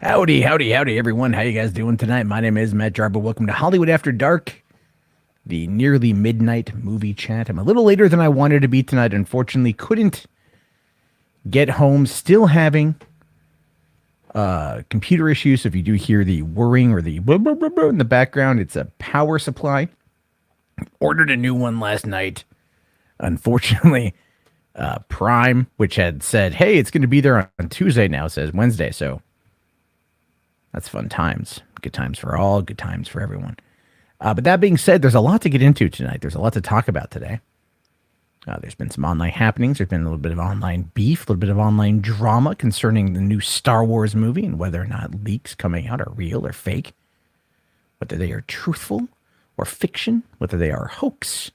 Howdy, howdy, howdy, everyone. How you guys doing tonight? My name is Matt Jarbo. Welcome to Hollywood After Dark, the nearly midnight movie chat. I'm a little later than I wanted to be tonight. Unfortunately, couldn't get home. Still having computer issues. So if you do hear the whirring or the blah, blah, blah, blah in the background, it's a power supply. Ordered a new one last night. Unfortunately, Prime, which had said, hey, it's going to be there on Tuesday now, says Wednesday. So that's fun times. Good times for all, good times for everyone. But that being said, there's a lot to get into tonight. There's a lot to talk about today. There's been some online happenings. There's been a little bit of online beef, a little bit of online drama concerning the new Star Wars movie and whether or not leaks coming out are real or fake, whether they are truthful or fiction, whether they are hoax,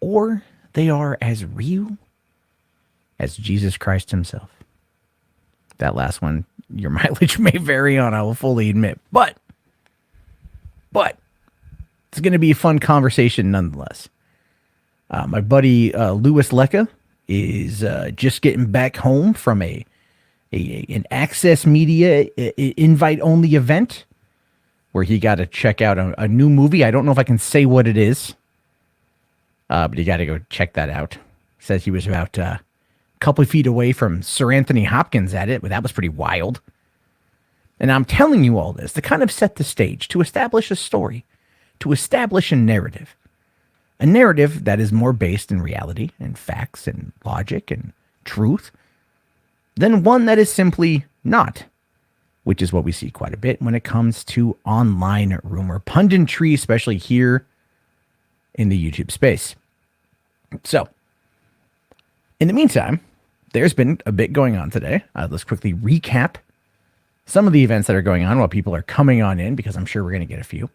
or they are as real as Jesus Christ himself. That last one, your mileage may vary on, I will fully admit. But it's going to be a fun conversation nonetheless. My buddy Luis Lecca is just getting back home from an Access Media invite-only event where he got to check out a new movie. I don't know if I can say what it is, but you got to go check that out. Says he was about a couple of feet away from Sir Anthony Hopkins at it, but that was pretty wild. And I'm telling you all this to kind of set the stage, to establish a story, to establish a narrative that is more based in reality and facts and logic and truth than one that is simply not, which is what we see quite a bit when it comes to online rumor punditry, especially here in the YouTube space. So, in the meantime, there's been a bit going on today. Let's quickly recap some of the events that are going on while people are coming on in, because I'm sure we're going to get a few.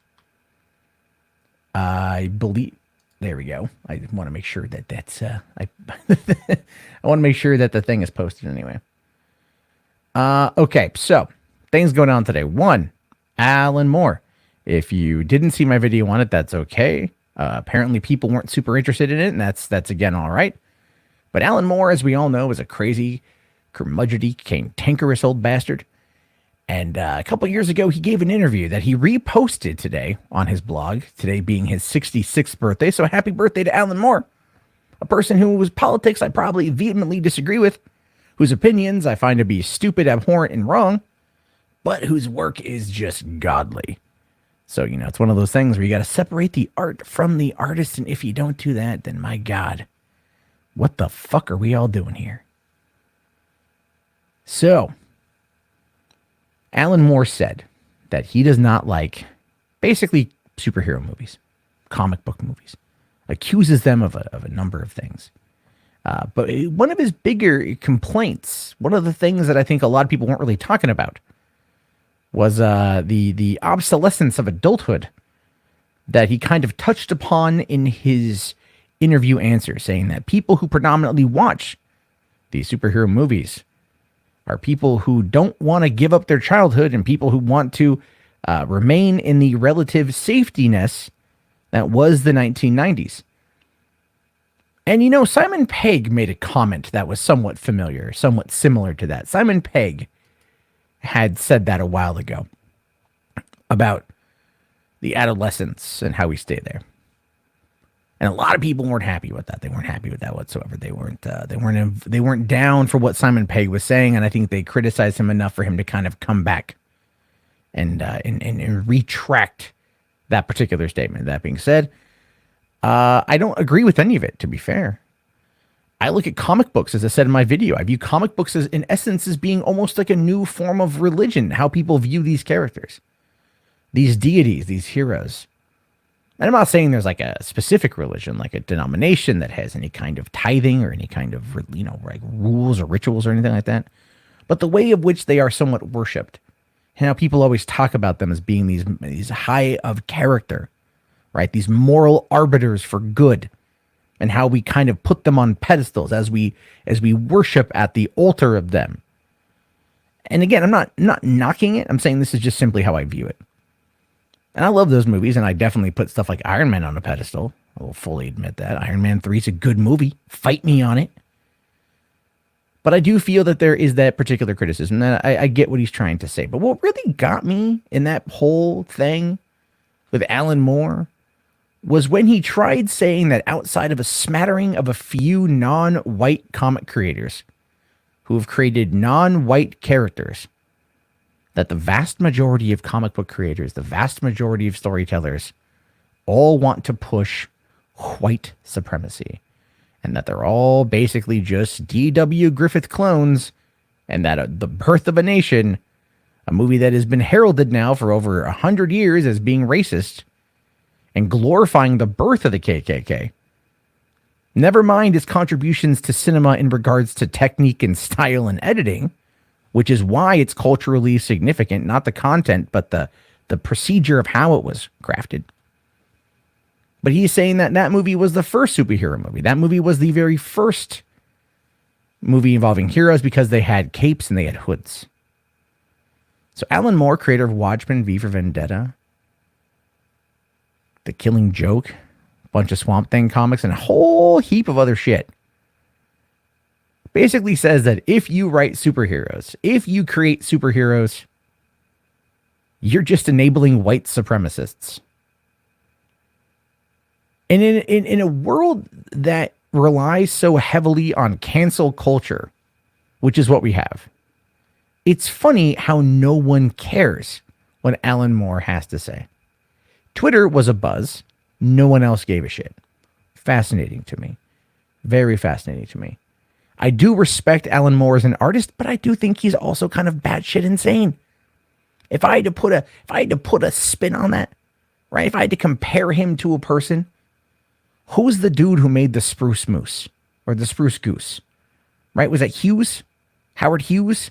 I believe, there we go. I want to make sure that I want to make sure that the thing is posted anyway. Okay, so things going on today. One, Alan Moore. If you didn't see my video on it, that's okay. Apparently people weren't super interested in it, and that's again all right. But Alan Moore, as we all know, is a crazy, curmudgeony, cantankerous old bastard. And a couple years ago, he gave an interview that he reposted today on his blog, today being his 66th birthday. So happy birthday to Alan Moore, a person whose politics I probably vehemently disagree with, whose opinions I find to be stupid, abhorrent, and wrong, but whose work is just godly. So, it's one of those things where you got to separate the art from the artist. And if you don't do that, then my God, what the fuck are we all doing here? So, Alan Moore said that he does not like basically superhero movies, comic book movies, accuses them of a number of things. But one of his bigger complaints, one of the things that I think a lot of people weren't really talking about, was the obsolescence of adulthood that he kind of touched upon in his interview answer, saying that people who predominantly watch these superhero movies are people who don't want to give up their childhood and people who want to remain in the relative safety nest that was the 1990s. And Simon Pegg made a comment that was somewhat familiar, somewhat similar to that. Simon Pegg had said that a while ago about the adolescence and how we stay there. And a lot of people weren't happy with that. They weren't happy with that whatsoever. They weren't down for what Simon Pegg was saying, and I think they criticized him enough for him to kind of come back and retract that particular statement. That being said, I don't agree with any of it, to be fair. I look at comic books, as I said in my video. I view comic books as, in essence, as being almost like a new form of religion, how people view these characters, these deities, these heroes. And I'm not saying there's like a specific religion, like a denomination that has any kind of tithing or any kind of, like rules or rituals or anything like that. But the way of which they are somewhat worshipped, and how people always talk about them as being these high of character, right? These moral arbiters for good, and how we kind of put them on pedestals as we worship at the altar of them. And again, I'm not knocking it. I'm saying this is just simply how I view it. And I love those movies, and I definitely put stuff like Iron Man on a pedestal. I will fully admit that. Iron Man 3 is a good movie. Fight me on it. But I do feel that there is that particular criticism, that I get what he's trying to say. But what really got me in that whole thing with Alan Moore was when he tried saying that outside of a smattering of a few non-white comic creators who have created non-white characters, that the vast majority of comic book creators, the vast majority of storytellers, all want to push white supremacy, and that they're all basically just D.W. Griffith clones, and that The Birth of a Nation, a movie that has been heralded now for over 100 years as being racist and glorifying the birth of the KKK, never mind its contributions to cinema in regards to technique and style and editing, which is why it's culturally significant, not the content, but the procedure of how it was crafted. But he's saying that that movie was the first superhero movie. That movie was the very first movie involving heroes because they had capes and they had hoods. So Alan Moore, creator of Watchmen, V for Vendetta, The Killing Joke, a bunch of Swamp Thing comics, and a whole heap of other shit, basically says that if you write superheroes, if you create superheroes, you're just enabling white supremacists. And in a world that relies so heavily on cancel culture, which is what we have, it's funny how no one cares what Alan Moore has to say. Twitter was a buzz. No one else gave a shit. Fascinating to me. Very fascinating to me. I do respect Alan Moore as an artist, but I do think he's also kind of batshit insane. If I had to put a spin on that, right? If I had to compare him to a person, who's the dude who made the Spruce Moose or the Spruce Goose? Right? Was that Hughes? Howard Hughes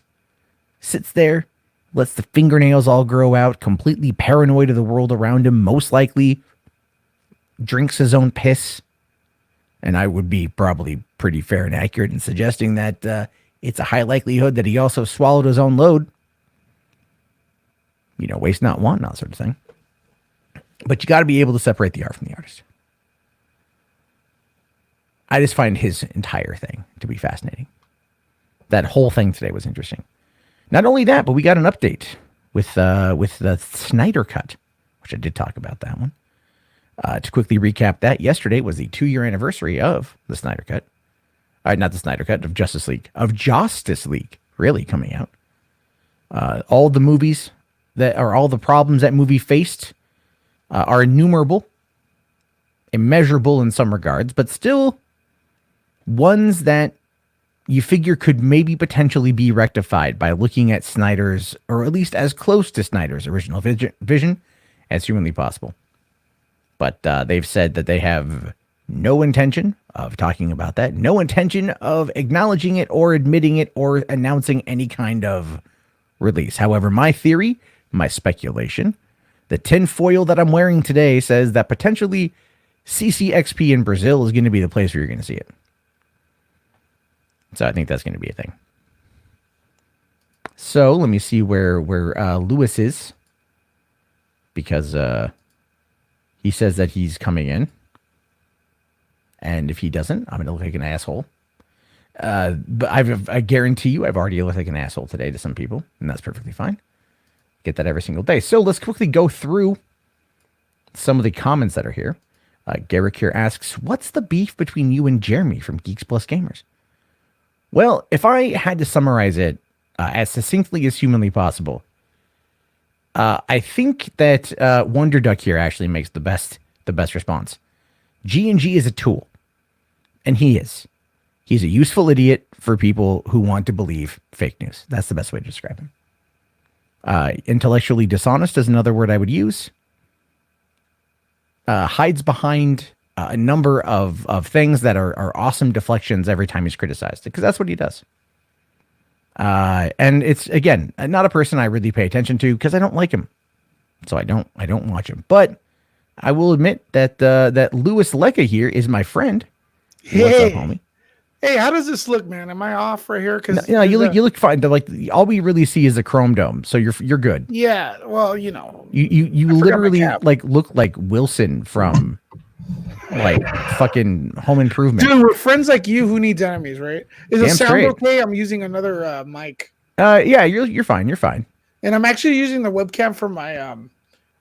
sits there, lets the fingernails all grow out, completely paranoid of the world around him, most likely drinks his own piss. And I would be probably pretty fair and accurate in suggesting that it's a high likelihood that he also swallowed his own load. You know, waste not, want not, sort of thing. But you got to be able to separate the art from the artist. I just find his entire thing to be fascinating. That whole thing today was interesting. Not only that, but we got an update with the Snyder Cut, which I did talk about that one. To quickly recap that, yesterday was the 2-year anniversary of the Snyder Cut. Not the Snyder Cut, of Justice League. Of Justice League, really, coming out. All the movies that are all the problems that movie faced are innumerable, immeasurable in some regards, but still ones that you figure could maybe potentially be rectified by looking at Snyder's, or at least as close to Snyder's original vision as humanly possible. But they've said that they have no intention of talking about that, no intention of acknowledging it or admitting it or announcing any kind of release. However, my theory, my speculation, the tinfoil that I'm wearing today says that potentially CCXP in Brazil is going to be the place where you're going to see it. So I think that's going to be a thing. So let me see where Luis is, because he says that he's coming in, and if he doesn't, I'm going to look like an asshole. But I guarantee you, I've already looked like an asshole today to some people, and that's perfectly fine. Get that every single day. So let's quickly go through some of the comments that are here. Garrick here asks, "What's the beef between you and Jeremy from Geeks Plus Gamers?" Well, if I had to summarize it as succinctly as humanly possible, I think that Wonder Duck here actually makes the best response. G&G is a tool, and he is. He's a useful idiot for people who want to believe fake news. That's the best way to describe him. Intellectually dishonest is another word I would use. Hides behind a number of things that are awesome deflections every time he's criticized, because that's what he does. And it's, again, not a person I really pay attention to because I don't like him. So I don't watch him. But I will admit that that Luis Lecca here is my friend. Hey. What's up, homie? Hey, how does this look, man? Am I off right here? Because no, you look fine. Like, all we really see is the chrome dome, so you're good. Yeah, well, you know, you literally like look like Wilson from like fucking Home Improvement. Dude, with friends like you, who needs enemies, right? Is the Damn sound straight. okay? I'm using another mic. Yeah, you're fine. You're fine. And I'm actually using the webcam for my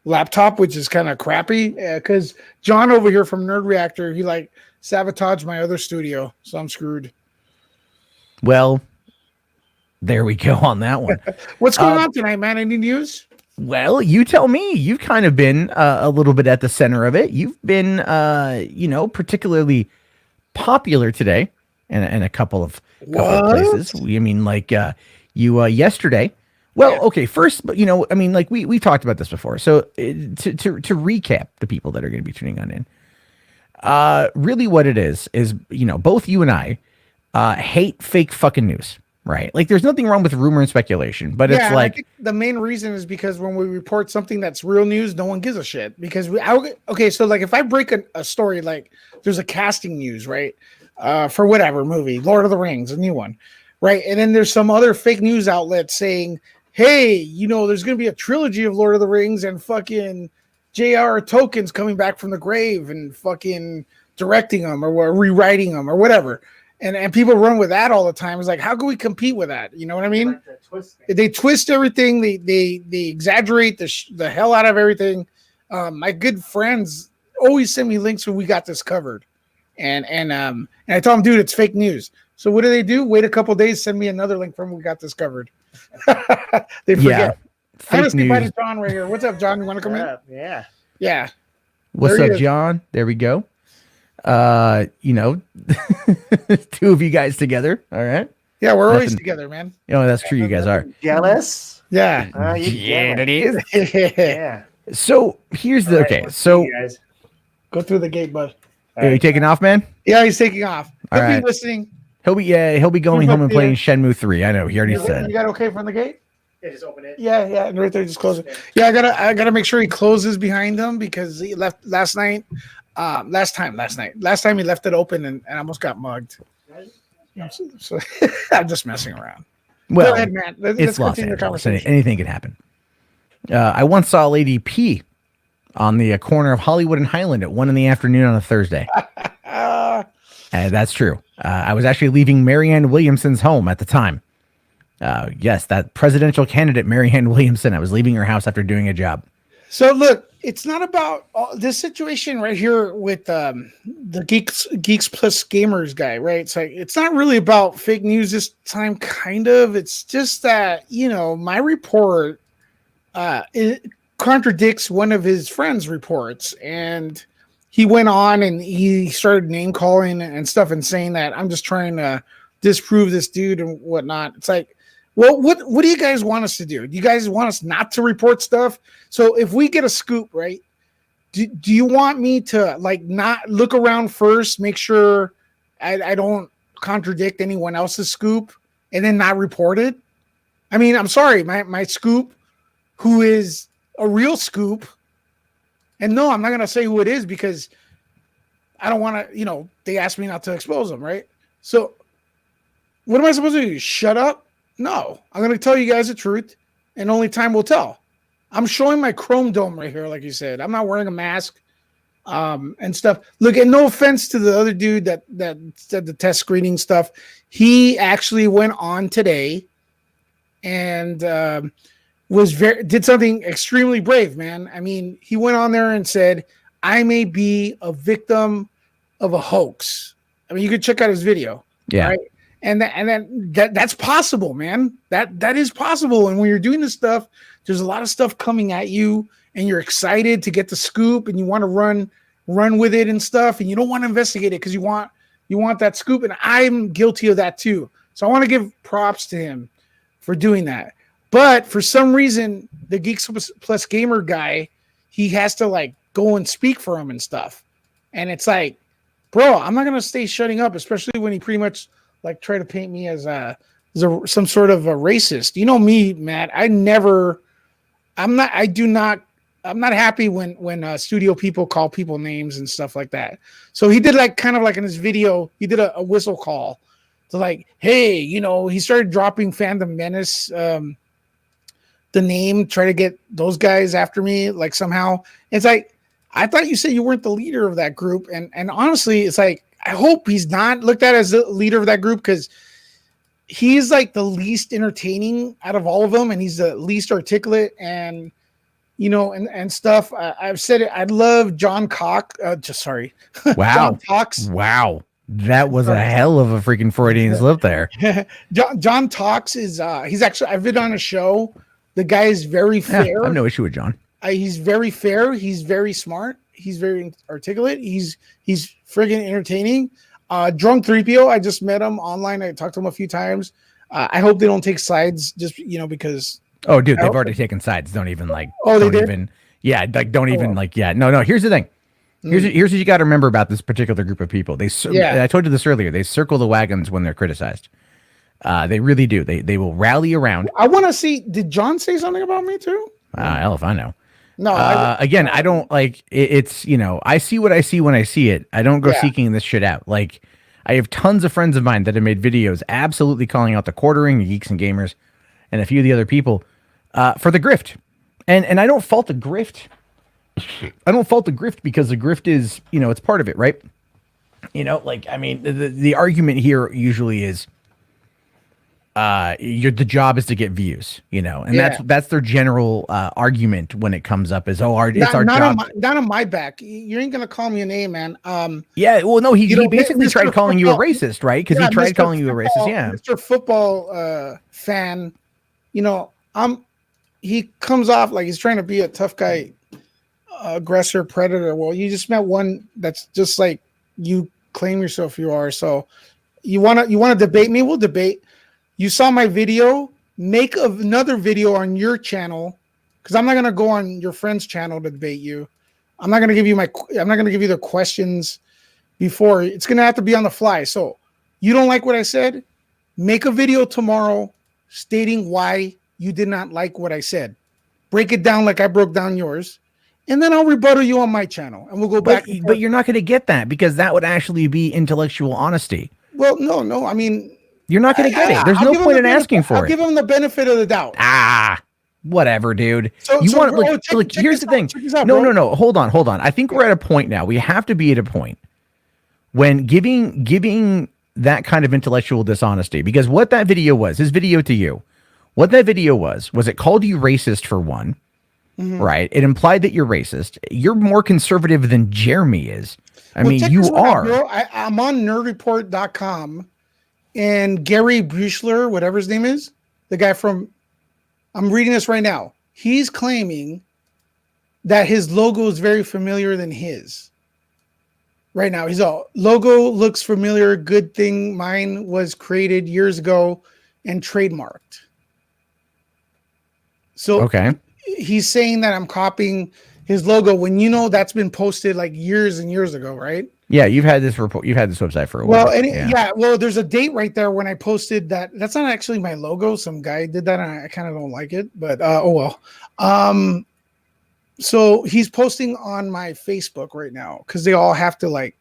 laptop, which is kind of crappy because John over here from Nerd Reactor, he like sabotaged my other studio, so I'm screwed. Well, there we go on that one. What's going on tonight, man? Any news? Well, you tell me. You've kind of been a little bit at the center of it. You've been, particularly popular today, in a couple of places. You yesterday. Well, okay. First, but we talked about this before. So to recap, the people that are going to be tuning on in, really, what it is both you and I hate fake fucking news. Right. Like there's nothing wrong with rumor and speculation, but it's like I think the main reason is because when we report something that's real news, no one gives a shit because so like if I break a story, like there's a casting news, right? For whatever movie, Lord of the Rings, a new one, right? And then there's some other fake news outlet saying, hey, there's going to be a trilogy of Lord of the Rings and fucking J.R. Tolkien's coming back from the grave and fucking directing them or rewriting them or whatever. And people run with that all the time. It's like, how can we compete with that? You know what I mean? They twist everything. They exaggerate the hell out of everything. My good friends always send me links when we got this covered. And I tell them, dude, it's fake news. So what do? Wait a couple days, send me another link from we got this covered. They forget. Fake Honestly, news. John right here. What's up, John? You want to come in? Yeah. Yeah. What's up, John? There we go. Two of you guys together. All right. Yeah, we're always together, man. That's true. You guys are Jealous? Yeah. Yeah, it is. Yeah. So here's the okay. So You guys. Go through the gate, bud. are you taking off, man? Yeah, he's taking off. All He'll right. be listening. He'll be going home and playing Shenmue 3. I know. He already You said. got okay from the gate? Yeah, just open it. Yeah, and right there, just close it. Yeah, I gotta make sure he closes behind him because he left last night. Last time he left it open and almost got mugged. So I'm just messing around. Well, go ahead, man. it's Los Angeles. Anything can happen. I once saw a lady pee on the corner of Hollywood and Highland at 1 p.m. on a Thursday. That's true. I was actually leaving Marianne Williamson's home at the time. Yes, that presidential candidate, Marianne Williamson. I was leaving her house after doing a job. So look, it's not about this situation right here with the Geeks Plus Gamers guy, right? It's not really about fake news this time, kind of. It's just that, my report it contradicts one of his friends' reports. And he went on and he started name calling and stuff and saying that I'm just trying to disprove this dude and whatnot. It's like, well, what do you guys want us to do? Do you guys want us not to report stuff? So if we get a scoop, right? Do you want me to not look around first, make sure I don't contradict anyone else's scoop and then not report it? I mean, I'm sorry, my scoop, who is a real scoop, and no, I'm not going to say who it is because I don't want to, they asked me not to expose them, right? So what am I supposed to do? Shut up? No, I'm going to tell you guys the truth, and only time will tell. I'm showing my chrome dome right here, like you said. I'm not wearing a mask and stuff. Look, and no offense to the other dude that said the test screening stuff. He actually went on today and did something extremely brave, man. I mean, he went on there and said, I may be a victim of a hoax. I mean, you could check out his video. Yeah. Right? And that's possible, man. That is possible. And when you're doing this stuff, there's a lot of stuff coming at you, and you're excited to get the scoop, and you want to run with it and stuff, and you don't want to investigate it because you want that scoop. And I'm guilty of that too. So I want to give props to him for doing that. But for some reason, the Geeks Plus Gamer guy, he has to go and speak for him and stuff. And it's like, bro, I'm not gonna stay shutting up, especially when he pretty much try to paint me as some sort of a racist. You know me, Matt. I'm not happy when studio people call people names and stuff like that. So he did kind of in his video, he did a whistle call to hey, he started dropping Fandom Menace, the name, try to get those guys after me somehow. It's I thought you said you weren't the leader of that group, and honestly, it's like I hope he's not looked at as the leader of that group because he's like the least entertaining out of all of them, and he's the least articulate and and stuff. I've said it. I love John Cox. Wow, John Cox. Wow, that was a hell of a freaking Freudian slip there. John Cox is he's actually I've been on a show. The guy is very fair. Yeah, I have no issue with John. He's very fair. He's very smart. He's very articulate. He's friggin' entertaining. Drunk 3PO, I just met him online. I talked to him a few times. I hope they don't take sides just because. Oh, dude, they've already taken sides. Don't even like. Oh, they don't did? even. Yeah, like don't even like. Yeah, no. Here's the thing. Here's what you got to remember about this particular group of people. I told you this earlier. They circle the wagons when they're criticized. They really do. They will rally around. I want to see. Did John say something about me too? Hell if I know. No. Again, I don't like it's I see what I see when I see it. I don't go seeking this shit out. Like I have tons of friends of mine that have made videos absolutely calling out the quartering, the geeks and gamers, and a few of the other people for the grift. And I don't fault the grift. I don't fault the grift because the grift is, it's part of it, right? The argument here usually is the job is to get views, and that's their general argument when it comes up is it's our job. Not on my back. You ain't gonna call me a name, man. Yeah, well, no, he basically tried calling you a racist, right? Because he tried calling you a racist. Yeah, Mr. Football fan. He comes off like he's trying to be a tough guy, aggressor, predator. Well, you just met one that's just like you claim yourself you are. So you wanna debate me? We'll debate. You saw my video, make another video on your channel because I'm not going to go on your friend's channel to debate you. I'm not going to give you the questions before. It's going to have to be on the fly. So you don't like what I said? Make a video tomorrow stating why you did not like what I said. Break it down like I broke down yours. And then I'll rebuttal you on my channel and we'll go back. But you're not going to get that because that would actually be intellectual honesty. Well, no. I mean, you're not going to get it. There's no point in asking for it. I'll give him the benefit of the doubt. Whatever, dude. Here's the thing. No. Hold on. I think we're at a point now. We have to be at a point when giving that kind of intellectual dishonesty, because what that video was, his video to you, what that video was it called you racist for one, right? It implied that you're racist. You're more conservative than Jeremy is. I mean, you are. I'm on nerdreport.com. And Gary Buechler, whatever his name is, the guy I'm reading this right now. He's claiming that his logo is very familiar than his. Right now, he's all logo looks familiar. Good thing mine was created years ago and trademarked. So he's saying that I'm copying his logo when that's been posted like years and years ago, right? Yeah, you've had this website for a while. Well, there's a date right there when I posted that. That's not actually my logo. Some guy did that, and I kind of don't like it. But oh well. So he's posting on my Facebook right now because they all have to like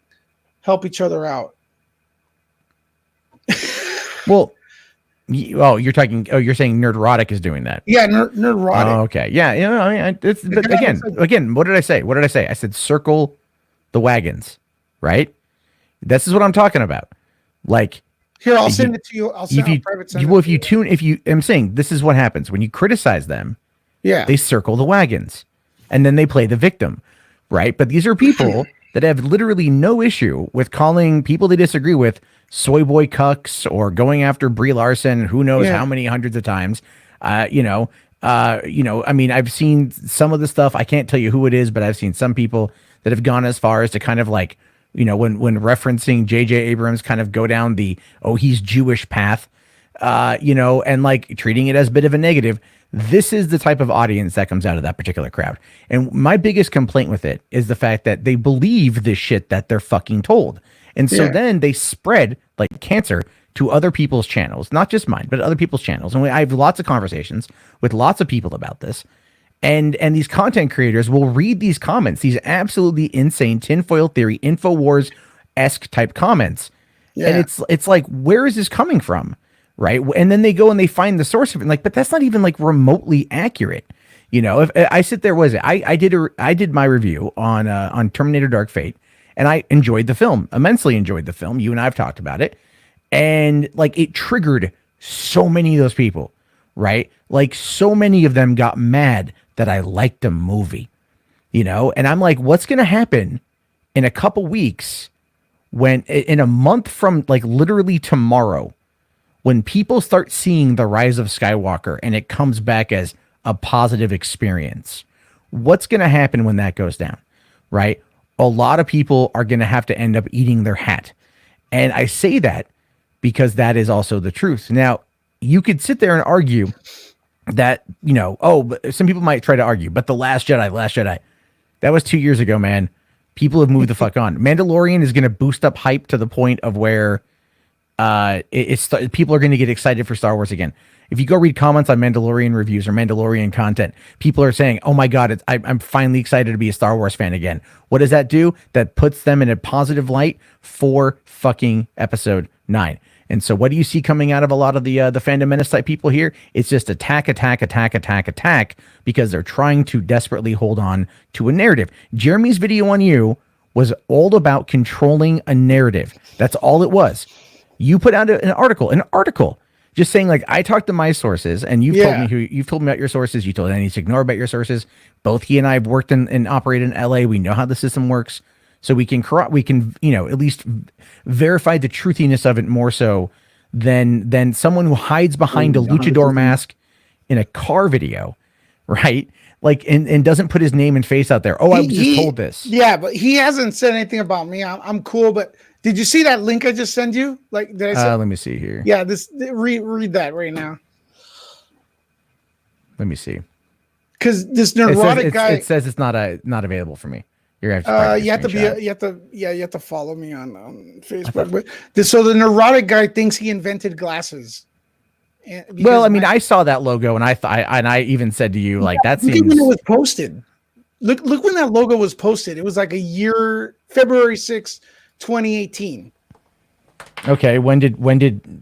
help each other out. Well, you're saying Nerdrotic is doing that. Yeah, Nerdrotic. Oh, okay. Yeah, I mean, again, what did I say? I said circle the wagons. Right? This is what I'm talking about. Like, here, I'll send it to you. I'm saying this is what happens when you criticize them. Yeah. They circle the wagons and then they play the victim. Right? But these are people that have literally no issue with calling people they disagree with soy boy cucks or going after Brie Larson, who knows how many hundreds of times. I mean, I've seen some of the stuff. I can't tell you who it is, but I've seen some people that have gone as far as to kind of like, when referencing J.J. Abrams, kind of go down the, he's Jewish path, and like treating it as a bit of a negative. This is the type of audience that comes out of that particular crowd. And my biggest complaint with it is the fact that they believe this shit that they're fucking told. And so then they spread like cancer to other people's channels, not just mine, but other people's channels. And I have lots of conversations with lots of people about this. And these content creators will read these comments, these absolutely insane tinfoil theory, InfoWars-esque type comments. Yeah. And it's like, where is this coming from? Right. And then they go and they find the source of it. Like, but that's not even like remotely accurate. You know, if I sit there, I did my review on Terminator Dark Fate, and I enjoyed the film, immensely enjoyed the film. You and I have talked about it, and like it triggered so many of those people, right? Like so many of them got mad that I liked the movie, you know. And I'm like, what's gonna happen in a couple weeks when in a month from like literally tomorrow, when people start seeing The Rise of Skywalker and it comes back as a positive experience? What's going to happen when that goes down, right? A lot of people are going to have to end up eating their hat. And I say that because that is also the truth. Now, you could sit there and argue that, you know, but some people might try to argue, but The Last Jedi, that was 2 years ago, man. People have moved the fuck on. Mandalorian is going to boost up hype to the point of where people are going to get excited for Star Wars again. If you go read comments on Mandalorian reviews or Mandalorian content, people are saying, "Oh my God, I'm finally excited to be a Star Wars fan again." What does that do? That puts them in a positive light for fucking Episode 9. And so, what do you see coming out of a lot of the Fandom Menace type people here? It's just attack, because they're trying to desperately hold on to a narrative. Jeremy's video on you was all about controlling a narrative. That's all it was. You put out an article just saying, like, I talked to my sources, and you've told me about your sources. You told me I need to ignore about your sources. Both he and I have worked and operated in LA. We know how the system works, so we can at least verify the truthiness of it more so than someone who hides behind a luchador mask in a car video, right? Like, and doesn't put his name and face out there. Oh, I was just told this. Yeah, but he hasn't said anything about me. I'm cool, but did you see that link I just sent you? Like, did I say? Let me see here. Yeah, read that right now. Let me see. Because this neurotic guy. It says it's not available for me. You're gonna have to you have to follow me on Facebook. So the neurotic guy thinks he invented glasses. Well, I mean, I saw that logo and I even said to you, like, that seems. When it was posted. Look when that logo was posted. It was like a year, February 6th, 2018. Okay, when did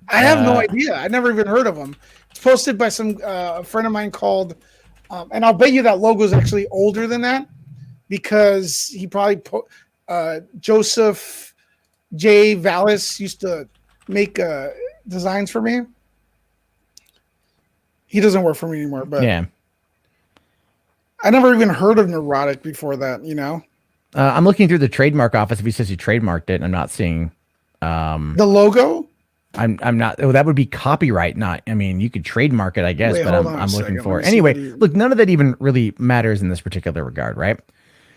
I have no idea. I never even heard of him. It's posted by some a friend of mine called, and I'll bet you that logo is actually older than that, because he probably Joseph J. Vallis used to make designs for me. He doesn't work for me anymore, but yeah, I never even heard of Neurotic before that. You know, I'm looking through the trademark office. If he says he trademarked it, and I'm not seeing the logo. I'm not. Oh, that would be copyright. Not. I mean, you could trademark it, I guess. But I'm looking for anyway. Look, none of that even really matters in this particular regard, right?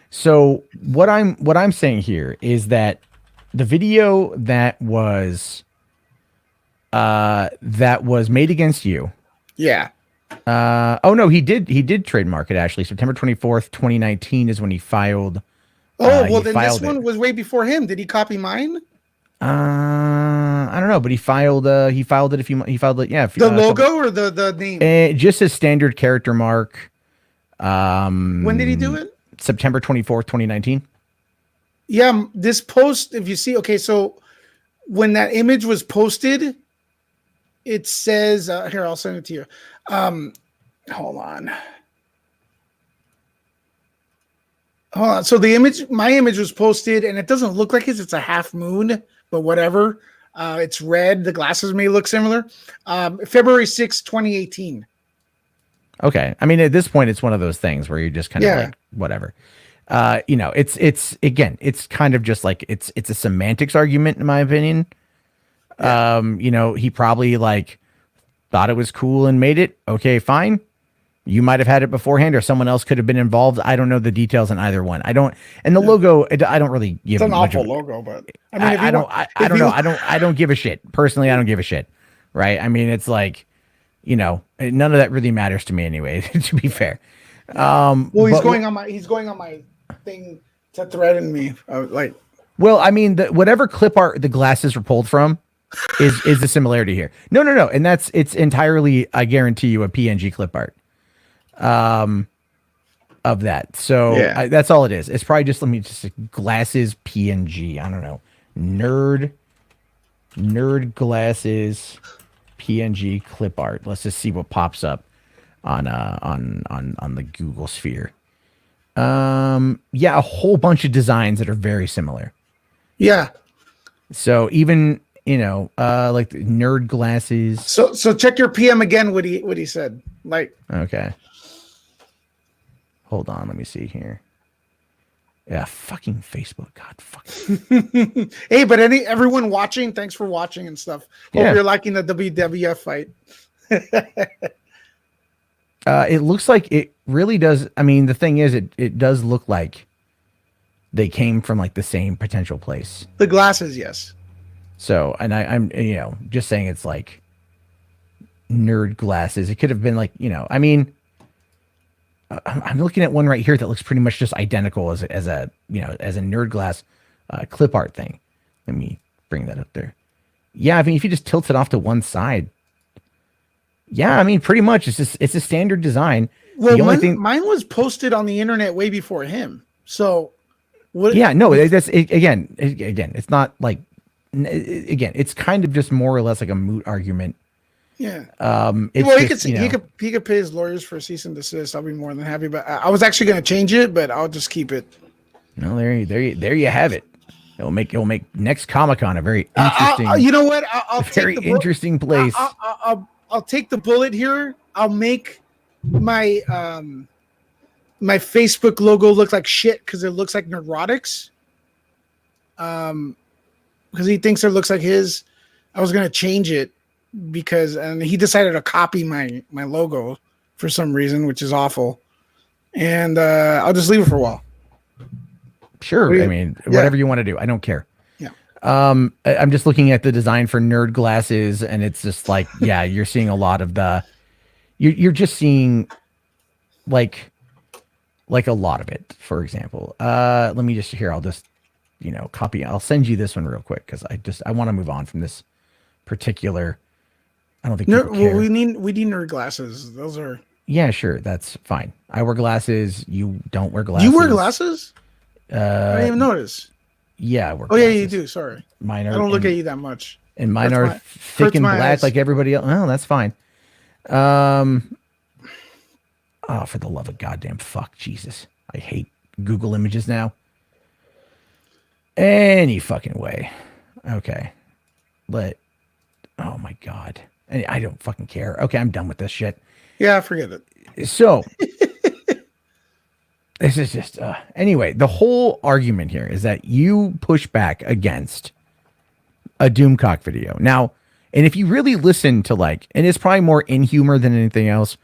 So what I'm saying here is that the video that was made against you. Yeah. Oh no, he did trademark it actually. September 24th, 2019 is when he filed. Oh, well then this one was way before him. Did he copy mine? I don't know, but he filed it yeah. The logo or the name? Just his standard character mark. When did he do it? September 24th, 2019. Yeah, this post, if you see, okay, so when that image was posted, it says, here, I'll send it to you. Hold on. So my image was posted, and it doesn't look like it's a half moon, but whatever. It's red. The glasses may look similar. February 6th, 2018. Okay. I mean, at this point, it's one of those things where you're just kind of like, whatever. It's kind of just like, it's a semantics argument, in my opinion. Yeah. He probably like thought it was cool and made it. Okay, fine. You might have had it beforehand, or someone else could have been involved. I don't know the details on either one. I don't, and the logo, I don't really give. It's an awful logo, but I mean, I don't know. I don't give a shit. Personally, I don't give a shit. Right? I mean, it's like, none of that really matters to me anyway. To be fair. Well, he's going on my thing to threaten me. Well, I mean, whatever clip art the glasses were pulled from is the similarity here. No, and it's entirely, I guarantee you, a PNG clip art. Of that. So that's all it is. It's probably just, glasses PNG. I don't know. Nerd glasses PNG clip art. Let's just see what pops up. on the Google Sphere. Yeah, a whole bunch of designs that are very similar. Yeah. So even like the nerd glasses. So check your PM again. What he said. Like, Okay. Hold on, let me see here. Yeah, fucking Facebook. God, fuck. Hey, but everyone watching, thanks for watching and stuff. Hope Yeah. you're liking the WWF fight. It looks like it really does. I mean, the thing is, it does look like they came from like the same potential place. The glasses, yes. So, and I'm just saying it's like nerd glasses. It could have been like I mean, I'm looking at one right here that looks pretty much just identical as a nerd glass clip art thing. Let me bring that up there. Yeah, I mean, if you just tilt it off to one side, yeah, I mean, pretty much it's a standard design. Well, the only thing, mine was posted on the internet way before him. So, what? Yeah, no, that's again, it's not like again, it's kind of just more or less like a moot argument. Yeah. It's well, just, he could pay his lawyers for cease and desist. I'll be more than happy. But I was actually going to change it, but I'll just keep it. No, there you have it. It'll make next Comic-Con a very interesting. You know what? I'll very take interesting place. I'll take the bullet here. I'll make my my Facebook logo look like shit because it looks like Neurotics. Because he thinks it looks like his. I was gonna change it because he decided to copy my logo for some reason, which is awful. And I'll just leave it for a while. Sure. I mean, whatever you want to do. I don't care. Yeah. I'm just looking at the design for nerd glasses, and it's just like, yeah, you're seeing a lot of you're just seeing like a lot of it. For example, let me just I'll just copy. I'll send you this one real quick because I want to move on from this particular. I don't think people care. Well, we need nerd glasses. Those are. Yeah, sure, that's fine. I wear glasses. You don't wear glasses. You wear glasses? I didn't even notice. Yeah, I wear glasses. Yeah, you do. Sorry. Mine are. I don't look at you that much. And mine are thick and black eyes. like everybody else. Oh, that's fine. Oh, for the love of goddamn fuck, Jesus! I hate Google Images now. Any fucking way. Okay. Oh my god. I don't fucking care. Okay, I'm done with this shit. Yeah, forget it. So this is just anyway, the whole argument here is that you push back against a Doomcock video. Now, and if you really listen to and it's probably more in humor than anything else,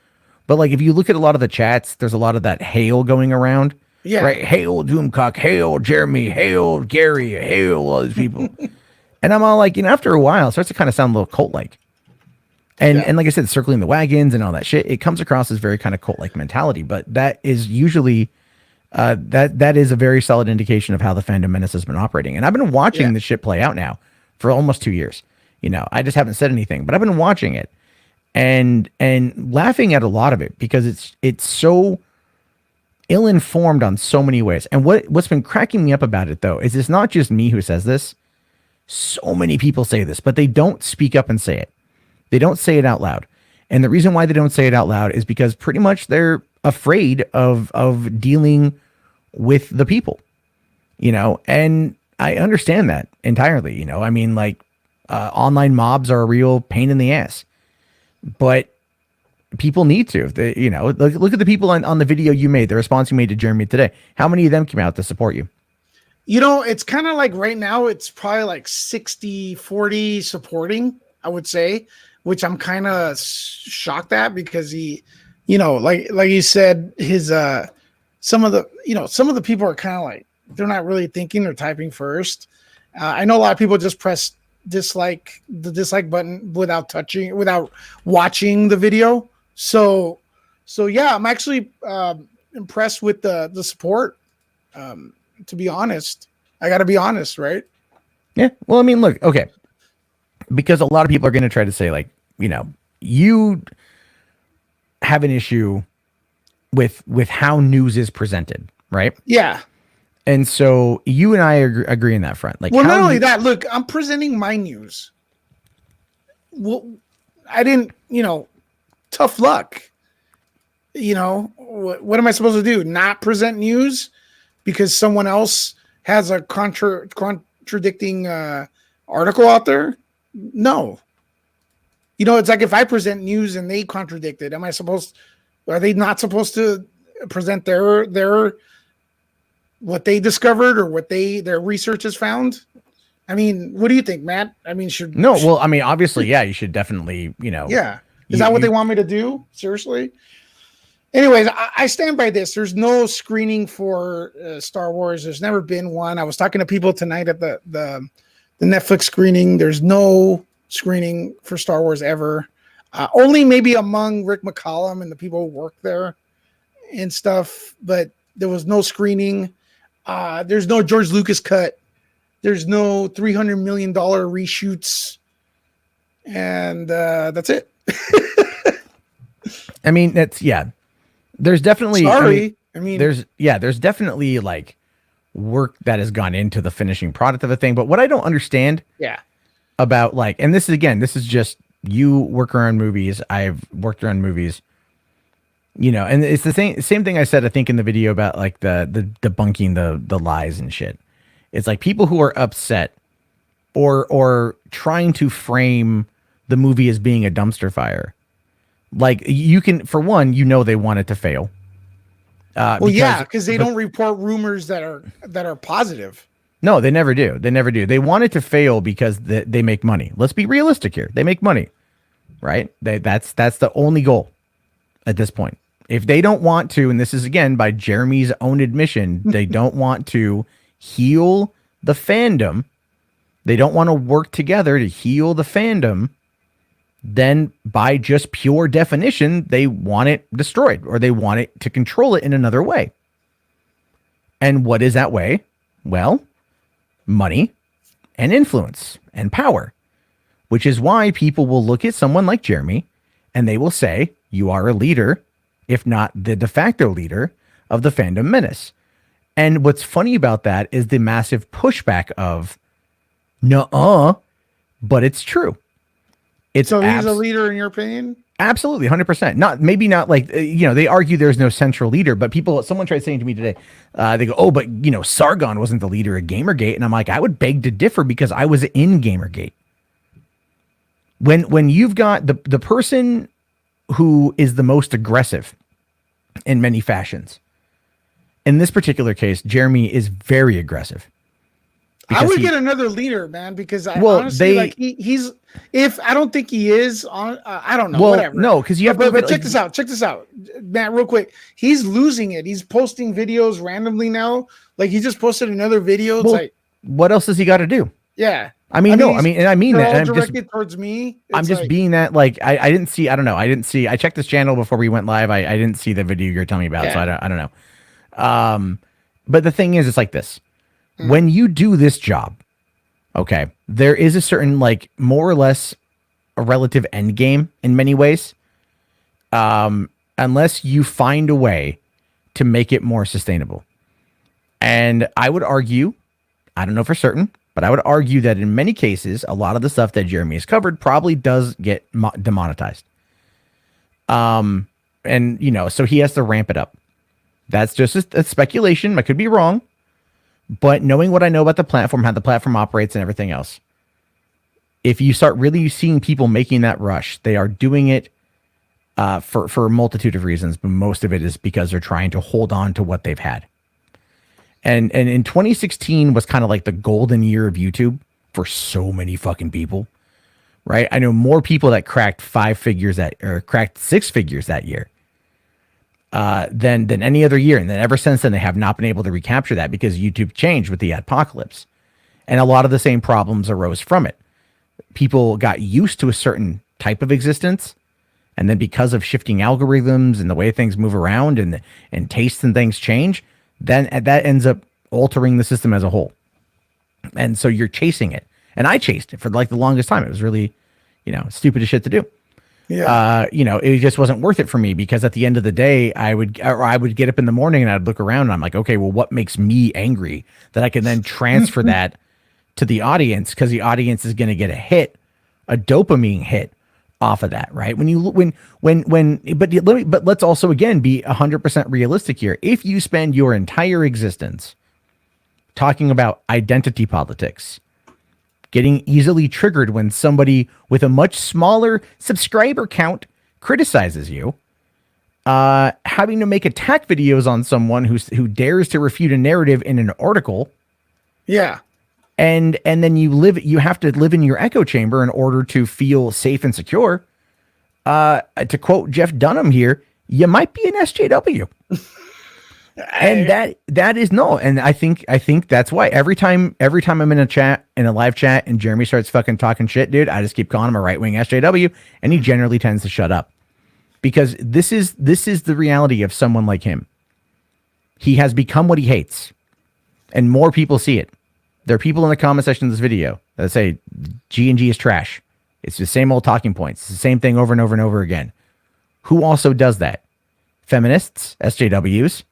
but if you look at a lot of the chats, there's a lot of that hail going around. Yeah. Right? Hail Doomcock, hail Jeremy, hail Gary, hail all these people. And I'm all after a while, it starts to kind of sound a little cult-like. And like I said, circling the wagons and all that shit, it comes across as very kind of cult-like mentality. But that is usually that is a very solid indication of how the Fandom Menace has been operating. And I've been watching this shit play out now for almost 2 years. I just haven't said anything, but I've been watching it and laughing at a lot of it because it's so ill-informed on so many ways. And what's been cracking me up about it though is it's not just me who says this. So many people say this, but they don't speak up and say it. They don't say it out loud. And the reason why they don't say it out loud is because pretty much they're afraid of dealing with the people, and I understand that entirely. I mean, online mobs are a real pain in the ass, but people need to, look at the people on the video you made, the response you made to Jeremy today. How many of them came out to support you? It's kind of right now, it's probably 60-40 supporting, I would say, which I'm kind of shocked at because he, like you said, his, some of the people are kind of they're not really thinking, they're typing first. I know a lot of people just press the dislike button without watching the video. So yeah, I'm actually impressed with the support. To be honest, I got to be honest, right? Yeah. Well, I mean, look, okay. Because a lot of people are going to try to say you have an issue with how news is presented, right? Yeah. And so you and I agree in that front. Well, not only that, look, I'm presenting my news. Well, I didn't, tough luck. what am I supposed to do? Not present news because someone else has a contradicting article out there? No. It's like if I present news and they contradict it, are they not supposed to present their what they discovered or what their research has found? I mean, what do you think, Matt? I mean, obviously, yeah, you should definitely, yeah. Is that what they want me to do? Seriously? Anyways, I stand by this. There's no screening for Star Wars. There's never been one. I was talking to people tonight at the Netflix screening. There's no screening for Star Wars ever. Only maybe among Rick McCallum and the people who work there and stuff, but there was no screening. There's no George Lucas cut. There's no $300 million reshoots. And that's it. I mean, there's definitely, there's definitely like work that has gone into the finishing product of a thing. But what I don't understand about and this is just, you work around movies. I've worked around movies, and it's the same thing I said, I think in the video about like the debunking the lies and shit. It's like people who are upset or trying to frame the movie as being a dumpster fire. Like you can, for one, they want it to fail. Because they don't report rumors that are positive. No, they never do. They want it to fail because they make money. Let's be realistic here. They make money, right? That's the only goal at this point. If they don't want to, and this is again by Jeremy's own admission, they don't want to heal the fandom. They don't want to work together to heal the fandom. Then by just pure definition, they want it destroyed or they want it to control it in another way. And what is that way? Well, money and influence and power, which is why people will look at someone like Jeremy and they will say, you are a leader, if not the de facto leader of the Fandom Menace. And what's funny about that is the massive pushback of, nuh-uh, but it's true. So he's a leader in your opinion? Absolutely, 100%. Maybe not like, they argue there's no central leader, but someone tried saying to me today, they go, oh, but Sargon wasn't the leader of Gamergate. And I'm like, I would beg to differ because I was in Gamergate. When you've got the person who is the most aggressive in many fashions, in this particular case, Jeremy is very aggressive. I would get another leader, man, because honestly, he's. If I don't think he is on, I don't know. Whatever. No, because you have to. But check this out. Check this out, Matt. Real quick, he's losing it. He's posting videos randomly now. Like he just posted another video. It's like, what else does he got to do? Yeah. I mean that. And I'm directed towards me. I'm just being that. Like I didn't see. I don't know. I didn't see. I checked this channel before we went live. I didn't see the video you're telling me about. Yeah. So I don't know. But the thing is, it's like this. When you do this job, okay, there is a certain, like, more or less a relative end game in many ways, unless you find a way to make it more sustainable. And I would argue, I don't know for certain, but I would argue that in many cases, a lot of the stuff that Jeremy has covered probably does get demonetized. And, so he has to ramp it up. That's just a speculation. I could be wrong. But knowing what I know about the platform, how the platform operates and everything else, if you start really seeing people making that rush, they are doing it for a multitude of reasons, but most of it is because they're trying to hold on to what they've had. And in 2016 was kind of like the golden year of YouTube for so many fucking people, right? I know more people that cracked cracked six figures that year. Than any other year. And then ever since then, they have not been able to recapture that because YouTube changed with the adpocalypse. And a lot of the same problems arose from it. People got used to a certain type of existence. And then because of shifting algorithms and the way things move around and tastes and things change, then that ends up altering the system as a whole. And so you're chasing it. And I chased it for like the longest time. It was really, stupid as shit to do. Yeah. It just wasn't worth it for me because at the end of the day, I would get up in the morning and I'd look around and I'm like, okay, well, what makes me angry that I can then transfer that to the audience? Because the audience is going to get a dopamine hit off of that, right? But let's also again be 100% realistic here. If you spend your entire existence talking about identity politics, getting easily triggered when somebody with a much smaller subscriber count criticizes you, having to make attack videos on someone who dares to refute a narrative in an article, Yeah. and then you have to live in your echo chamber in order to feel safe and secure. To quote Jeff Dunham here, you might be an SJW. And that is no. And I think that's why every time I'm in a live chat and Jeremy starts fucking talking shit, dude, I just keep calling him a right-wing SJW, and he generally tends to shut up. Because this is the reality of someone like him. He has become what he hates. And more people see it. There are people in the comment section of this video that say G&G is trash. It's the same old talking points. It's the same thing over and over and over again. Who also does that? Feminists, SJWs,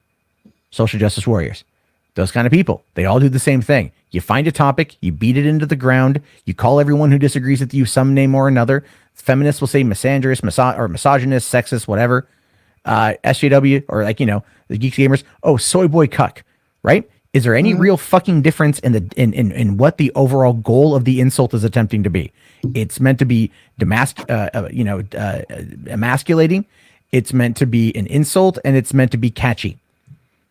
social justice warriors. Those kind of people. They all do the same thing. You find a topic, you beat it into the ground, you call everyone who disagrees with you some name or another. Feminists will say misandrist, misogynist, sexist, whatever. SJW, or the Geeks Gamers, soy boy cuck, right? Is there any real fucking difference in what the overall goal of the insult is attempting to be? It's meant to be emasculating. It's meant to be an insult, and it's meant to be catchy,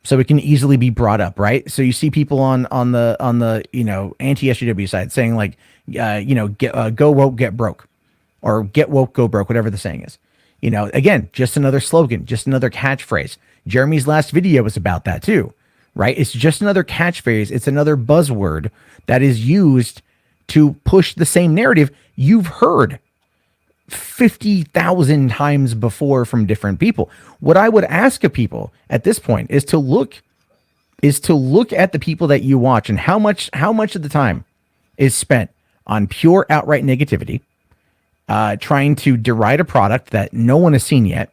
so it can easily be brought up, right? So you see people on the anti-SJW side saying like, go woke, get broke, or get woke, go broke, whatever the saying is. Again, just another slogan, just another catchphrase. Jeremy's last video was about that too, right? It's just another catchphrase. It's another buzzword that is used to push the same narrative you've heard 50,000 times before from different people. What I would ask of people at this point is to look at the people that you watch and how much of the time is spent on pure outright negativity, trying to deride a product that no one has seen yet,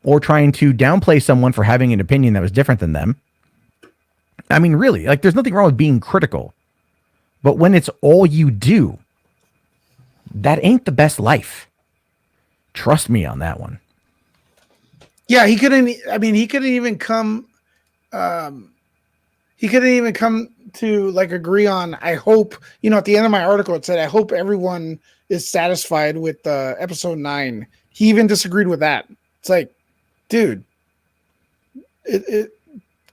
or trying to downplay someone for having an opinion that was different than them. I mean, really, like, there's nothing wrong with being critical, but when it's all you do, that ain't the best life. Trust me on that one. Yeah, he couldn't even come. He couldn't even come to like agree on. I hope at the end of my article it said, "I hope everyone is satisfied with episode 9." He even disagreed with that. It's like, dude, it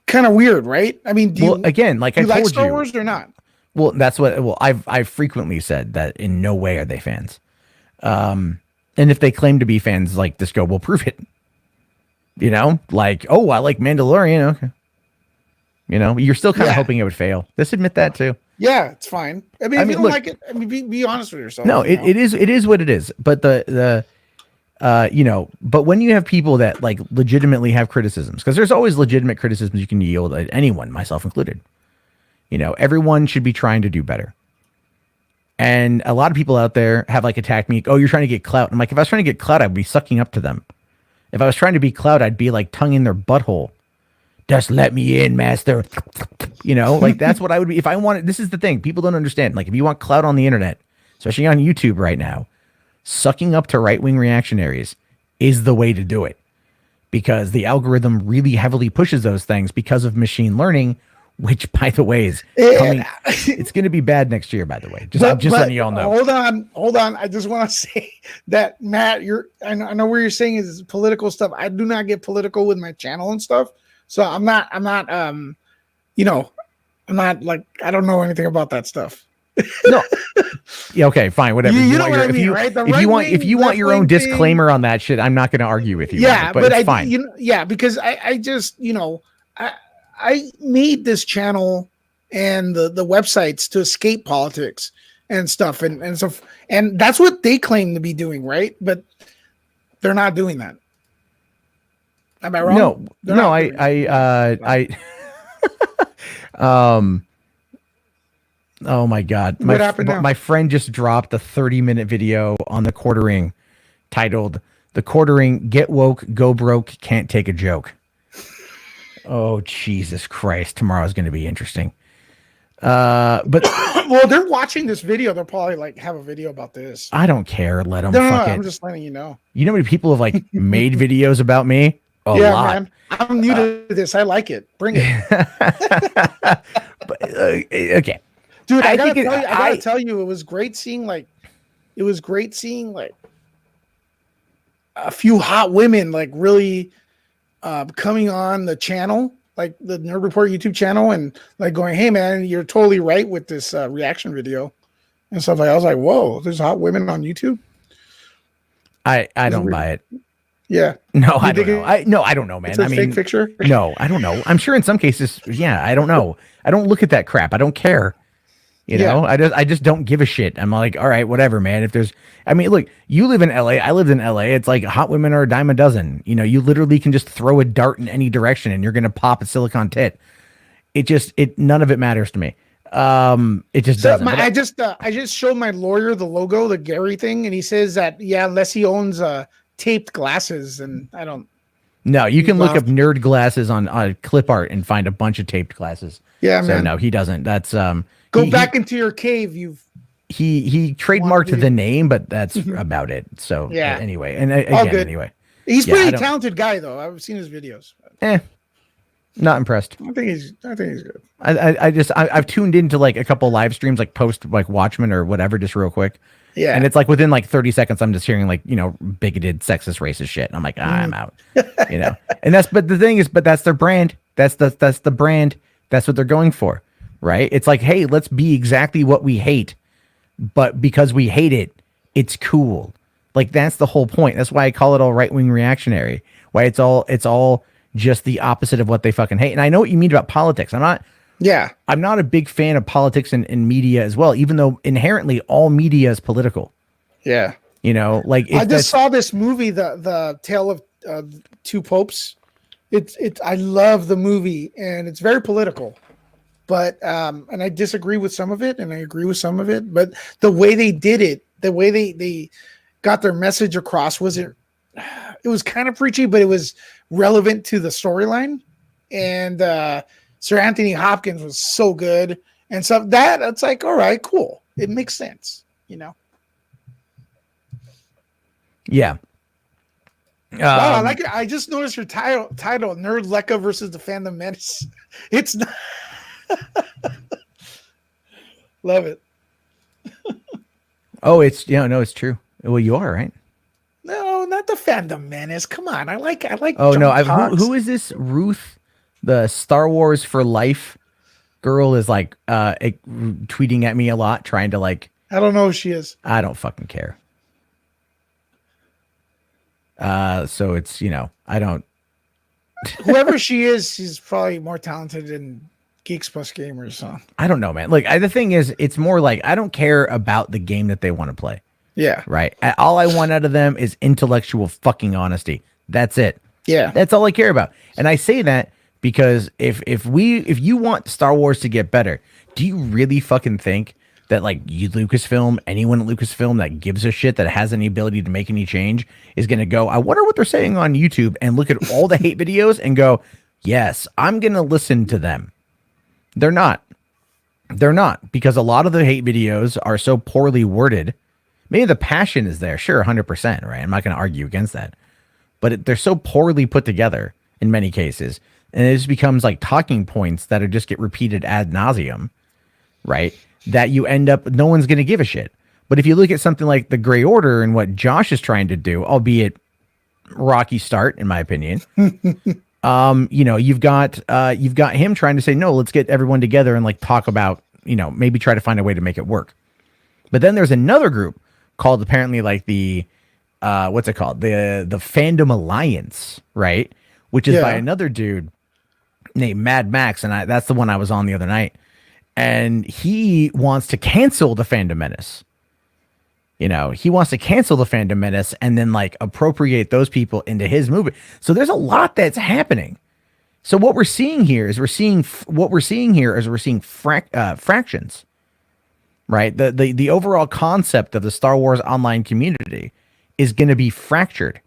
kind of weird, right? I mean, do you like Star Wars or not? Well, that's what. Well, I've frequently said that in no way are they fans. And if they claim to be fans, like this, go, well, prove it. Like, I like Mandalorian. Okay. You're still kind of hoping it would fail. Just admit that too. Yeah, it's fine. I mean, if you don't like it, be honest with yourself. No, it is what it is. But but when you have people that like legitimately have criticisms, because there's always legitimate criticisms you can yield at anyone, myself included. Everyone should be trying to do better. And a lot of people out there have like attacked me. Oh, you're trying to get clout. I'm like, if I was trying to get clout, I'd be sucking up to them. If I was trying to be clout, I'd be like tongue in their butthole. Just let me in, master. Like that's what I would be. If I wanted, this is the thing. People don't understand. Like if you want clout on the internet, especially on YouTube right now, sucking up to right-wing reactionaries is the way to do it. Because the algorithm really heavily pushes those things because of machine learning, which, by the way, is coming. It's going to be bad next year, by the way. I'm just letting you all know. Hold on. I just want to say that, Matt, I know where you're saying is political stuff. I do not get political with my channel and stuff. So I'm not like, I don't know anything about that stuff. No. Yeah, okay, fine, whatever. You know what I mean, right? If you want your own disclaimer on that shit, I'm not going to argue with you. Yeah, but it's fine. Because I just, I made this channel and the websites to escape politics and stuff, and so, and that's what they claim to be doing, right? But they're not doing that. Am I wrong? No, oh my God. What happened now? My friend just dropped a 30-minute video on the quartering titled "The Quartering, Get Woke, Go Broke, Can't Take a Joke." Oh, Jesus Christ. Tomorrow's going to be interesting. But Well, they're watching this video. They'll probably like have a video about this. I don't care. Let them No, fuck it. I'm just letting you know. You know how many people have like made videos about me? A lot. Man. I'm new to this. I like it. Bring it. But, okay. Dude, I think gotta tell you, it was great seeing like a few hot women like really coming on the channel, like the Nerd Report YouTube channel, and like going, "Hey man, you're totally right with this reaction video," and stuff like. I was like, "Whoa, there's hot women on YouTube." I don't buy it. Yeah. No, I don't know. I don't know, man. It's a fake picture. No, I don't know. I'm sure in some cases, yeah, I don't know. I don't look at that crap. I don't care. You know, I just don't give a shit. I'm like, all right, whatever, man. If there's, I mean, look, you live in LA. I lived in LA. It's like hot women are a dime a dozen. You know, you literally can just throw a dart in any direction and you're gonna pop a silicone tit. None of it matters to me. It just doesn't. I just showed my lawyer the logo, the Gary thing, and he says that unless he owns taped glasses, and I don't. No, you can look up nerd glasses on clip art and find a bunch of taped glasses. Yeah, so man. No, he doesn't. That's Go back into your cave. He trademarked the name, but that's about it. So yeah. Anyway, and again, anyway, he's pretty talented guy though. I've seen his videos. Not impressed. I think he's good. I've tuned into like a couple live streams, like post like Watchmen or whatever, just real quick. Yeah. And it's like within like 30 seconds, I'm just hearing like, you know, bigoted, sexist, racist shit. And I'm like, I'm out, you know, but the thing is, that's their brand. That's the brand. That's what they're going for. Right. It's like, hey, let's be exactly what we hate. But because we hate it, it's cool. Like, that's the whole point. That's why I call it all right-wing reactionary. Why it's all just the opposite of what they fucking hate. And I know what you mean about politics. I'm not a big fan of politics and media as well, even though inherently all media is political. Yeah. You know, like I just saw this movie, the Tale of Two Popes. I love the movie and it's very political, but and I disagree with some of it and I agree with some of it, but the way they did it, the way they got their message across it was kind of preachy, but it was relevant to the storyline. And Sir Anthony Hopkins was so good. And so it's like, all right, cool. It makes sense, you know? Yeah. Wow, I like it. I just noticed your title, NerdLecca versus the Fandom Menace. It's not. Love it. Oh, it's it's true. Well, you are, right? No, not the Fandom Menace. Come on. I like Oh, no. Who is this? Ruth, the Star Wars for Life girl, is like tweeting at me a lot, trying to like. I don't know who she is. I don't fucking care. So it's, I don't. Whoever she is, she's probably more talented than Geeks Plus Gamers. So I don't know, man. Like, the thing is, it's more like I don't care about the game that they want to play. Yeah. Right. All I want out of them is intellectual fucking honesty. That's it. Yeah. That's all I care about. And I say that because if you want Star Wars to get better, do you really fucking think that like Lucasfilm, anyone at Lucasfilm that gives a shit, that has any ability to make any change, is going to go, I wonder what they're saying on YouTube, and look at all the hate videos and go, yes, I'm going to listen to them? They're not. They're not, because a lot of the hate videos are so poorly worded. Maybe the passion is there. Sure, 100%, right? I'm not going to argue against that. But they're so poorly put together in many cases. And it just becomes like talking points that just get repeated ad nauseum, right? That you end up, no one's going to give a shit. But if you look at something like the Gray Order and what Josh is trying to do, albeit rocky start, in my opinion, you've got him trying to say, no, let's get everyone together and like talk about, maybe try to find a way to make it work. But then there's another group called apparently like the what's it called? The Fandom Alliance, right? Which is by another dude named Mad Max, and that's the one I was on the other night. And he wants to cancel the Fandom Menace. He wants to cancel the Fandom Menace and then like appropriate those people into his movie. So there's a lot that's happening. So what we're seeing here is we're seeing fractions. Right? The overall concept of the Star Wars online community is going to be fractured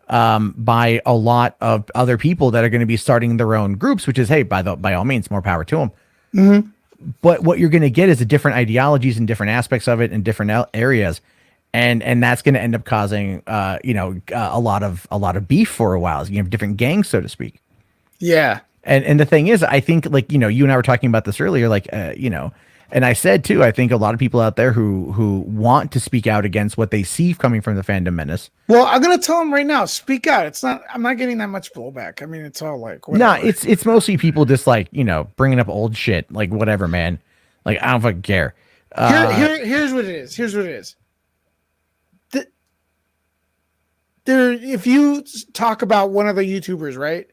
by a lot of other people that are going to be starting their own groups, which is, hey, by all means, more power to them. Mm-hmm. But what you're going to get is a different ideologies and different aspects of it in different areas. And that's going to end up causing, a lot of beef for a while. You have different gangs, so to speak. Yeah. And the thing is, I think you and I were talking about this earlier, and I said too, I think a lot of people out there who want to speak out against what they see coming from the Fandom Menace. Well, I'm gonna tell them right now, speak out. I'm not getting that much blowback. I mean, it's all like whatever. No, it's mostly people just bringing up old shit, like whatever, man. Like I don't fucking care. Here's what it is. Here's what it is. If you talk about one of the YouTubers, right,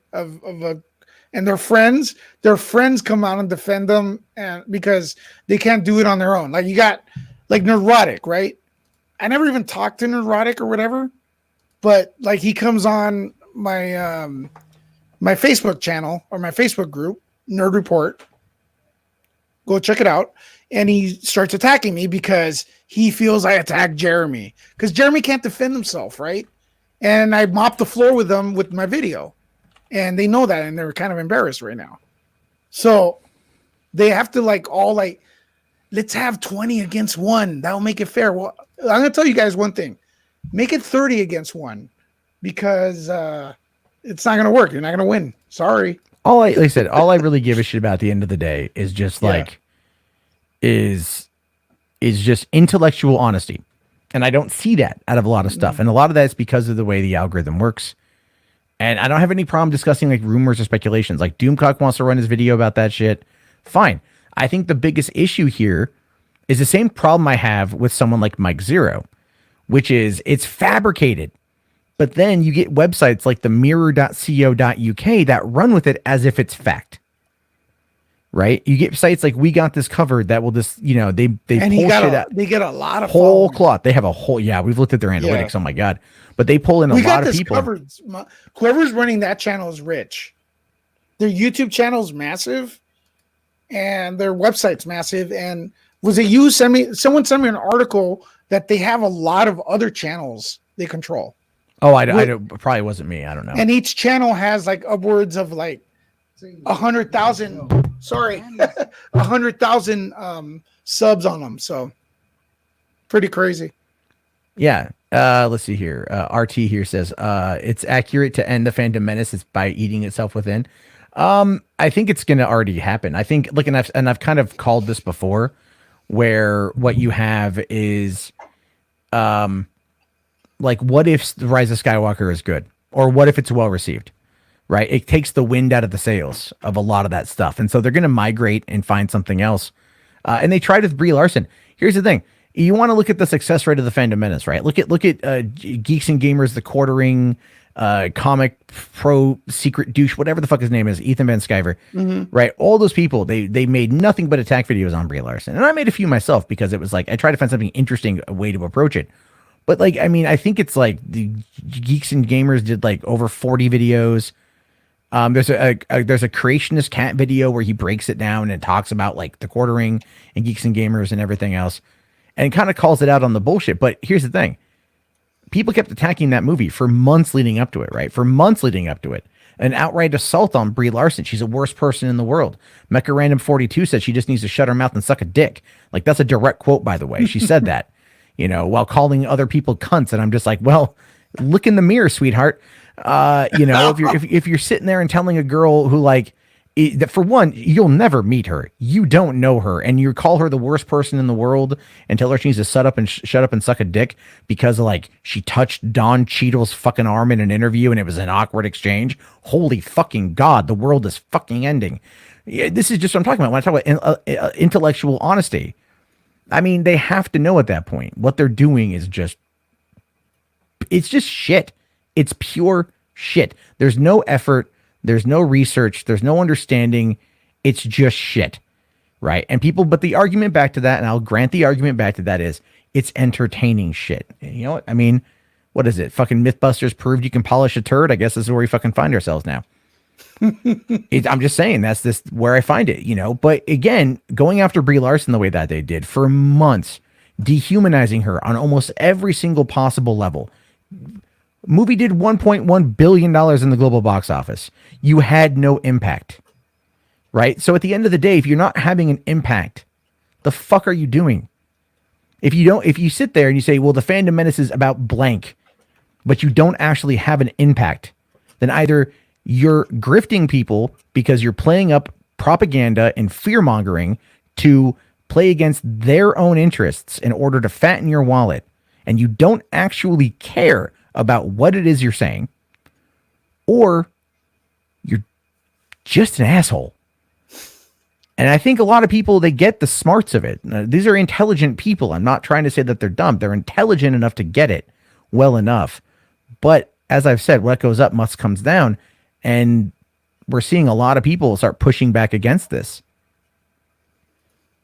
and their friends come out and defend them, and because they can't do it on their own. Like you got like Neurotic, right? I never even talked to Neurotic or whatever, but like he comes on my my Facebook channel or my Facebook group, Nerd Report. Go check it out. And he starts attacking me because he feels I attacked Jeremy because Jeremy can't defend himself, right? And I mopped the floor with them with my video, and they know that, and they're kind of embarrassed right now. So they have to let's have 20 against 1. That'll make it fair. Well, I'm gonna tell you guys one thing: make it 30 against 1, because it's not gonna work. You're not gonna win. Sorry. Like I said, all I really give a shit about at the end of the day is just is just intellectual honesty. And I don't see that out of a lot of stuff. And a lot of that is because of the way the algorithm works. And I don't have any problem discussing rumors or speculations. Like Doomcock wants to run his video about that shit. Fine. I think the biggest issue here is the same problem I have with someone like Mike Zero, which is it's fabricated. But then you get websites like the mirror.co.uk that run with it as if it's fact. Right? You get sites like We Got This Covered that will just, they pull shit out. They get a lot of whole following. cloth. They have a whole, we've looked at their analytics. Oh my God. But they pull in a lot of people. Covered. Whoever's running that channel is rich. Their YouTube channel is massive and their website's massive. And someone sent me an article that they have a lot of other channels they control. Oh, I don't, probably wasn't me. I don't know. And each channel has upwards of 100,000. Sorry, 100,000 subs on them. So pretty crazy. Yeah. Let's see here. RT here says it's accurate to end the Fandom Menace is by eating itself within. I think it's going to already happen. I think, and I've kind of called this before, where what you have is, what if the Rise of Skywalker is good, or what if it's well received? Right. It takes the wind out of the sails of a lot of that stuff. And so they're going to migrate and find something else. And they tried with Brie Larson. Here's the thing. You want to look at the success rate of the Fandom Menace, right? Look at Geeks and Gamers, The Quartering, Comic Pro, Secret Douche, whatever the fuck his name is, Ethan Van Sciver, right? All those people, they made nothing but attack videos on Brie Larson. And I made a few myself because it was I tried to find something interesting, a way to approach it. But I think it's the Geeks and Gamers did over 40 videos. There's a creationist cat video where he breaks it down and talks about The Quartering and Geeks and Gamers and everything else, and kind of calls it out on the bullshit. But here's the thing: people kept attacking that movie for months leading up to it, right? For months leading up to it, an outright assault on Brie Larson. She's the worst person in the world. Mecha Random 42 said she just needs to shut her mouth and suck a dick. That's a direct quote, by the way. She said that, while calling other people cunts, and I'm just well, look in the mirror, sweetheart. If you're sitting there and telling a girl who that, for one, you'll never meet her, you don't know her, and you call her the worst person in the world and tell her she needs to shut up and suck a dick because she touched Don Cheadle's fucking arm in an interview and it was an awkward exchange. Holy fucking God, the world is fucking ending. This is just what I'm talking about when I talk about intellectual honesty. I mean, they have to know at that point what they're doing is it's just shit. It's pure shit. There's no effort. There's no research. There's no understanding. It's just shit. Right. And but the argument back to that, and I'll grant the argument back to that, is it's entertaining shit. You know what? I mean, what is it? Fucking Mythbusters proved you can polish a turd. I guess this is where we fucking find ourselves now. I'm just saying that's where I find it, But again, going after Brie Larson the way that they did for months, dehumanizing her on almost every single possible level. Movie did $1.1 billion in the global box office. You had no impact. right? So at the end of the day, if you're not having an impact, the fuck are you doing? If you sit there and you say, well, the Fandom Menace is about blank, but you don't actually have an impact, then either you're grifting people because you're playing up propaganda and fear mongering to play against their own interests in order to fatten your wallet, and you don't actually care about what it is you're saying, or you're just an asshole. And I think a lot of people, they get the smarts of it. These are intelligent people. I'm not trying to say that they're dumb. They're intelligent enough to get it well enough. But as I've said, what goes up must comes down. And we're seeing a lot of people start pushing back against this.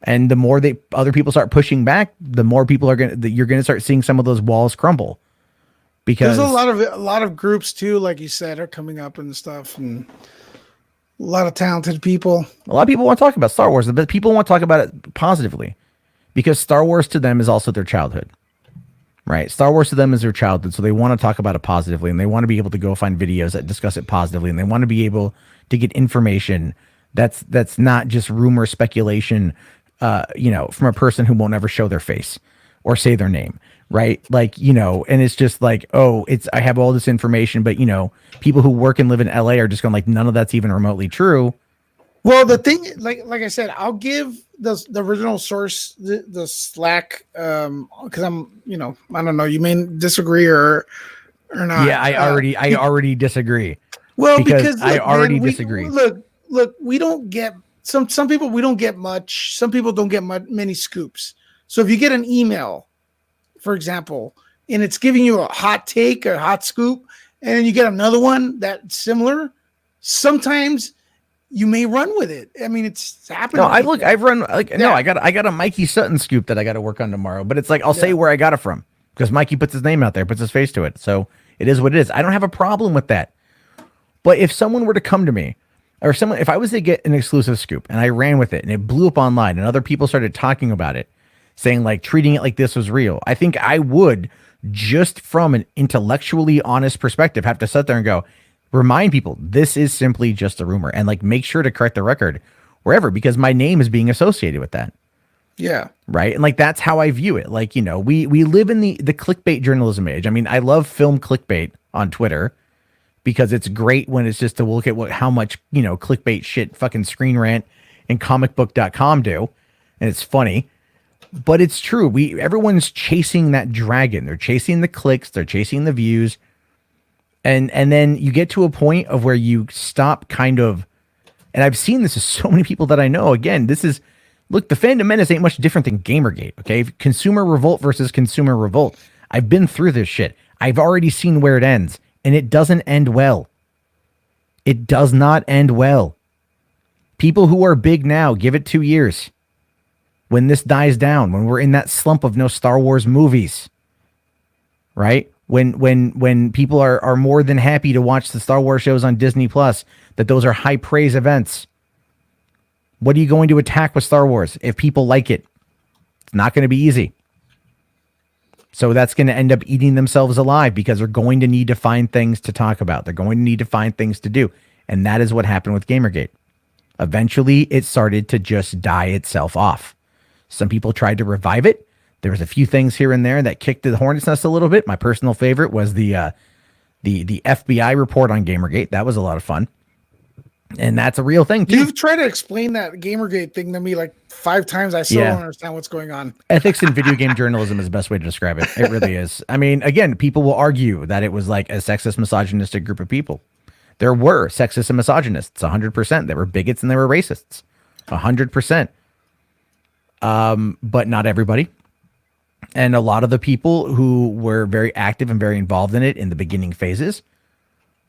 And the more other people start pushing back, the more people you're going to start seeing some of those walls crumble. Because there's a lot of groups too, like you said, are coming up and stuff, and a lot of talented people. A lot of people want to talk about Star Wars, but people want to talk about it positively because Star Wars to them is also their childhood, right? Star Wars to them is their childhood. So they want to talk about it positively, and they want to be able to go find videos that discuss it positively. And they want to be able to get information that's not just rumor speculation, from a person who won't ever show their face or say their name. Right. Like, and it's just like, I have all this information, but people who work and live in LA are just going like, none of that's even remotely true. Well, the thing, like I said, I'll give the original source the slack, because I'm, I don't know, you may disagree or not. Yeah, I already disagree. Well, because I already disagree. Look, we don't get some people, we don't get much. Some people don't get many scoops. So if you get an email, for example, and it's giving you a hot take, a hot scoop, and then you get another one that's similar, sometimes you may run with it. I mean, it's happened. No, I've run I got a Mikey Sutton scoop that I got to work on tomorrow, but it's like, I'll say where I got it from because Mikey puts his name out there, puts his face to it. So it is what it is. I don't have a problem with that. But if someone were to come to me if I was to get an exclusive scoop and I ran with it and it blew up online and other people started talking about it, saying like treating it like this was real, I think I would, just from an intellectually honest perspective, have to sit there and go, remind people this is simply just a rumor, and like make sure to correct the record wherever, because my name is being associated with that. Yeah. Right. And like, that's how I view it. Like, we live in the clickbait journalism age. I mean, I love film clickbait on Twitter because it's great when it's just to look at how much, clickbait shit fucking Screen Rant and comicbook.com do. And it's funny. But it's true. Everyone's chasing that dragon. They're chasing the clicks. They're chasing the views. And then you get to a point of where you stop kind of, and I've seen this with so many people that I know. Again, the Fandom Menace ain't much different than Gamergate. Okay. Consumer revolt versus consumer revolt. I've been through this shit. I've already seen where it ends, and it doesn't end well. It does not end well. People who are big now, give it 2 years. When this dies down, when we're in that slump of no Star Wars movies, right? When people are more than happy to watch the Star Wars shows on Disney Plus, that those are high praise events. What are you going to attack with Star Wars if people like it? It's not going to be easy. So that's going to end up eating themselves alive because they're going to need to find things to talk about. They're going to need to find things to do. And that is what happened with Gamergate. Eventually, it started to just die itself off. Some people tried to revive it. There was a few things here and there that kicked the hornet's nest a little bit. My personal favorite was the FBI report on Gamergate. That was a lot of fun. And that's a real thing, too. You've tried to explain that Gamergate thing to me like 5 times. I still don't understand what's going on. Ethics in video game journalism is the best way to describe it. It really is. I mean, again, people will argue that it was like a sexist, misogynistic group of people. There were sexist and misogynists, 100%. There were bigots and there were racists, 100%. But not everybody. And a lot of the people who were very active and very involved in it in the beginning phases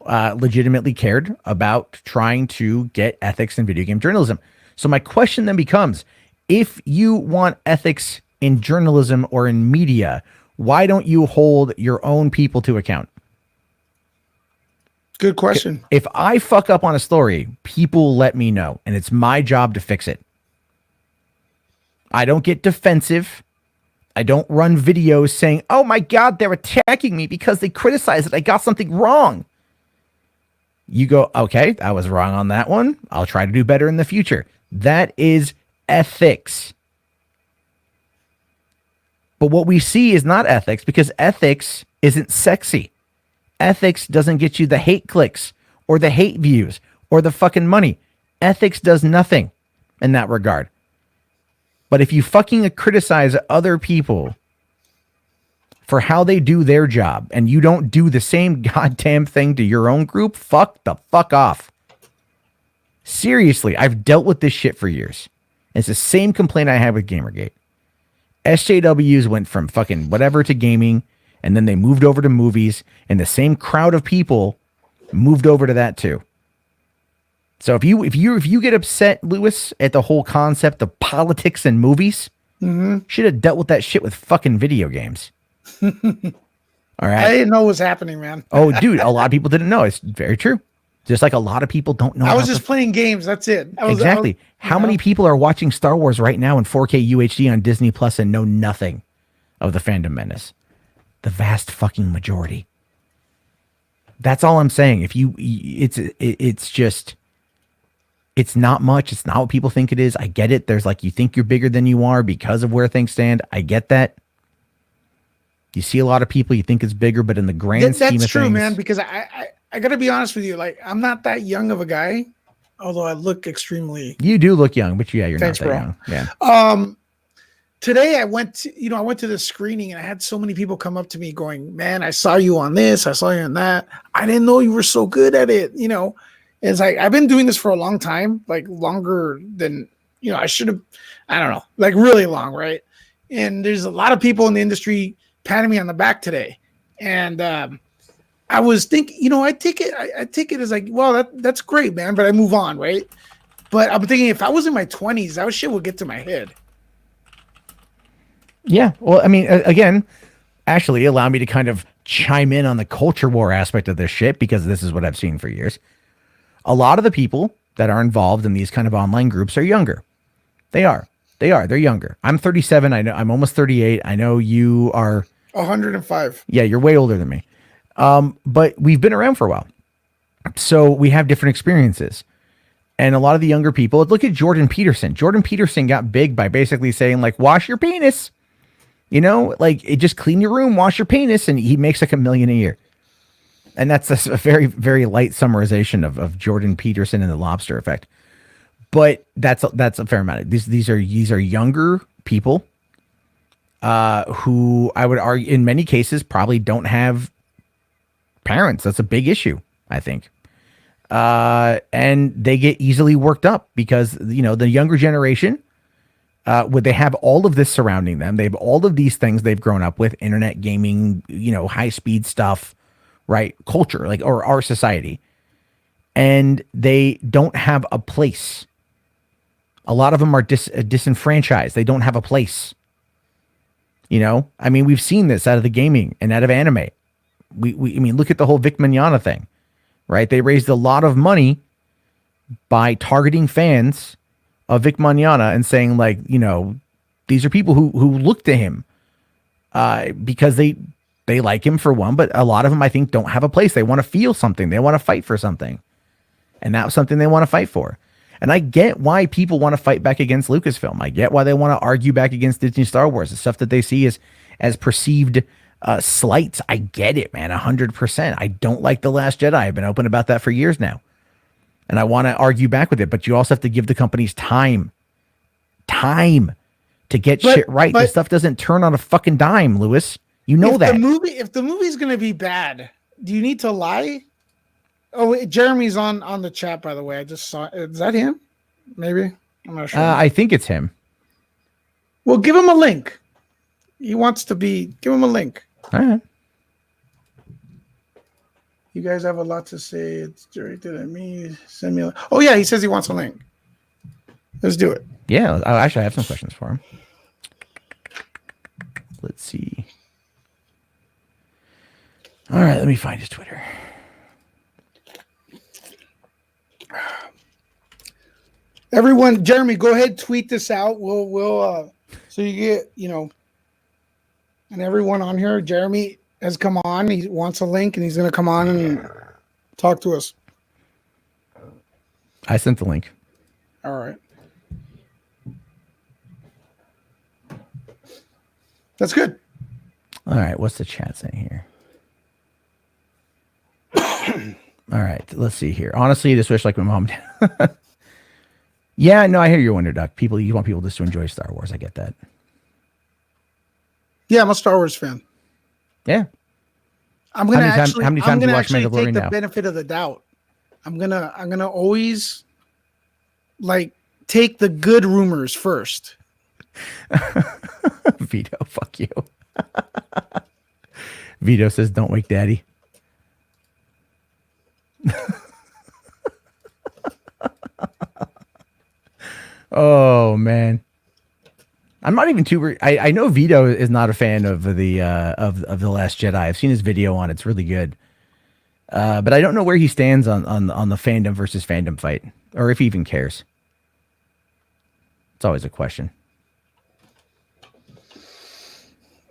legitimately cared about trying to get ethics in video game journalism. So my question then becomes, if you want ethics in journalism or in media, why don't you hold your own people to account? Good question. If I fuck up on a story, people let me know, and it's my job to fix it. I don't get defensive. I don't run videos saying, oh my God, they're attacking me because they criticize that I got something wrong. You go, okay, I was wrong on that one. I'll try to do better in the future. That is ethics. But what we see is not ethics because ethics isn't sexy. Ethics doesn't get you the hate clicks or the hate views or the fucking money. Ethics does nothing in that regard. But if you fucking criticize other people for how they do their job and you don't do the same goddamn thing to your own group, fuck the fuck off. Seriously, I've dealt with this shit for years. It's the same complaint I had with Gamergate. SJWs went from fucking whatever to gaming, and then they moved over to movies, and the same crowd of people moved over to that too. So if you get upset, Lewis, at the whole concept of politics and movies, should have dealt with that shit with fucking video games. All right. I didn't know what was happening, man. Oh, dude, a lot of people didn't know. It's very true. Just like a lot of people don't know. I was just playing games. That's it. Exactly. How many people are watching Star Wars right now in 4K UHD on Disney Plus and know nothing of the Fandom Menace? The vast fucking majority. That's all I'm saying. It's just, it's not much. It's not what people think it is. I get it. There's like, you think you're bigger than you are because of where things stand. I get that. You see a lot of people, you think it's bigger, but in the grand scheme of things. That's true, man, because I got to be honest with you. Like, I'm not that young of a guy, although I look extremely. You do look young, but yeah, you're Thanks, not that bro. young. Yeah. Today I went to the screening and I had so many people come up to me going, "Man, I saw you on this. I saw you on that. I didn't know you were so good at it." It's like, I've been doing this for a long time, like longer than, I should have, I don't know, like really long. Right. And there's a lot of people in the industry patting me on the back today. And, I was thinking, I take it as like, well, that's great, man. But I move on. Right. But I'm thinking if I was in my 20s, that shit would get to my head. Yeah. Well, I mean, again, Ashley, allow me to kind of chime in on the culture war aspect of this shit, because this is what I've seen for years. A lot of the people that are involved in these kind of online groups are younger. They're younger. I'm 37. I know I'm almost 38. I know you are 105. Yeah, you're way older than me. But we've been around for a while. So we have different experiences. And a lot of the younger people, look at Jordan Peterson. Jordan Peterson got big by basically saying, like, wash your penis. Like, just clean your room, wash your penis, and he makes like $1 million a year. And that's a very, very light summarization of Jordan Peterson and the lobster effect. But that's a fair amount. These are younger people who I would argue in many cases probably don't have parents. That's a big issue, I think. And they get easily worked up because, the younger generation, would they have all of this surrounding them? They have all of these things they've grown up with, internet gaming, high speed stuff, right? Culture, like, or our society. And they don't have a place. A lot of them are disenfranchised. They don't have a place. I mean, we've seen this out of the gaming and out of anime. I mean, look at the whole Vic Mignogna thing, right? They raised a lot of money by targeting fans of Vic Mignogna and saying, like, these are people who look to him because they like him for one, but a lot of them, I think, don't have a place. They want to feel something. They want to fight for something. And that's something they want to fight for. And I get why people want to fight back against Lucasfilm. I get why they want to argue back against Disney Star Wars, the stuff that they see as perceived slights. I get it, man, 100%. I don't like The Last Jedi. I've been open about that for years now. And I want to argue back with it, but you also have to give the companies time to get shit right. This stuff doesn't turn on a fucking dime, Lewis. You know that. If the movie's going to be bad, do you need to lie? Oh, wait, Jeremy's on the chat, by the way. I just saw. Is that him? Maybe. I'm not sure. I think it's him. Well, give him a link. He wants to be. Give him a link. All right. You guys have a lot to say. It's directed at me. Send me a. Oh yeah, he says he wants a link. Let's do it. Yeah, I actually have some questions for him. Let's see. All right, let me find his Twitter. Everyone, Jeremy, go ahead, tweet this out. We'll so you get, and everyone on here, Jeremy has come on. He wants a link and he's going to come on and talk to us. I sent the link. All right. That's good. All right. What's the chat saying here? All right. Let's see here. Honestly, this wish like my mom did. Yeah, no, I hear your Wonder Duck. You want people just to enjoy Star Wars. I get that. Yeah, I'm a Star Wars fan. Yeah. How many times do you watch Mandalorian take the now? benefit of the doubt. I'm gonna always like take the good rumors first. Vito, fuck you. Vito says, "Don't wake Daddy." Oh man, I'm not even too. I know Vito is not a fan of the the Last Jedi. I've seen his video on it. It's really good. But I don't know where he stands on the fandom versus fandom fight, or if he even cares. It's always a question.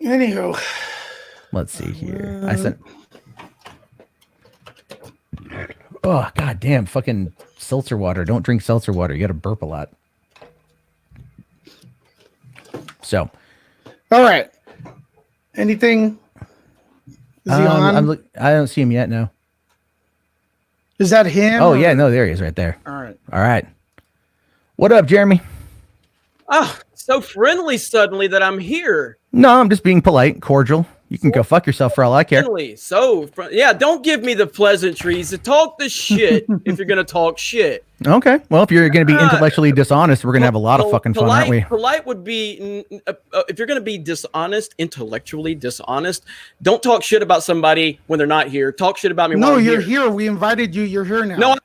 Anywho, let's see here. I sent. Oh god damn! Fucking seltzer water. Don't drink seltzer water. You got to burp a lot. So, all right. Anything? Is he on? I don't see him yet. No. Is that him? Oh yeah, no, there he is, right there. All right. All right. What up, Jeremy? Ah, so friendly suddenly that I'm here. No, I'm just being polite, cordial. You can go fuck yourself for all I care. Friendly. Yeah, don't give me the pleasantries. Talk the shit if you're gonna talk shit. Okay. Well, if you're going to be intellectually dishonest, we're going to have a lot of fucking fun, aren't we? Polite would be, if you're going to be dishonest, intellectually dishonest, don't talk shit about somebody when they're not here. Talk shit about me while I'm here. No, you're here. We invited you. You're here now. No, I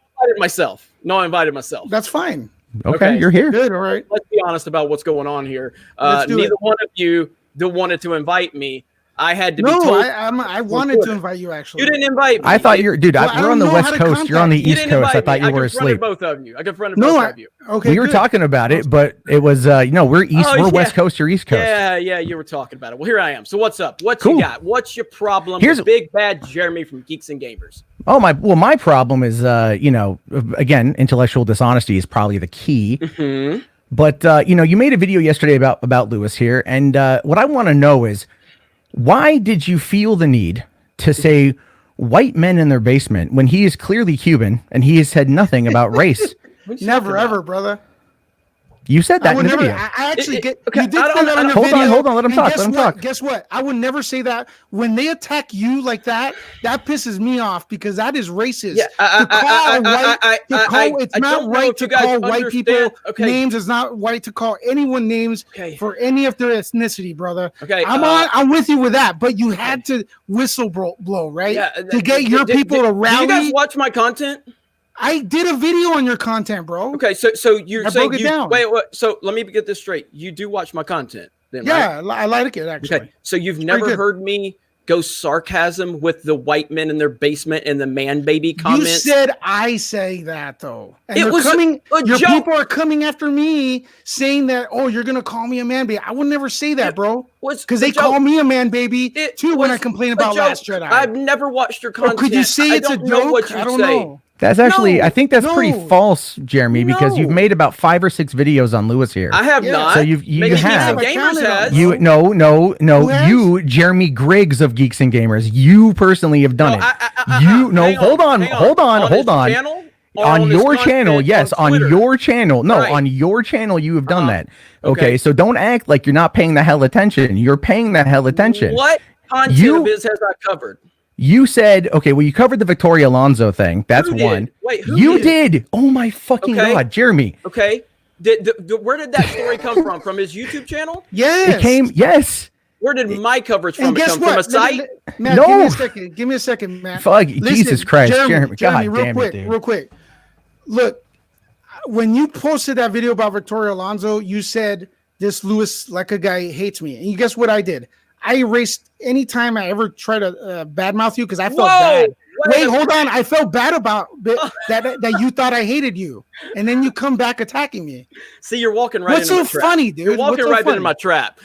invited myself. That's fine. Okay, you're here. Good, all right. Let's be honest about what's going on here. Neither one of you wanted to invite me. I had to be told. I wanted to invite you, actually. You didn't invite me. I thought you're, dude, we're on the West Coast. You're on the East Coast. I thought you were asleep. Both of you. I confronted both of you. Okay. We were talking about it, but it was, we're East, we're West Coast, you're East Coast. Yeah, you were talking about it. Well, here I am. So what's up? What you got? What's your problem? Here's big bad Jeremy from Geeks and Gamers. Oh, my problem is, again, intellectual dishonesty is probably the key. Mm-hmm. But, you made a video yesterday about Lewis here. And what I want to know is, why did you feel the need to say white men in their basement when he is clearly Cuban and he has said nothing about race? Never, ever, brother. You said that in the video. I actually get. Okay, you did say that on the video. Hold on. Let him talk. Let him talk. Guess what? I would never say that. When they attack you like that, that pisses me off because that is racist. Yeah, it's not right to call white people names. It's not right to call anyone names for any of their ethnicity, brother. Okay, I'm with you with that, but you had to whistle blow, right? Yeah, to get your people to rally. Do you guys watch my content? I did a video on your content, bro. Okay, so you're saying broke it down. Wait. So let me get this straight. You do watch my content, then, yeah, right? I like it actually. Okay, so you've never heard me go sarcasm with the white men in their basement and the man baby comments. You said I say that though, and it was coming. Your joke. people are coming after me, saying that you're gonna call me a man baby. I would never say that, bro. Because they call me a man baby too when I complain about Last Jedi. I've never watched your content. Could you say it's a joke? I don't know. That's actually, I think that's pretty false, Jeremy, because you've made about 5 or 6 videos on Lewis here. I have not. So you have. Gamers has. No. You, Jeremy Griggs of Geeks and Gamers, you personally have done it. Hold on. On your channel, yes, on your channel. No, on your channel, you have done that. Okay, so don't act like you're not paying the hell attention. You're paying the hell attention. What content of his has I covered? You said, okay, well, you covered the Victoria Alonso thing. That's one. Wait, who you did? Oh my fucking God, Jeremy. Okay. Where did that story come from? From his YouTube channel? Yes. It came, yes. Where did my coverage from come? From a site? Matt, no. Give me a second, Matt. Fuck, Jesus Christ, Jeremy. God damn it, dude. Real quick. Look, when you posted that video about Victoria Alonso, you said this Luis Lecca guy hates me. And you guess what I did? I erased any time I ever try to badmouth you because I felt bad. Wait, hold on. I felt bad about that you thought I hated you, and then you come back attacking me. See, you're walking right into my trap. What's so funny, dude? You're walking right into my trap.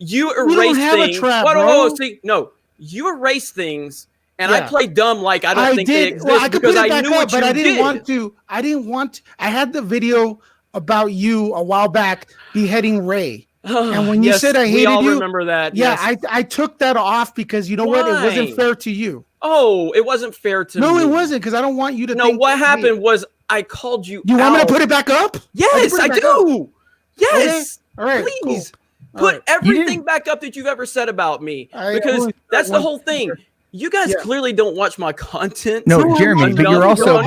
You erase things. Whoa. See, no, you erase things And I played dumb like I don't think they exist I could because put it I back knew up, what but you I didn't did. want to. I didn't want. I had the video about you a while back beheading Ray. And when you said I hated we all you, remember that. Yeah, yes. I took that off because you know what? It wasn't Why? fair to you. Oh, it wasn't fair to me. No, it wasn't because I don't want you to. No, think what happened was I called you. You want me to out. put it back up? Yes, I do. Yes. Okay. All right. Please Cool. put Right. everything back up that you've ever said about me because that's the whole thing. You guys clearly don't watch my content. No, Jeremy, but you're also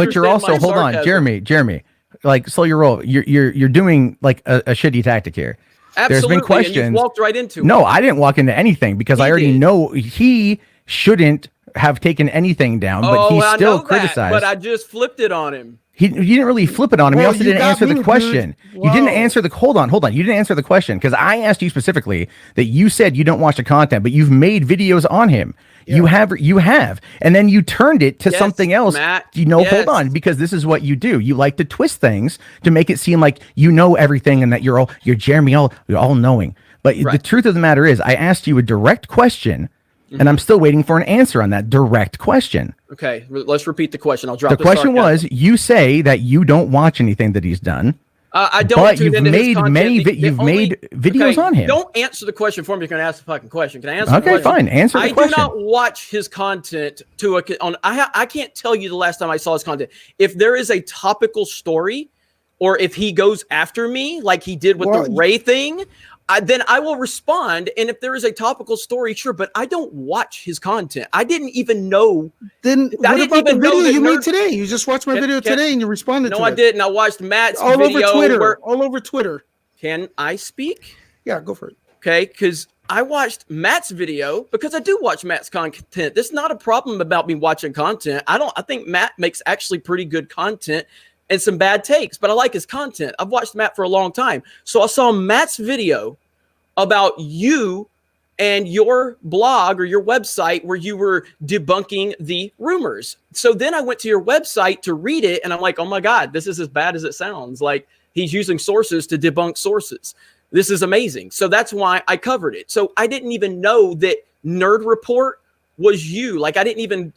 hold on, Jeremy. Like, slow your roll. You're doing like a shitty tactic here. Absolutely. There's been questions. And you walked right into it. No, I didn't walk into anything because I already know he shouldn't have taken anything down, but he still criticized. But I just flipped it on him. You didn't really flip it on him. He also didn't answer the question. You didn't answer the hold on. You didn't answer the question because I asked you specifically that you said you don't watch the content, but you've made videos on him. Yeah. You have, and then you turned it to something else. Matt, hold on, because this is what you do. You like to twist things to make it seem like you know everything and that you're Jeremy, you're all knowing. But the truth of the matter is, I asked you a direct question. And I'm still waiting for an answer on that direct question. Okay, let's repeat the question. I'll drop the question was, you say that you don't watch anything that he's done. I don't. But you've made many. You've made videos on him. Don't answer the question for me. You're going to ask the fucking question. Can I answer? Okay, fine. Answer the question. I do not watch his content I can't tell you the last time I saw his content. If there is a topical story, or if he goes after me like he did with the Ray thing. Then I will respond. And if there is a topical story, sure, but I don't watch his content. I didn't even know. Then what about the video you made today? You just watched my video today and you responded to it. No, I didn't. I watched Matt's all video. All over Twitter. Can I speak? Yeah, go for it. Okay, because I watched Matt's video because I do watch Matt's content. This is not a problem about me watching content. I think Matt makes actually pretty good content. And some bad takes, but I like his content. I've watched Matt for a long time. So I saw Matt's video about you and your blog or your website where you were debunking the rumors. So then I went to your website to read it, and I'm like, oh my God, this is as bad as it sounds. Like he's using sources to debunk sources. This is amazing. So that's why I covered it. So I didn't even know that Nerd Report was you. Like I didn't even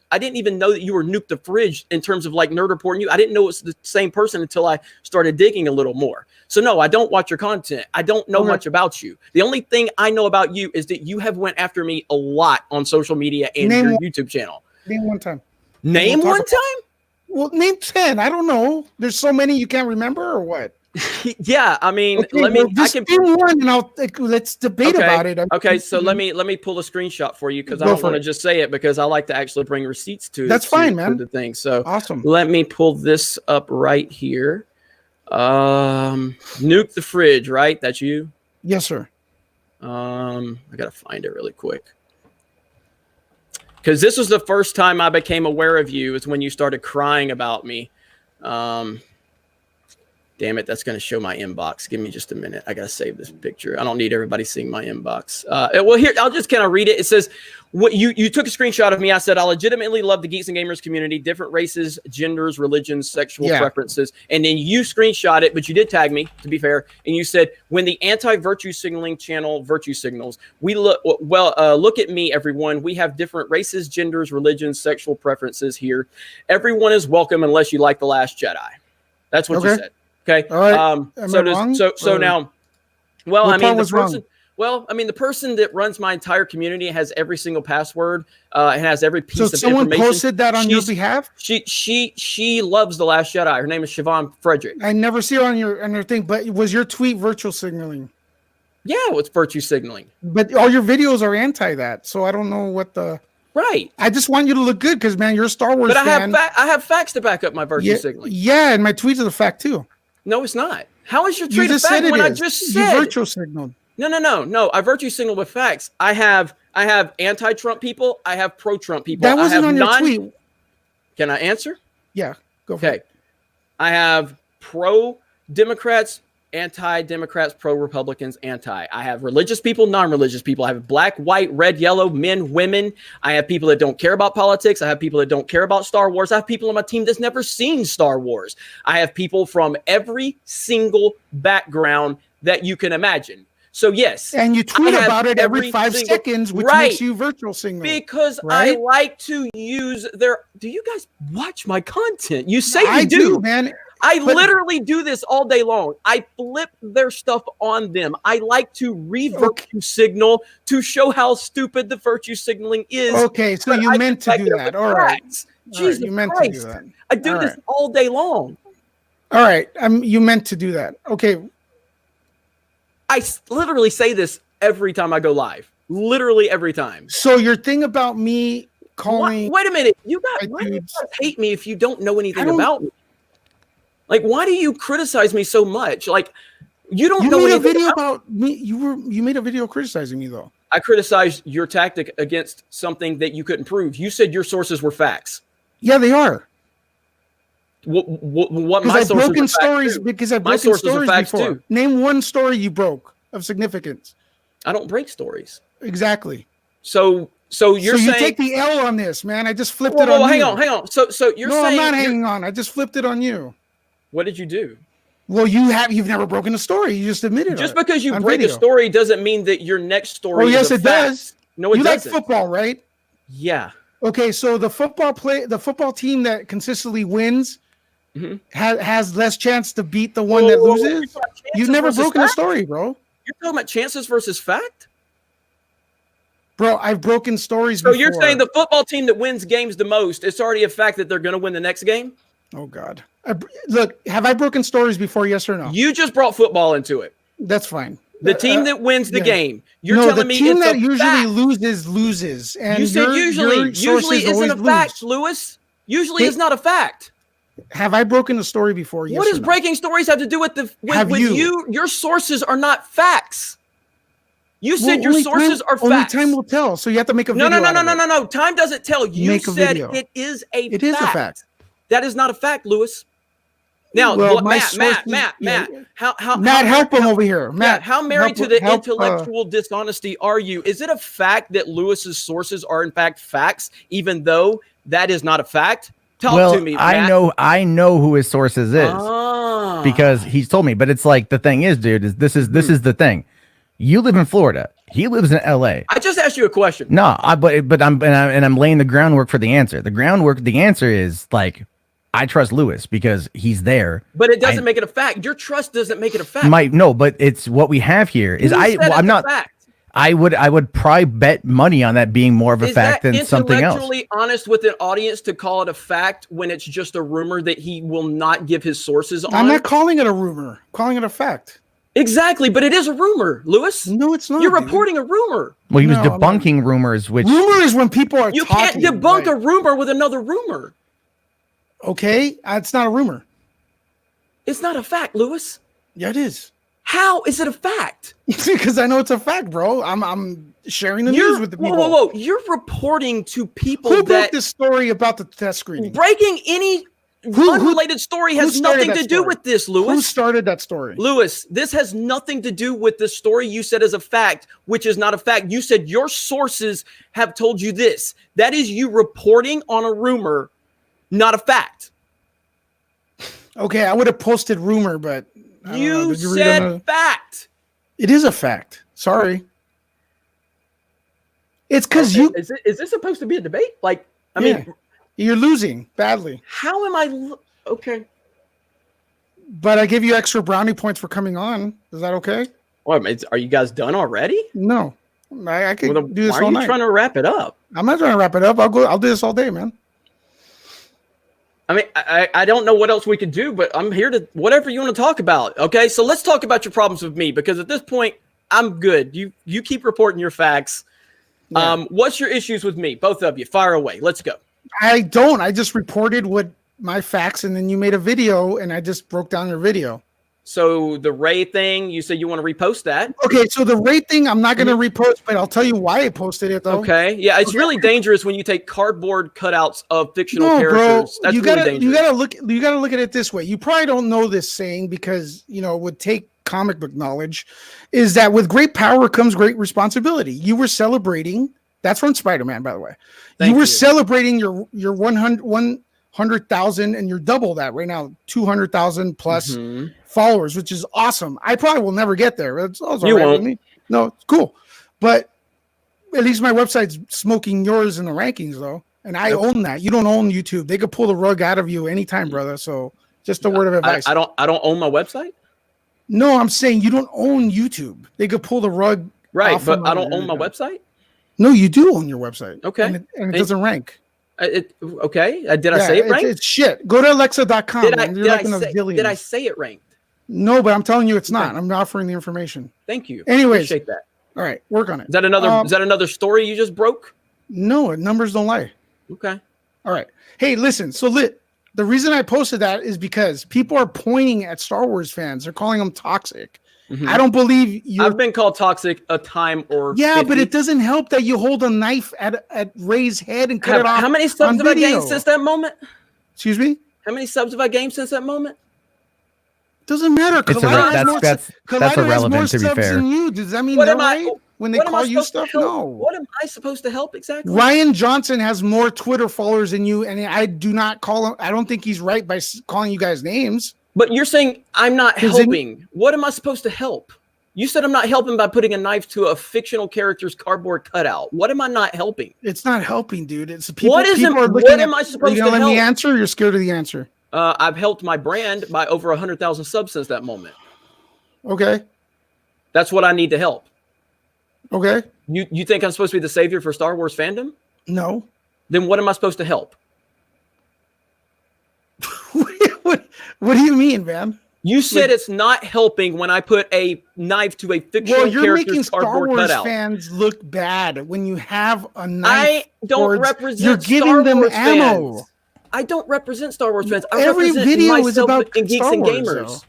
know that you were Nuke the Fridge in terms of like Nerd Report and you. I didn't know it was the same person until I started digging a little more. So no, I don't watch your content. I don't know much about you. The only thing I know about you is that you have went after me a lot on social media and your YouTube channel. Name one time. Name one time? Well, name 10. I don't know. There's so many you can't remember or what? Yeah, I mean, okay, I can name one and let's debate about it. Okay, so let me pull a screenshot for you because I don't want to just say it because I like to actually bring receipts to. That's fine, man. The thing. So awesome. Let me pull this up right here. Nuke the Fridge, right? That's you? Yes, sir. I gotta find it really quick. Because this was the first time I became aware of you is when you started crying about me. Damn it, that's going to show my inbox. Give me just a minute. I got to save this picture. I don't need everybody seeing my inbox. Well, here, I'll just kind of read it. It says, "What you took a screenshot of me. I said, I legitimately love the Geeks and Gamers community, different races, genders, religions, sexual preferences." And then you screenshot it, but you did tag me, to be fair. And you said, when the anti-virtue signaling channel virtue signals, look at me, everyone. We have different races, genders, religions, sexual preferences here. Everyone is welcome unless you like The Last Jedi. That's what you said. Okay. All right. So now, well, I mean, the person that runs my entire community has every single password, and has every piece of information. So someone posted that on your behalf? She loves The Last Jedi. Her name is Siobhan Frederick. I never see her on your thing, but was your tweet virtual signaling? Yeah, it's virtue signaling. But all your videos are anti that, so I don't know what the. Right. I just want you to look good because, man, you're a Star Wars fan. But I have facts to back up my virtue signaling. Yeah, and my tweets are the fact too. No, it's not. How is your tweet a fact when I just said you virtual signaled? No. I virtue signal with facts. I have anti-Trump people. I have pro-Trump people. That wasn't on your tweet. Can I answer? Yeah, go for it. I have pro-Democrats, anti-Democrats, pro-Republicans, anti. I have religious people, non-religious people. I have black, white, red, yellow, men, women. I have people that don't care about politics. I have people that don't care about Star Wars. I have people on my team that's never seen Star Wars. I have people from every single background that you can imagine. So yes, And you tweet I have about it every 5 single- seconds, which Right. makes you virtual signal. because right? I like to use their. Do you guys watch my content? You say I you do. man. I but- literally do this all day long. I flip their stuff on them. I like to virtue signal to show how stupid the virtue signaling is. Okay, so but you I meant to back do it up that. with All right. facts. All right, Jesus you meant Christ. to do that. I do All this right. all day long. All right. You meant to do that. Okay. I literally say this every time I go live. Literally every time. So your thing about me calling Wait a minute. Why do you dudes- guys hate me if you don't know anything I don't- about me? Like, why do you criticize me so much? Like, you don't you know made a anything video about about me. You made a video criticizing me though. I criticized your tactic against something that you couldn't prove. You said your sources were facts. Yeah, they are. What Because my I've sources broken are facts stories. too. Because I've My broken sources are stories facts before. too. Name one story you broke of significance. I don't break stories. Exactly. So you're you saying take the L on this, man. I just flipped whoa, it on hang you. on. So you're No, saying I'm not you're- hanging on. I just flipped it on you. What did you do? Well, you've never broken a story. You just admitted Just it because you on break a video. story doesn't mean that your next story Oh, is yes, a it fact. does. No, it You like doesn't. football, right? Yeah. Okay, so the football team that consistently wins Mhm. has less chance to beat the one that Whoa, loses. you're talking about You've chances never versus broken a fact? story, bro. You're talking about chances versus fact? Bro, I've broken stories So before. you're saying the football team that wins games the most, it's already a fact that they're going to win the next game? Oh God. Look, have I broken stories before? Yes or no? You just brought football into it. That's fine. The team that wins the yeah. game. You're no, telling the me team it's that a usually fact. loses. And You said your usually sources isn't always a fact, lose. Lewis. Usually Wait. is not a fact. Have I broken a story before? Yes What or does no? breaking stories have to do with Have with you? you? Your sources are not facts. You said Well, your only sources time, are only facts. time will tell. So you have to make a No, video. no, no, out no, of no, it. no, no. Time doesn't tell. You Make a said video. it is a It fact. is a fact. That is not a fact, Lewis. Now, Well, my Matt, sources- Matt, yeah. how Matt, help him over here. Matt, Matt, how married to the help, intellectual dishonesty are you? Is it a fact that Lewis's sources are in fact facts, even though that is not a fact? Talk to me, Matt. I know who his sources is Ah. because he's told me. But it's like the thing is, dude, this is the thing. You live in Florida. He lives in L.A. I just asked you a question. No, but I'm laying the groundwork for the answer. The answer is like I trust Lewis because he's there. But it doesn't make it a fact. Your trust doesn't make it a fact. But it's what we have here is Who said it's I'm a not. fact? I would probably bet money on that being more of a Is fact that than something else. intellectually honest with an audience to call it a fact when it's just a rumor that he will not give his sources on? I'm not calling it a rumor. I'm calling it a fact. Exactly, but it is a rumor, Lewis. No, it's not. You're dude. reporting a rumor. Well, he was No, I'm not. debunking rumors, which Rumor is when people are You talking. can't debunk like, a rumor with another rumor. Okay, it's not a rumor. It's not a fact, Lewis. Yeah, it is. How is it a fact? Because I know it's a fact, bro. I'm sharing the news with the people. Whoa. You're reporting to people Who broke that this story about the test screening? breaking any Who- unrelated story has started nothing that to do story? with this, Who Lewis. started that story? Lewis, this has nothing to do with the story you said as a fact, which is not a fact. You said your sources have told you this. That is you reporting on a rumor, not a fact. Okay, I would have posted rumor, but I don't know. You Did read on said fact. it is a fact. Sorry. It's because Okay, is this supposed to be a debate? Like, I mean, you're losing badly. how am I? Okay. But I give you extra brownie points for coming on. Is that okay? Well, are you guys done already? No. I could Well, then do this why are all you night. trying to wrap it up? I'm not trying to wrap it up. I'll do this all day, man. I mean, I don't know what else we could do, but I'm here to whatever you want to talk about. Okay, so let's talk about your problems with me because at this point, I'm good. You keep reporting your facts. Yeah. What's your issues with me? Both of you, fire away. Let's go. I don't. I just reported what my facts, and then you made a video, and I just broke down your video. So the Ray thing, you said you want to repost that. Okay, so the rate thing, I'm not going to repost, but I'll tell you why I posted it, though. Okay, yeah, it's really dangerous when you take cardboard cutouts of fictional No, bro. characters. That's You really gotta, dangerous. you gotta look at it this way. You probably don't know this saying because it would take comic book knowledge. Is that with great power comes great responsibility? You were celebrating. That's from Spider-Man, by the way. Thank you were you. celebrating your 100,000, and you're double that right now, 200,000 plus Mm-hmm. followers, which is awesome. I probably will never get there. That's all You right won't. with me. No, it's cool, but at least my website's smoking yours in the rankings, though, and I own that. You don't own YouTube. They could pull the rug out of you anytime, brother. So just a word of advice. I don't own my website. No, I'm saying you don't own YouTube. They could pull the rug. Right, off but of I don't own my website. No, you do own your website. Okay. And it doesn't rank. Okay. Did I say it right? It's shit. Go to Alexa.com. Did I say it ranked? No, but I'm telling you it's not. I'm offering the information. Thank you. Anyways. Appreciate that. All right, work on it. Is that another story you just broke? No, numbers don't lie. Okay. All right. Hey, listen. So the reason I posted that is because people are pointing at Star Wars fans. They're calling them toxic. Mm-hmm. I don't believe I've been called toxic a time or 50. But it doesn't help that you hold a knife at Ray's head and cut it off. How many subs have I gained since that moment? Excuse me? How many subs have I gained since that moment? Doesn't matter. That's irrelevant, to be fair. Than you. Does that mean what they're am right I, when they call you stuff? No. What am I supposed to help exactly? Ryan Johnson has more Twitter followers than you, and I do not call him. I don't think he's right by calling you guys names. But you're saying I'm not helping. What am I supposed to help? You said I'm not helping by putting a knife to a fictional character's cardboard cutout. What am I not helping? It's not helping, dude. It's people. What am I supposed to help? Let me answer. You're scared of the answer. I've helped my brand by over 100,000 subs since that moment. Okay. That's what I need to help. Okay. You think I'm supposed to be the savior for Star Wars fandom? No. Then what am I supposed to help? what do you mean, man? You said it's not helping when I put a knife to a fictional character's cardboard cutout. You're making Star Wars fans look bad when you have a knife. I don't represent You're giving Star them Wars ammo. Fans. I don't represent Star Wars fans. I Every represent video is myself about and geeks Star and Wars, gamers.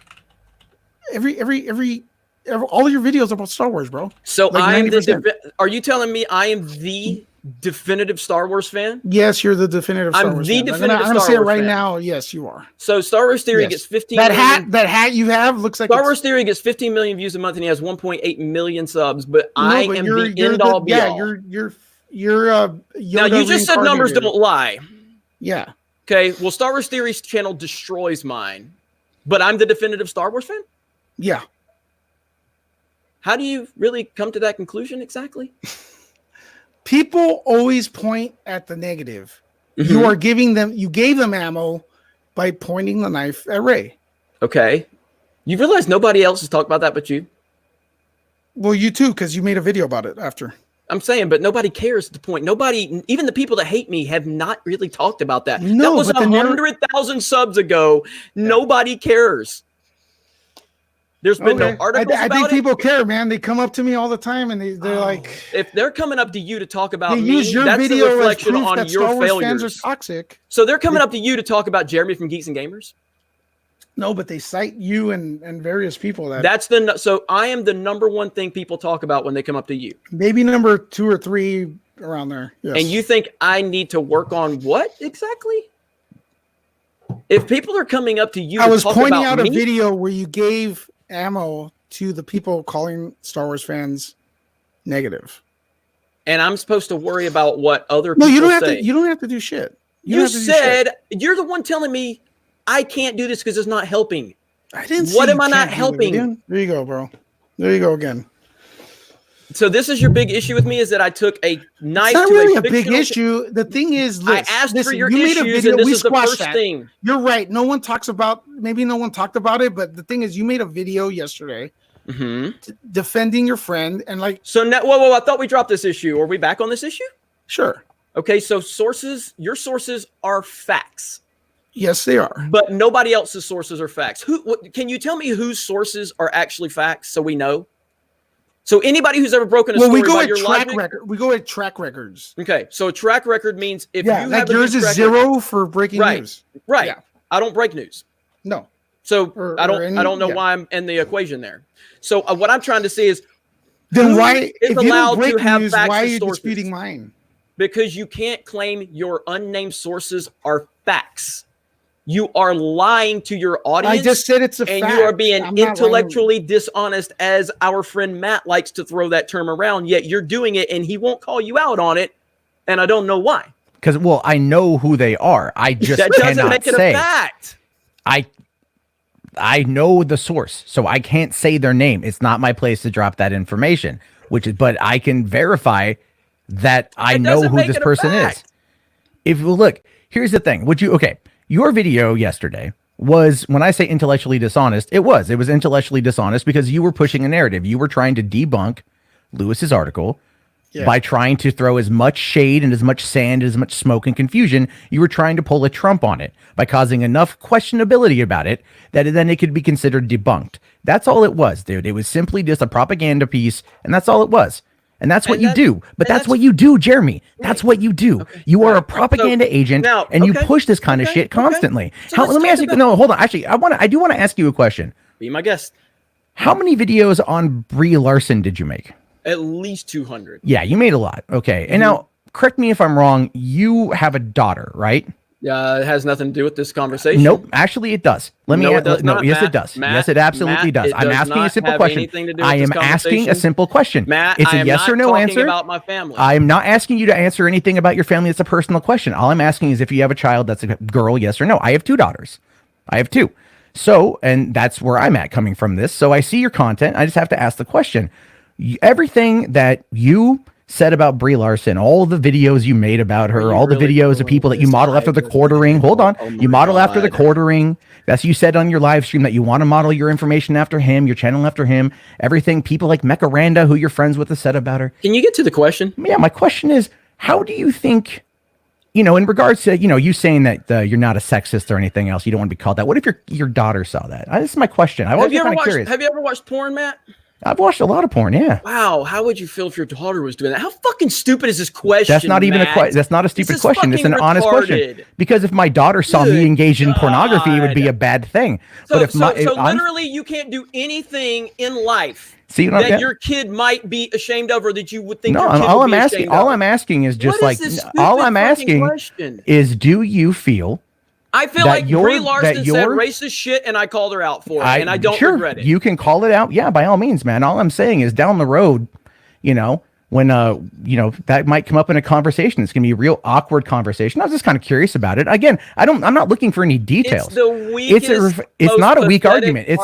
Though. All your videos are about Star Wars, bro. So like I am 90%. Are you telling me I am the definitive Star Wars fan? Yes, you're the definitive Star Wars fan. I'm gonna say it right now. Yes, you are. So Star Wars Theory gets 15 that hat you have looks like Star Wars Theory gets 15 million views a month and he has 1.8 million subs, but I am the end all be all. You're now you just said numbers don't lie. Yeah. Okay, well, Star Wars Theory's channel destroys mine, but I'm the definitive Star Wars fan? Yeah. How do you really come to that conclusion exactly? People always point at the negative. Mm-hmm. You gave them ammo by pointing the knife at Ray. Okay. You realize nobody else has talked about that but you? Well, you too, because you made a video about it after. I'm saying, but nobody cares at the point. Nobody, even the people that hate me, have not really talked about that. No, that was 100,000 subs ago. Yeah. Nobody cares. There's been no articles about it. I think people care, man. They come up to me all the time and they're like, if they're coming up to you to talk about me, use your that's video a reflection on your Star Wars failures. Fans are toxic. So they're coming up to you to talk about Jeremy from Geeks and Gamers? No, but they cite you and various people. So I am the number one thing people talk about when they come up to you. Maybe number 2 or 3 around there. Yes. And you think I need to work on what exactly? If people are coming up to you, I was pointing out a video where you gave ammo to the people calling Star Wars fans negative. And I'm supposed to worry about what other people say. You don't have to do shit. You said you're the one telling me I can't do this because it's not helping. I didn't say what am I not helping? There you go, bro. There you go again. So this is your big issue with me is that I took a knife. It's not really a big issue. The thing is, I asked for your issues, and this is the first thing. You're right. No one talks about. Maybe no one talked about it, but the thing is, you made a video yesterday defending your friend, and like. So now, whoa! I thought we dropped this issue. Are we back on this issue? Sure. Okay. So your sources are facts. Yes, they are. But nobody else's sources are facts. Can you tell me whose sources are actually facts so we know? So anybody who's ever broken a story about your logic, we go at track records. Okay, so a track record means if you have yours is 0 for breaking news. Right. Yeah. I don't break news. No. So I don't know why I'm in the equation there. So what I'm trying to say is, then why is allowed to have news, facts? Why are you disputing mine? Because you can't claim your unnamed sources are facts. You are lying to your audience. I just said it's a fact. And you are being intellectually dishonest, as our friend Matt likes to throw that term around, yet you're doing it and he won't call you out on it. And I don't know why. Because, well, I know who they are. I just That doesn't cannot make it say. a fact. I know the source, so I can't say their name. It's not my place to drop that information, but I can verify that I know who this person is. If you look, here's the thing. Your video yesterday was, when I say intellectually dishonest, it was intellectually dishonest because you were pushing a narrative. You were trying to debunk Lewis's article by trying to throw as much shade and as much sand, as much smoke and confusion. You were trying to pull a Trump on it by causing enough questionability about it that then it could be considered debunked. That's all it was, dude. It was simply just a propaganda piece, and that's all it was. And that's what you do. But that's what you do, Jeremy. That's what you do. Okay. You are a propaganda agent, and you push this kind of shit constantly. So let me ask you. No, hold on. Actually, I do want to ask you a question. Be my guest. How many videos on Brie Larson did you make? At least 200. Yeah, you made a lot. Okay. And now, correct me if I'm wrong, you have a daughter, right? It has nothing to do with this conversation. Nope. Actually, it does. Yes, it does. Yes, it absolutely does. I'm asking a simple question. I am asking a simple question. Matt, it's a yes or no answer. About my family. I am not asking you to answer anything about your family. It's a personal question. All I'm asking is if you have a child that's a girl, yes or no. I have 2 daughters. I have 2. So, and that's where I'm at coming from this. So I see your content. I just have to ask the question. Everything that you said about Brie Larson, all the videos you made about her, all the videos of people that you model after the quartering. Hold on. You model after the quartering. That's you said on your live stream that you want to model your information after him, your channel after him. Everything people like Mekaranda, who you're friends with, have said about her. Can you get to the question? Yeah, my question is, how do you think, in regards to, you saying that you're not a sexist or anything else, you don't want to be called that. What if your daughter saw that? This is my question. Have you ever watched porn, Matt? I've watched a lot of porn, yeah. Wow, how would you feel if your daughter was doing that? How fucking stupid is this question? That's not even a question. That's not a stupid question. It's an honest question. Because if my daughter saw me engage in pornography, it would be a bad thing. So literally, you can't do anything in life that your kid might be ashamed of, or that you would think. No, all I'm asking is just all I'm asking is, do you feel? I feel like Brie Larson said racist shit, and I called her out for it, and I don't regret it. You can call it out, yeah, by all means, man. All I'm saying is, down the road, when that might come up in a conversation, it's gonna be a real awkward conversation. I was just kind of curious about it. Again, I'm not looking for any details. It's the weakest, it's not a weak argument. It's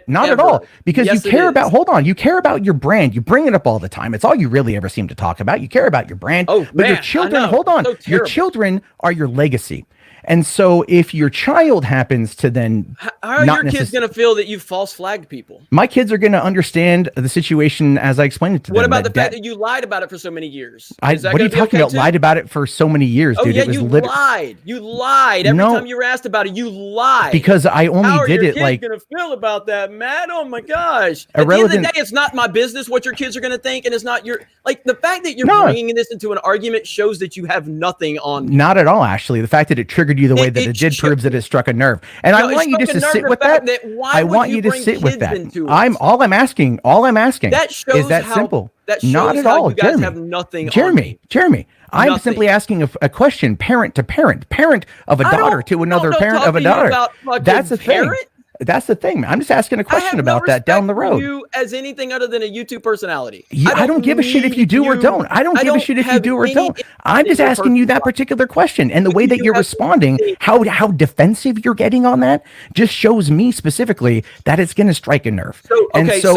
not at all, because you care about. Hold on, you care about your brand. You bring it up all the time. It's all you really ever seem to talk about. You care about your brand. But your children. Hold on, your children are your legacy. And so if your child happens to then... How are your kids going to feel that you false flagged people? My kids are going to understand the situation as I explained it to them. What about the fact that you lied about it for so many years? What are you talking about? Lied about it for so many years, dude. Yeah, you lied. You lied. Every time you were asked about it, you lied. Because I only did it like... How are your kids going to feel about that, Matt? Oh my gosh. At the end of the day, it's not my business what your kids are going to think, and it's not your... Like, the fact that you're bringing this into an argument shows that you have nothing on... Not at all, actually. The fact that it triggered you the way that it did proves that it struck a nerve. And I want you just to sit with that. I want you to sit with that. All I'm asking is that simple. Not at all, Jeremy. Have nothing. Jeremy. I'm simply asking a question, parent to parent of a daughter to another parent of a daughter. That's the thing. That's the thing, man. I'm just asking a question about that down the road. You as anything other than a YouTube personality. I don't give a shit if you do or don't. I don't give a shit if you do or don't. I'm just asking you that particular question, and the way that you're responding, how defensive you're getting on that, just shows me specifically that it's going to strike a nerve. So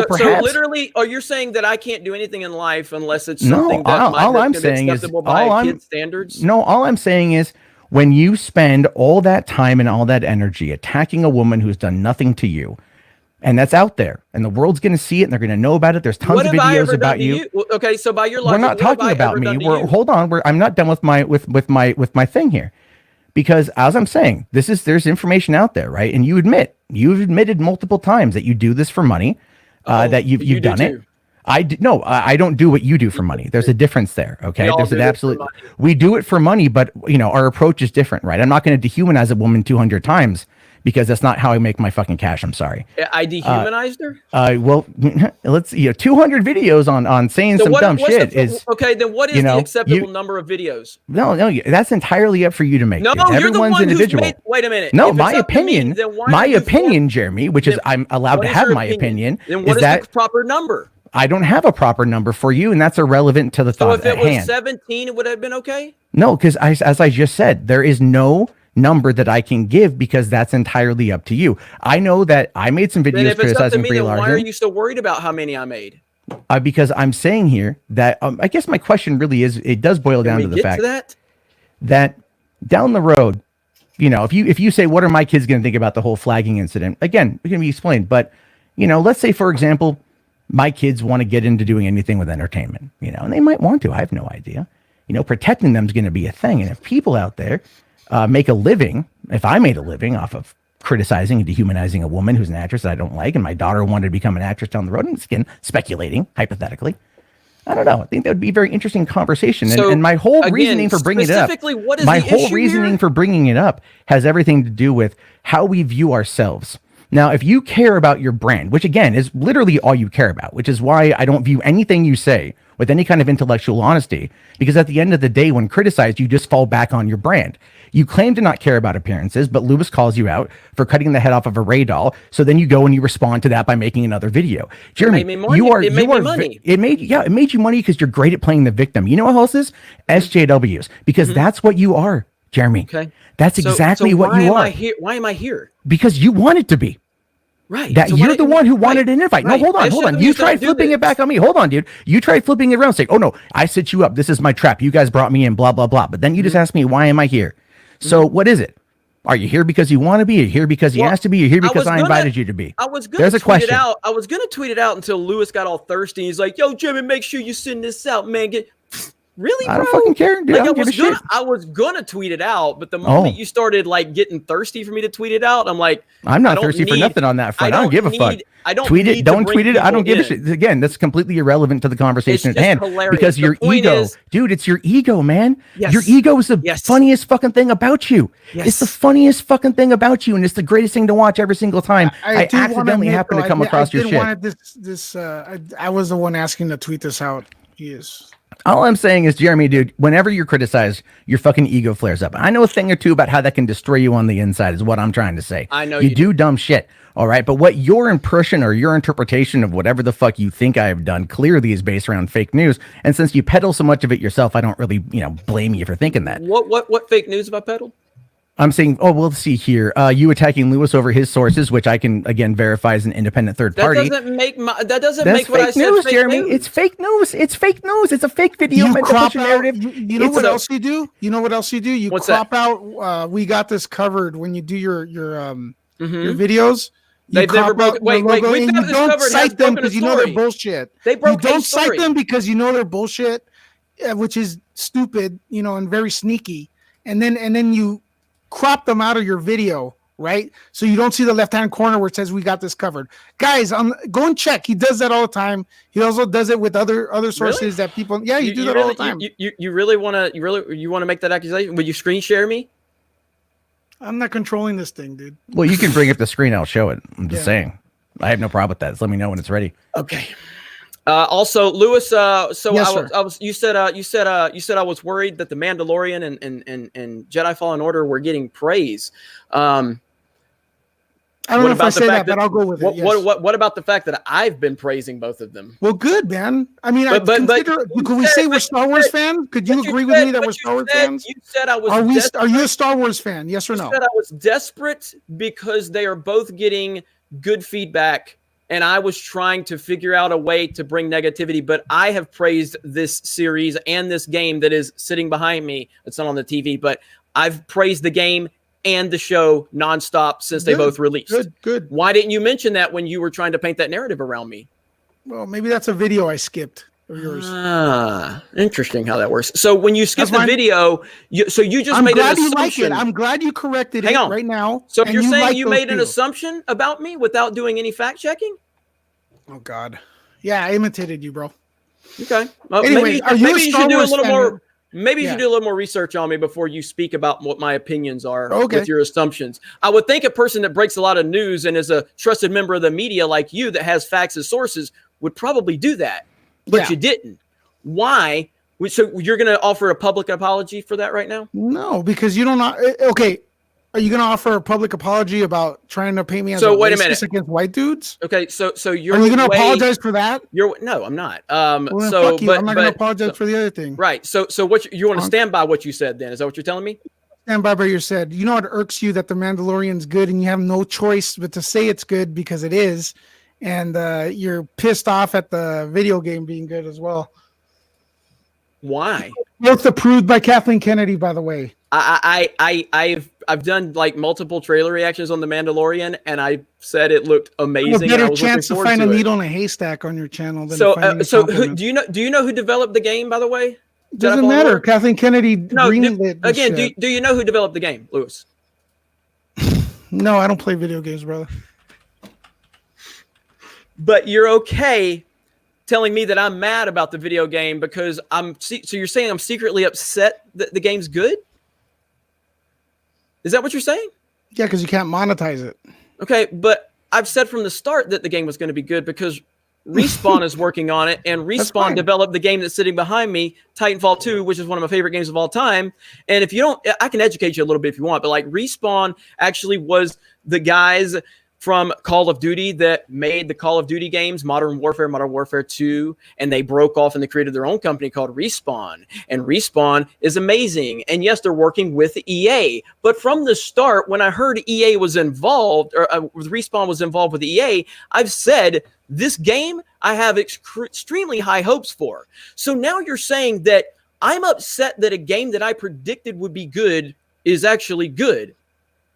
literally, you're saying that I can't do anything in life unless it's something that might be acceptable by kids' standards? No, all I'm saying is, when you spend all that time and all that energy attacking a woman who's done nothing to you, and that's out there, and the world's going to see it, and they're going to know about it. There's tons of videos about you. Okay, so by your logic, we're not talking about me. Hold on. I'm not done with my thing here, because as I'm saying, there's information out there, right? And you've admitted multiple times that you do this for money, that you've done it. I don't do what you do for money. There's a difference there. Okay. There's an absolute, we do it for money, but our approach is different, right? I'm not going to dehumanize a woman 200 times because that's not how I make my fucking cash. I'm sorry. I dehumanized her. Well, let's 200 videos on saying some dumb shit is okay. Then what is the acceptable number of videos? No, that's entirely up for you to make. No, you're the one individual. Wait a minute. No, my opinion, Jeremy, which is I'm allowed to have my opinion. Then what is the proper number? I don't have a proper number for you, and that's irrelevant to the thought at hand. So if it was 17, it would have been okay? No, because as I just said, there is no number that I can give because that's entirely up to you. I know that I made some Then videos if it's up to criticizing me, Brie then why are Larson. you so worried about how many I made? Because I'm saying here that I guess my question really is, it does boil down to the fact that down the road, you know, if you say, what are my kids going to think about the whole flagging incident? Again, it can be explained, but you know, let's say for example, my kids want to get into doing anything with entertainment, you know, and they might want to. I have no idea. You know, protecting them is going to be a thing, and if people out there make a living, if I made a living off of criticizing and dehumanizing a woman who's an actress that I don't like, and my daughter wanted to become an actress down the road, and again, speculating hypothetically, I don't know. I think that would be a very interesting conversation. So, and my whole again, reasoning for bringing it up, what is my the whole issue reasoning here? for bringing it up has everything to do with how we view ourselves. Now, if you care about your brand, which again is literally all you care about, which is why I don't view anything you say with any kind of intellectual honesty, because at the end of the day, when criticized, you just fall back on your brand. You claim to not care about appearances, but Lewis calls you out for cutting the head off of a Ray doll. So then you go and you respond to that by making another video. Jeremy, it made me money. It made you money because you're great at playing the victim. You know what else is? SJWs, because that's what you are, Jeremy. Okay. That's exactly what you are. Why am I here? Because you wanted to be. Right. That you're the one who wanted an invite. Right. No, hold on. You tried flipping it back on me. Hold on, dude. You tried flipping it around, saying, "Oh no, I set you up. This is my trap. You guys brought me in. Blah blah blah." But then you just asked me, "Why am I here?" So what is it? Are you here because you want to be? Are you here because you asked to be? You're here because I invited you to be. I was going to tweet it out. I was going to tweet it out until Lewis got all thirsty. He's like, "Yo, Jimmy, make sure you send this out, man." Really, bro? I don't fucking care, dude. Like, I was gonna tweet it out, but the moment you started like getting thirsty for me to tweet it out, I'm like, I'm not thirsty for nothing on that front. I don't give a fuck. I don't tweet it. Don't tweet it. I don't give a shit. Again, that's completely irrelevant to the conversation at hand. Hilarious. Because your ego, dude, it's your ego, man. Yes. Your ego is the funniest fucking thing about you. Yes. It's the funniest fucking thing about you, and it's the greatest thing to watch every single time I accidentally happen to come across your shit. I was the one asking to tweet this out. Yes. All I'm saying is, Jeremy, dude, whenever you're criticized, your fucking ego flares up. I know a thing or two about how that can destroy you on the inside is what I'm trying to say. I know you do dumb shit. All right. But what your impression or your interpretation of whatever the fuck you think I have done clearly is based around fake news. And since you peddle so much of it yourself, I don't really, blame you for thinking that. What fake news have I peddled? I'm saying, we'll see here. You attacking Lewis over his sources, which I can again verify as an independent third party. That doesn't make what I said news, fake Jeremy. news. It's fake news. It's fake news. It's a fake video. You crop narrative. You know what else you do? You know what else you do? You crop out. We got this covered when you do your videos. They've never broken. Wait. We don't cite them because you know they're bullshit. They broke. You don't cite them because you know they're bullshit, which is stupid, and very sneaky. And then you crop them out of your video, right? So you don't see the left-hand corner where it says we got this covered. Guys, go and check. He does that all the time. He also does it with other sources that people. Yeah, you do that all the time. You really want to make that accusation? Will you screen share me? I'm not controlling this thing, dude. Well, you can bring up the screen. I'll show it. I'm just saying. I have no problem with that. Just let me know when it's ready. Okay. Also, Lewis. Yes, You said I was worried that the Mandalorian and Jedi Fallen Order were getting praise. I don't know if I say that, but I'll go with it. What about the fact that I've been praising both of them? Well, good, man. I mean, could we say we're Star Wars fans? Could you agree with me that we're Star Wars fans? You said I was. Are you a Star Wars fan? Yes or no? You said I was desperate because they are both getting good feedback. And I was trying to figure out a way to bring negativity, but I have praised this series and this game that is sitting behind me. It's not on the TV, but I've praised the game and the show nonstop since they both released. Good. Why didn't you mention that when you were trying to paint that narrative around me? Well, maybe that's a video I skipped of yours. Interesting how that works. So when you skip the video, you just made an assumption. Like it. I'm glad you corrected it right now. So you're saying you made an assumption about me without doing any fact checking? Oh God. Yeah, I imitated you, bro. Okay. Anyway, maybe you should do a little more. Maybe you should do a little more research on me before you speak about what my opinions are with your assumptions. I would think a person that breaks a lot of news and is a trusted member of the media like you that has facts as sources would probably do that, but you didn't. Why? So you're going to offer a public apology for that right now? No, because you don't know. Okay. Are you going to offer a public apology about trying to paint me as So, a wait a racist minute. against white dudes? Okay, so you're. Are you going to apologize for that? No, I'm not. Well, then fuck you. I'm not going to apologize for the other thing. Right. So what you want to stand by what you said? Then is that what you're telling me? Stand by what you said. You know, it irks you that the Mandalorian's good, and you have no choice but to say it's good because it is, and you're pissed off at the video game being good as well. Why? Both approved by Kathleen Kennedy, by the way. I've done like multiple trailer reactions on The Mandalorian, and I said it looked amazing. A better I was chance to looking find a forward to needle in a haystack on your channel than do you know who developed the game, by the way? Doesn't matter. Kathleen Kennedy greenlit again. Do you know who developed the game, Lewis? No, I don't play video games, brother. But you're okay telling me that I'm mad about the video game because so you're saying I'm secretly upset that the game's good? Is that what you're saying? Yeah, because you can't monetize it. Okay, but I've said from the start that the game was going to be good because Respawn is working on it, and Respawn developed the game that's sitting behind me, Titanfall 2, which is one of my favorite games of all time. And if you don't, I can educate you a little bit if you want, but like Respawn actually was the guys from Call of Duty that made the Call of Duty games, Modern Warfare 2, and they broke off and they created their own company called Respawn. And Respawn is amazing. And yes, they're working with EA. But from the start, when I heard EA was involved, or Respawn was involved with EA, I've said this game I have extremely high hopes for. So now you're saying that I'm upset that a game that I predicted would be good is actually good.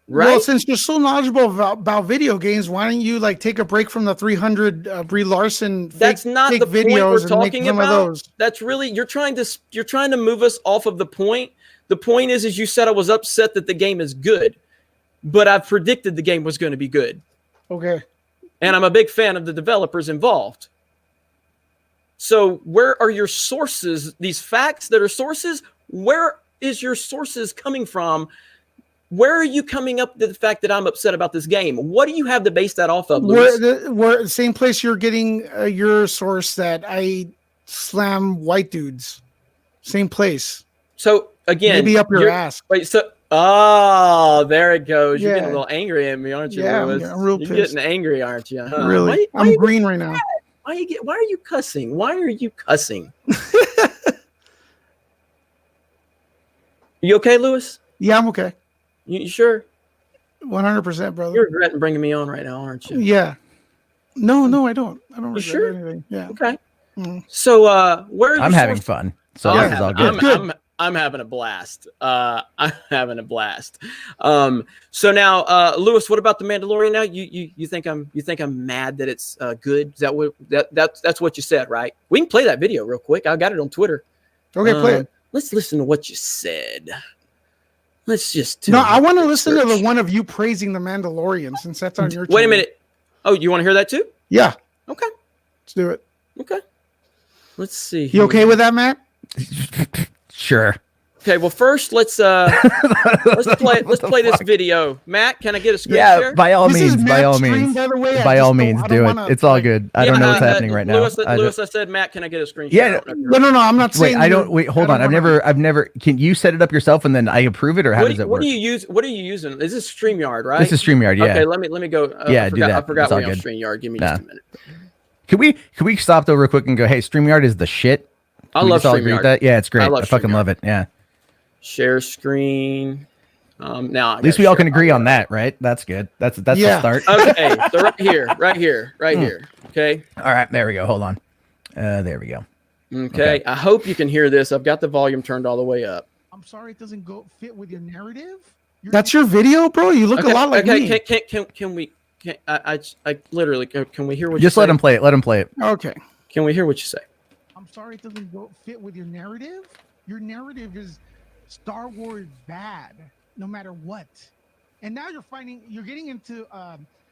Right. Well, since you're so knowledgeable about video games, why don't you like take a break from the 300 Brie Larson? That's not the point we're talking about. That's really you're trying to move us off of the point. The point is you said I was upset that the game is good, but I've predicted the game was going to be good. Okay. And I'm a big fan of the developers involved. So where are your sources? These facts that are sources. Where is your sources coming from? Where are you coming up to the fact that I'm upset about this game? What do you have to base that off of, Luis? We're the same place you're getting your source that I slam white dudes. Same place. So again, maybe up your ass. Wait, so there it goes. You're getting a little angry at me, aren't you, Luis? I'm real pissed. You're getting angry, aren't you? Huh? Really? I'm green right now. Why are you cussing? Why are you cussing? You okay, Luis? Yeah, I'm okay. You sure? 100%, brother. You're regretting bringing me on right now, aren't you? Yeah. No, I don't. I don't regret sure? anything. Yeah. Okay. Mm-hmm. So, where are I'm having fun. So this is all good. I'm having a blast. I'm having a blast. So now, Luis, what about the Mandalorian? Now, you think I'm mad that it's good? Is that what that's what you said, right? We can play that video real quick. I got it on Twitter. Okay, play it. Let's listen to what you said. Let's just I want to listen to the one of you praising the Mandalorian since that's on your channel. Wait a minute. Oh, you want to hear that too? Yeah. Okay. Let's do it. Okay. Let's see. You okay with that, Matt? Sure. Okay, well, first let's play this video. Matt, can I get a screen share? Yeah, by all means, by all means, do it. It's all good. I don't know what's happening right now. Lewis, I said, Matt, can I get a screen share? Yeah, no, I'm not saying. Wait, hold on. I've never. Can you set it up yourself and then I approve it, or how does it work? What do you use? What are you using? Is this StreamYard, right? This is StreamYard. Yeah. Okay, let me go. Yeah, do that. I forgot we're on StreamYard. Give me just a minute. Can we stop though real quick and go? Hey, StreamYard is the shit. I love StreamYard. Yeah, it's great. I fucking love it. Yeah. Share screen. Now at least we all can agree on that, right? That's good. That's the start. Okay, so right here. Okay. All right, there we go. Hold on. There we go. Okay. I hope you can hear this. I've got the volume turned all the way up. I'm sorry, it doesn't fit with your narrative. That's your video, bro. You look a lot like me. Can we? I literally can we hear what? Just let him play it. Let him play it. Okay. Can we hear what you say? I'm sorry, it doesn't fit with your narrative. Your narrative is Star Wars bad, no matter what. And now you're getting into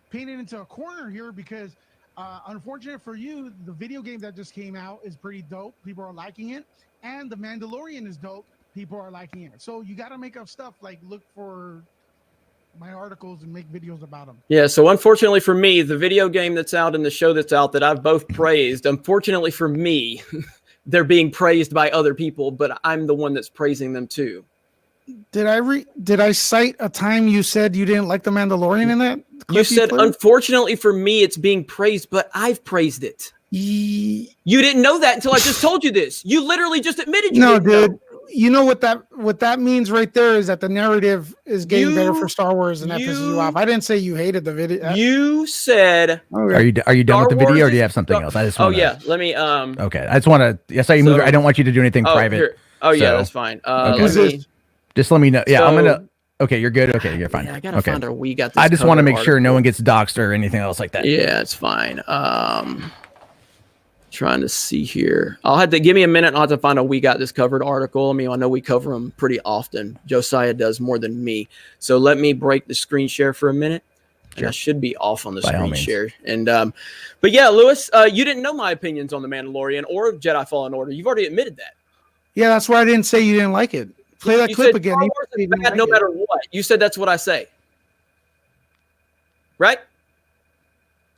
painted into a corner here because unfortunate for you, the video game that just came out is pretty dope. People are liking it. And The Mandalorian is dope. People are liking it. So you got to make up stuff like look for my articles and make videos about them. Yeah, so unfortunately for me, the video game that's out and the show that's out that I've both praised, unfortunately for me, they're being praised by other people, but I'm the one that's praising them too. Did I cite a time you said you didn't like The Mandalorian in that clip You said, played? unfortunately for me, it's being praised, but I've praised it. You didn't know that until I just told you this. You literally just admitted you didn't dude. know. You know what that means right there is that the narrative is getting better for Star Wars, and that pisses you off. I didn't say you hated the video. You said, okay. Are you done Star with the video, Wars or do you is- have something else? I just oh want yeah, let me Okay, I just want to. Yes, I move. I don't want you to do anything private. Here. Oh yeah, so- that's fine. Okay. Let me, Just let me know. Yeah, I'm So- gonna. Okay, you're good. Okay, you're fine. Yeah, I gotta okay. find out we got this. I just want to cover make sure no article. one gets doxxed or anything else like that. Yeah, it's fine. Trying to see here. I'll have to give me a minute. I'll have to find a We Got This Covered article. I mean, I know we cover them pretty often. Josiah does more than me. So let me break the screen share for a minute. And I should be off on the By all screen means. share. And but yeah, Lewis, you didn't know my opinions on The Mandalorian or Jedi Fallen Order. You've already admitted that. Yeah, that's why I didn't say you didn't like it. Play that You clip said again. Star You Wars said you is didn't bad like no it. matter what. You said that's what I say. Right?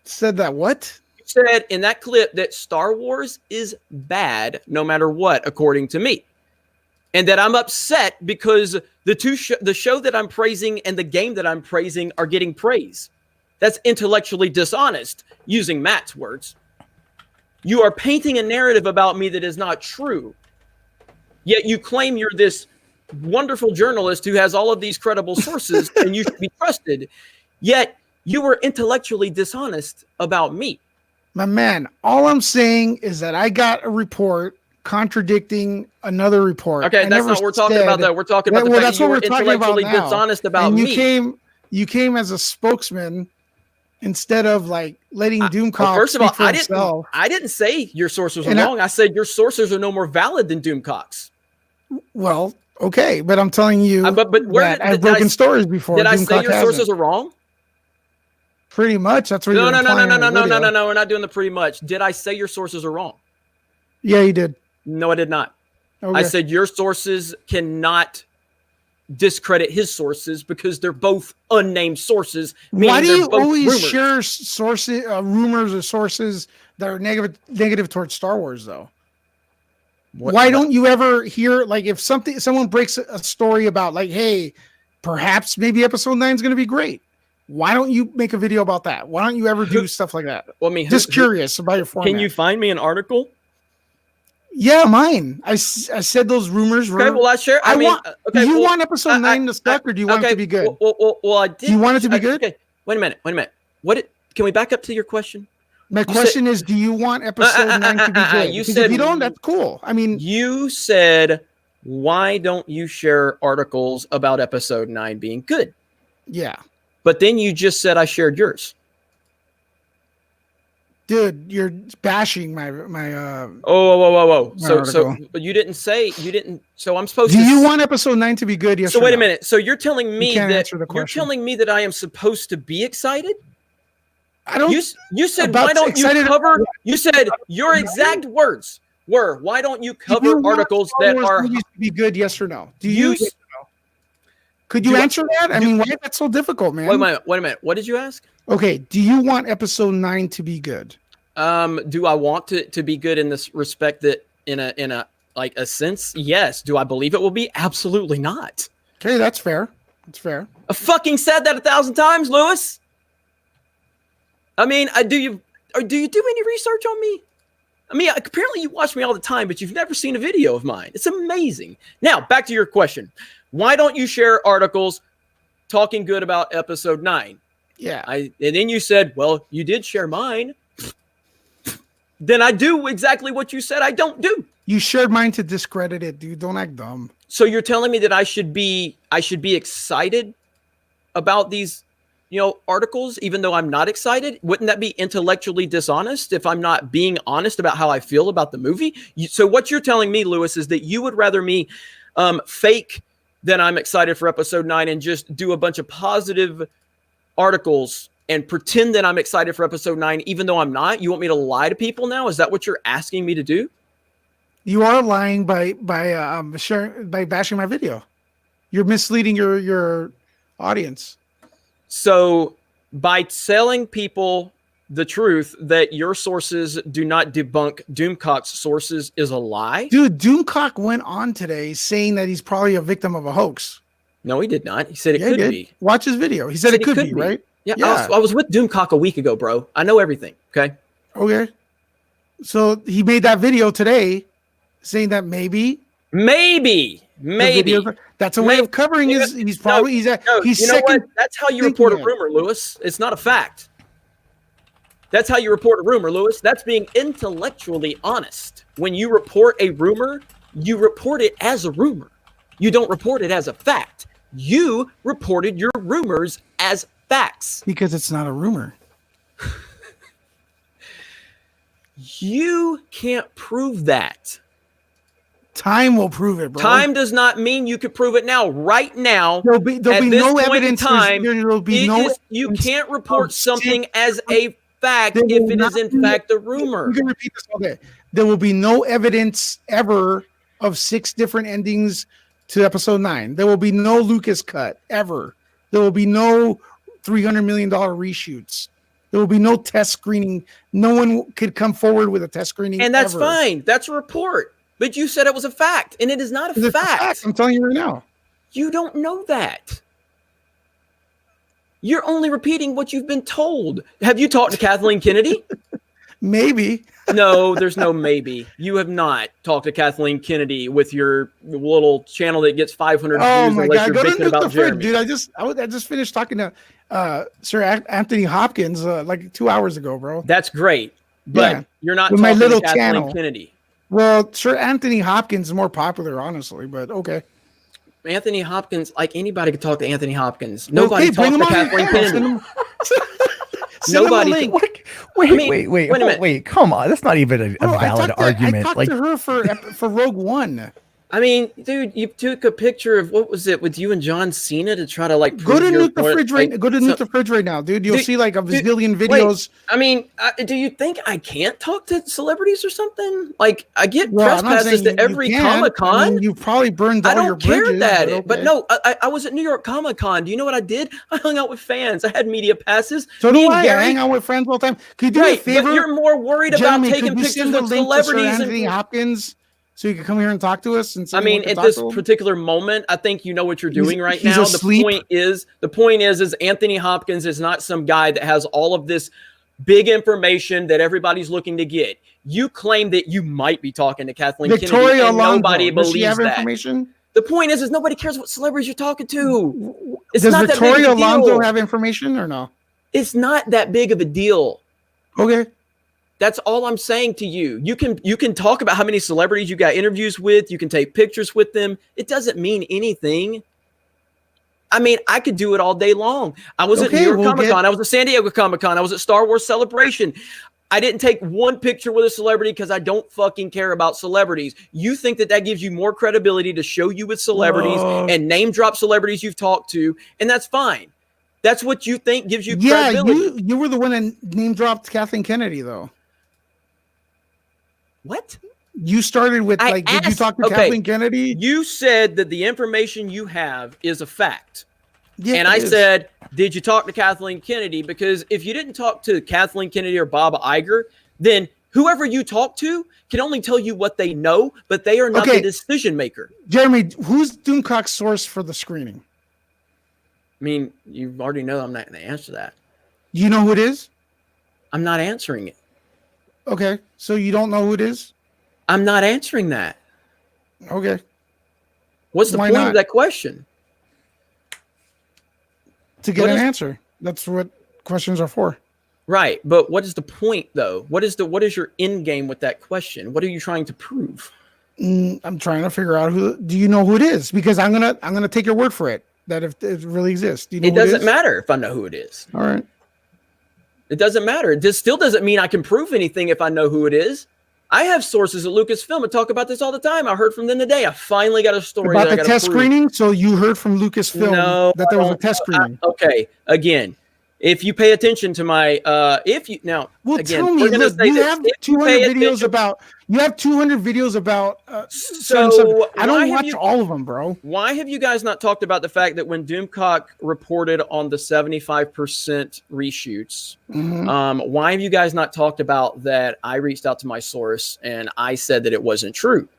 Said that what? You said in that clip that Star Wars is bad no matter what, according to me. And that I'm upset because the show that I'm praising and the game that I'm praising are getting praise. That's intellectually dishonest, using Matt's words. You are painting a narrative about me that is not true. Yet you claim you're this wonderful journalist who has all of these credible sources and you should be trusted. Yet you were intellectually dishonest about me. My man, all I'm saying is that I got a report contradicting another report. Okay, I that's never not what we're talking said- about, though. We're talking about the Well, fact that's that you what were we're talking about intellectually now. dishonest about and me. You came as a spokesman instead of like letting Doomcock Well, first of all, speak for himself. I didn't say your sources are And wrong. I said your sources are no more valid than Doomcock's. Well, okay, but I'm telling you But where that did- I've did broken I- stories before. Did I say Doomcock your hasn't. sources are wrong? Pretty much. That's what No, you're no, no, no, implying no, in no, the no, no, video. no. We're not doing the pretty much. Did I say your sources are wrong? Yeah, you did. No, I did not. Okay. I said your sources cannot discredit his sources because they're both unnamed sources. Why do meaning they're you both always rumors. share sources, rumors or sources that are negative towards Star Wars, though? Why don't you ever hear, like, if someone breaks a story about, like, hey, perhaps maybe episode 9 is going to be great? Why don't you make a video about that? Why don't you ever do stuff like that? Well, I mean, Just curious about your format. Can you find me an article? Yeah, mine. I said those rumors were. Okay, well, I share. I mean, want. okay, do you well, want episode 9 to suck, or do you want it to be good? Well, I did. Do you want it to be good? Okay, wait a minute. Can we back up to your question? My question is, do you want episode 9 to be good? You Because said- if you don't, that's cool. I mean, You said, why don't you share articles about episode 9 being good? yeah. But then you just said I shared yours. Dude, you're bashing my Whoa. My So article. but you didn't. So I'm supposed do to. you want episode 9 to be good? Yes. So or wait a no? minute. So you're telling me can't that answer the you're question. telling me that I am supposed to be excited? I don't. You said about why don't you excited cover? about You said your exact words were why don't you do cover you want articles Star that Wars are movies to be good? Yes or no? Do you? you? Could you do I- answer that? I mean, why is that so difficult, man? Wait a minute. What did you ask? Okay. Do you want episode 9 to be good? Do I want to be good in this respect that in a like a sense? Yes. Do I believe it will be? Absolutely not. Okay, that's fair. That's fair. I fucking said that 1,000 times, Lewis. I mean, do you do any research on me? I mean, apparently you watch me all the time, but you've never seen a video of mine. It's amazing. Now, back to your question. Why don't you share articles talking good about episode 9? Yeah. And then you said, well, you did share mine. Then I do exactly what you said I don't do. You shared mine to discredit it, dude. Don't act dumb. So you're telling me that I should be excited about these, articles, even though I'm not excited? Wouldn't that be intellectually dishonest if I'm not being honest about how I feel about the movie? So what you're telling me, Lewis, is that you would rather me fake that I'm excited for episode 9 and just do a bunch of positive articles and pretend that I'm excited for episode 9, even though I'm not? You want me to lie to people now? Is that what you're asking me to do? You are lying by bashing my video. You're misleading your audience. So by telling people the truth that your sources do not debunk Doomcock's sources is a lie? Dude, Doomcock went on today saying that he's probably a victim of a hoax. No, he did not. He said it Yeah, he could did. be. Watch his video. He said it could be, right? Yeah, I was with Doomcock a week ago, bro. I know everything. Okay. Okay. So he made that video today saying that maybe. That's a way of covering his. He's probably he's you know what? That's how you report a rumor, Lewis. It's not a fact. That's how you report a rumor, Lewis. That's being intellectually honest. When you report a rumor, you report it as a rumor. You don't report it as a fact. You reported your rumors as facts. Because it's not a rumor. You can't prove that. Time will prove it, bro. Time does not mean you could prove it now. Right now, there'll be no evidence. You can't report something as a fact if it is in fact a rumor. You can repeat this all day. There will be no evidence ever of 6 different endings to episode 9. There will be no Lucas cut ever. There will be no $300 million reshoots. There will be no test screening. No one could come forward with a test screening. And that's fine. That's a report. But you said it was a fact, and it is not a fact. I'm telling you right now. You don't know that. You're only repeating what you've been told. Have you talked to Kathleen Kennedy? Maybe. No, there's no maybe. You have not talked to Kathleen Kennedy with your little channel that gets 500 views. Oh my God! Go to Nuke the Fridge, dude. I just finished talking to Sir Anthony Hopkins like 2 hours ago, bro. That's great, but you're not with talking my little to Kathleen channel. Kennedy. Well, Sir Anthony Hopkins is more popular, honestly, but okay. Anthony Hopkins, like anybody could talk to Anthony Hopkins. Nobody talks to Kathleen Kennedy. Nobody. Wait, come on. That's not even a valid argument. I talked to her for Rogue One. I mean, dude, you took a picture of what was it with you and John Cena to try to like go to Nuke the Fridge Nuke the Fridge right now, dude. You'll see like a bazillion videos. Wait, I mean, do you think I can't talk to celebrities or something? Like, I get press passes to every Comic-Con. I mean, you probably burned all your bridges. I don't care that, but no, I was at New York Comic-Con. Do you know what I did? I hung out with fans. I had media passes. So do I. I hang out with friends all the time. Could you do me a favor? But you're more worried about taking pictures with celebrities and Hopkins. So you can come here and talk to us. And I mean, at this particular moment, I think you know what you're doing right now. The point is Anthony Hopkins is not some guy that has all of this big information that everybody's looking to get. You claim that you might be talking to Kathleen Kennedy, and nobody believes that. Information? The point is nobody cares what celebrities you're talking to. Does Victoria Alonso have information or no? It's not that big of a deal. Okay. That's all I'm saying to you. You can talk about how many celebrities you got interviews with. You can take pictures with them. It doesn't mean anything. I mean, I could do it all day long. I was at New York Comic-Con. I was at San Diego Comic-Con. I was at Star Wars Celebration. I didn't take one picture with a celebrity because I don't fucking care about celebrities. You think that gives you more credibility to show you with celebrities and name drop celebrities you've talked to, and that's fine. That's what you think gives you credibility. You were the one that name dropped Kathleen Kennedy, though. What? You started with did you talk to Kathleen Kennedy? You said that the information you have is a fact. Yeah, and I said, did you talk to Kathleen Kennedy? Because if you didn't talk to Kathleen Kennedy or Bob Iger, then whoever you talk to can only tell you what they know, but they are not the decision maker. Jeremy, who's Doomcock's source for the screening? I mean, you already know I'm not going to answer that. You know who it is? I'm not answering it. Okay, so you don't know who it is? I'm not answering that. Okay. What's the point of that question? To get an answer. That's what questions are for. Right, but what is the point, though? What is your end game with that question? What are you trying to prove? I'm trying to figure out do you know who it is? Because I'm gonna take your word for it that if it really exists. Do you know it doesn't matter if I know who it is. All right. It doesn't matter. This still doesn't mean I can prove anything if I know who it is. I have sources at Lucasfilm and talk about this all the time. I heard from them today. I finally got a story about the test screening. So you heard from Lucasfilm that there was a test screening. Okay. Again, if you pay attention to my, tell me. Look, you have 200 videos about. You have 200 videos about. So I don't watch all of them, bro. Why have you guys not talked about the fact that when Doomcock reported on the 75% reshoots, why have you guys not talked about that? I reached out to my source and I said that it wasn't true.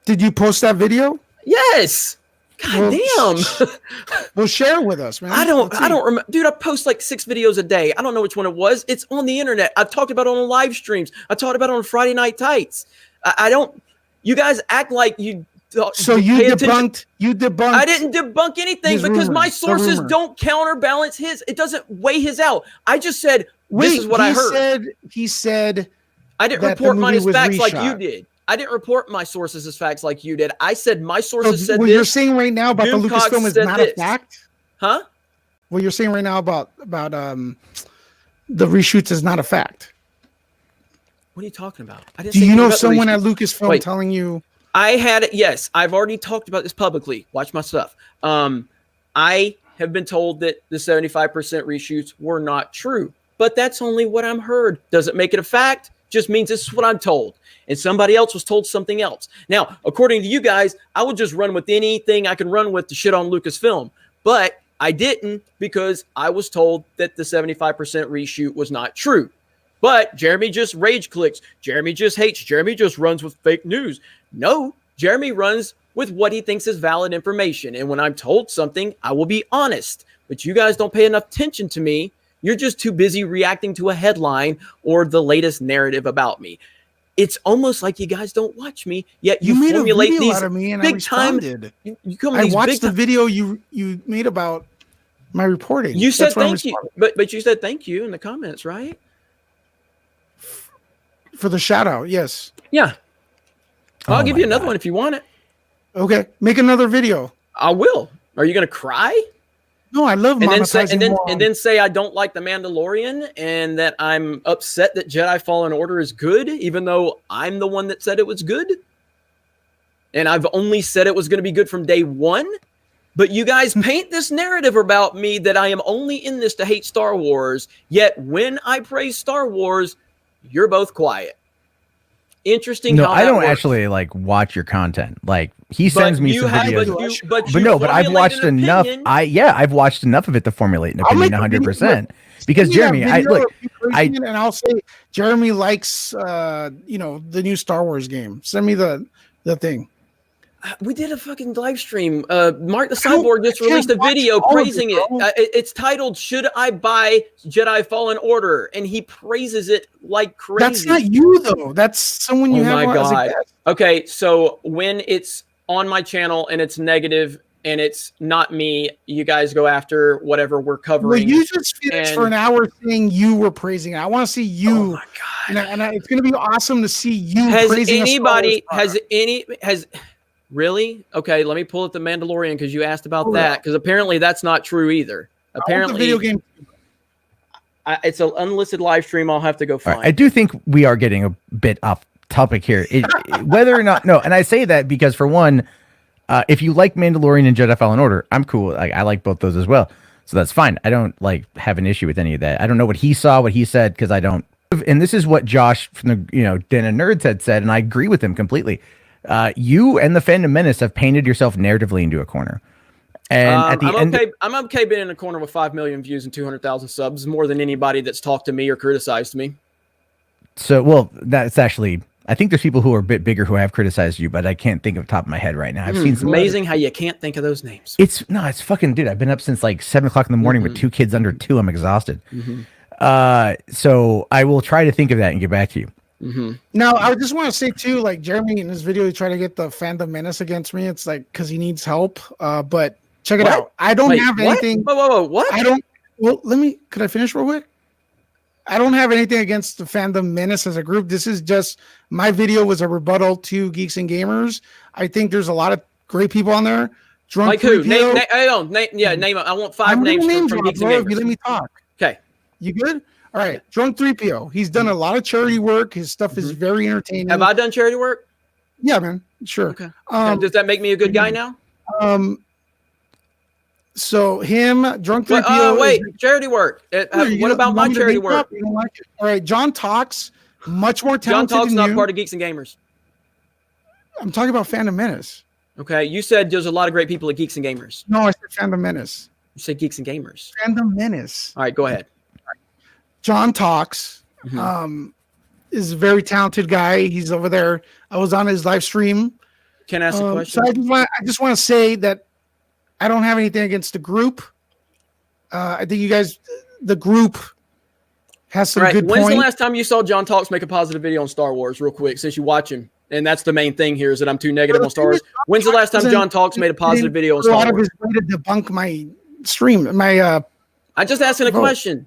Did you post that video? Yes. God damn. Well, share with us, man. I don't remember. Dude, I post like 6 videos a day. I don't know which one it was. It's on the internet. I've talked about it on live streams. I talked about it on Friday Night Tights. I don't, you guys act like you. So you debunked. I didn't debunk anything because my sources don't counterbalance his. It doesn't weigh his out. I just said, this is what I heard. He said I didn't report mine as facts like you did. I didn't report my sources as facts like you did. I said my sources said what this. You're saying right now about the Lucasfilm is not a fact? Huh? What you're saying right now about the reshoots is not a fact. What are you talking about? Do you know someone at Lucasfilm telling you? I had it. Yes, I've already talked about this publicly. Watch my stuff. I have been told that the 75% reshoots were not true, but that's only what I'm heard. Doesn't make it a fact. Just means this is what I'm told. And somebody else was told something else. Now, according to you guys, I would just run with anything I can run with to shit on Lucasfilm. But I didn't because I was told that the 75% reshoot was not true. But Jeremy just rage clicks. Jeremy just hates. Jeremy just runs with fake news. No, Jeremy runs with what he thinks is valid information. And when I'm told something, I will be honest. But you guys don't pay enough attention to me. You're just too busy reacting to a headline or the latest narrative about me. It's almost like you guys don't watch me, yet you formulate these out of me and big time. I watched the video you made about my reporting. You said thank you, but you said thank you in the comments, right? For the shout out, yes. Yeah. I'll give you another one if you want it. Okay, make another video. I will. Are you gonna cry? No, I love monetizing and then say I don't like The Mandalorian and that I'm upset that Jedi Fallen Order is good, even though I'm the one that said it was good. And I've only said it was going to be good from day one. But you guys paint this narrative about me that I am only in this to hate Star Wars. Yet when I praise Star Wars, you're both quiet. Interesting. No, I don't actually like watch your content. Like he sends me some videos, but I've watched enough. I've watched enough of it to formulate an opinion 100%. Because Jeremy, and I'll say Jeremy likes the new Star Wars game. Send me the thing. We did a fucking live stream. Mark the Cyborg just released a video praising it. It's titled "Should I Buy Jedi Fallen Order?" and he praises it like crazy. That's not you though. That's someone you have. Oh my god. Okay, so when it's on my channel and it's negative and it's not me, you guys go after whatever we're covering. Well, you just finished for an hour saying you were praising it. I want to see you. Oh my god. And it's going to be awesome to see you praising has Really? Okay, let me pull up The Mandalorian because you asked about that. Because apparently that's not true either. Apparently, video game. It's an unlisted live stream. I'll have to go find. Right, I do think we are getting a bit off topic here. Whether or not, and I say that because for one, if you like Mandalorian and Jedi Fallen Order, I'm cool. I like both those as well, so that's fine. I don't have an issue with any of that. I don't know what he saw, what he said, because I don't. And this is what Josh from the Den of Nerds had said, and I agree with him completely. You and the Fandom Menace have painted yourself narratively into a corner. And at the end, I'm okay being in a corner with 5 million views and 200,000 subs, more than anybody that's talked to me or criticized me. So, well, that's actually, I think there's people who are a bit bigger who have criticized you, but I can't think of the top of my head right now. I've seen some amazing how you can't think of those names. It's fucking, dude. I've been up since like 7 o'clock in the morning with 2 kids under 2. I'm exhausted. So I will try to think of that and get back to you. Now, I just want to say too, like Jeremy in his video, he tried to get the Fandom Menace against me. It's like because he needs help. But check it out. I don't have anything. Whoa! What? I don't. Well, could I finish real quick? I don't have anything against the Fandom Menace as a group. This is just my video was a rebuttal to Geeks and Gamers. I think there's a lot of great people on there. Drunk like who? Name. Name. I want 5 names from Geeks and Gamers. You let me talk. Okay. You good? All right, Drunk 3PO. He's done a lot of charity work. His stuff is very entertaining. Have I done charity work? Yeah, man. Sure. Okay. Does that make me a good guy now? So him, Drunk 3PO. Charity work. What about my charity work? You don't like it. All right, John Talks, much more talented. John Talks not part of Geeks and Gamers. I'm talking about Fandom Menace. Okay, you said there's a lot of great people at Geeks and Gamers. No, I said Fandom Menace. You said Geeks and Gamers. Fandom Menace. All right, go ahead. John Talks is a very talented guy. He's over there. I was on his live stream. Can I ask a question? So I just want to say that I don't have anything against the group. I think you guys, the group, has some good When's points. the last time you saw John Talks make a positive video on Star Wars, real quick, since you watch him? And that's the main thing here is that I'm too negative on Star Wars. When's the last time John Talks made a positive video on Star Wars? A lot of his way to debunk my stream. I'm just asking a question.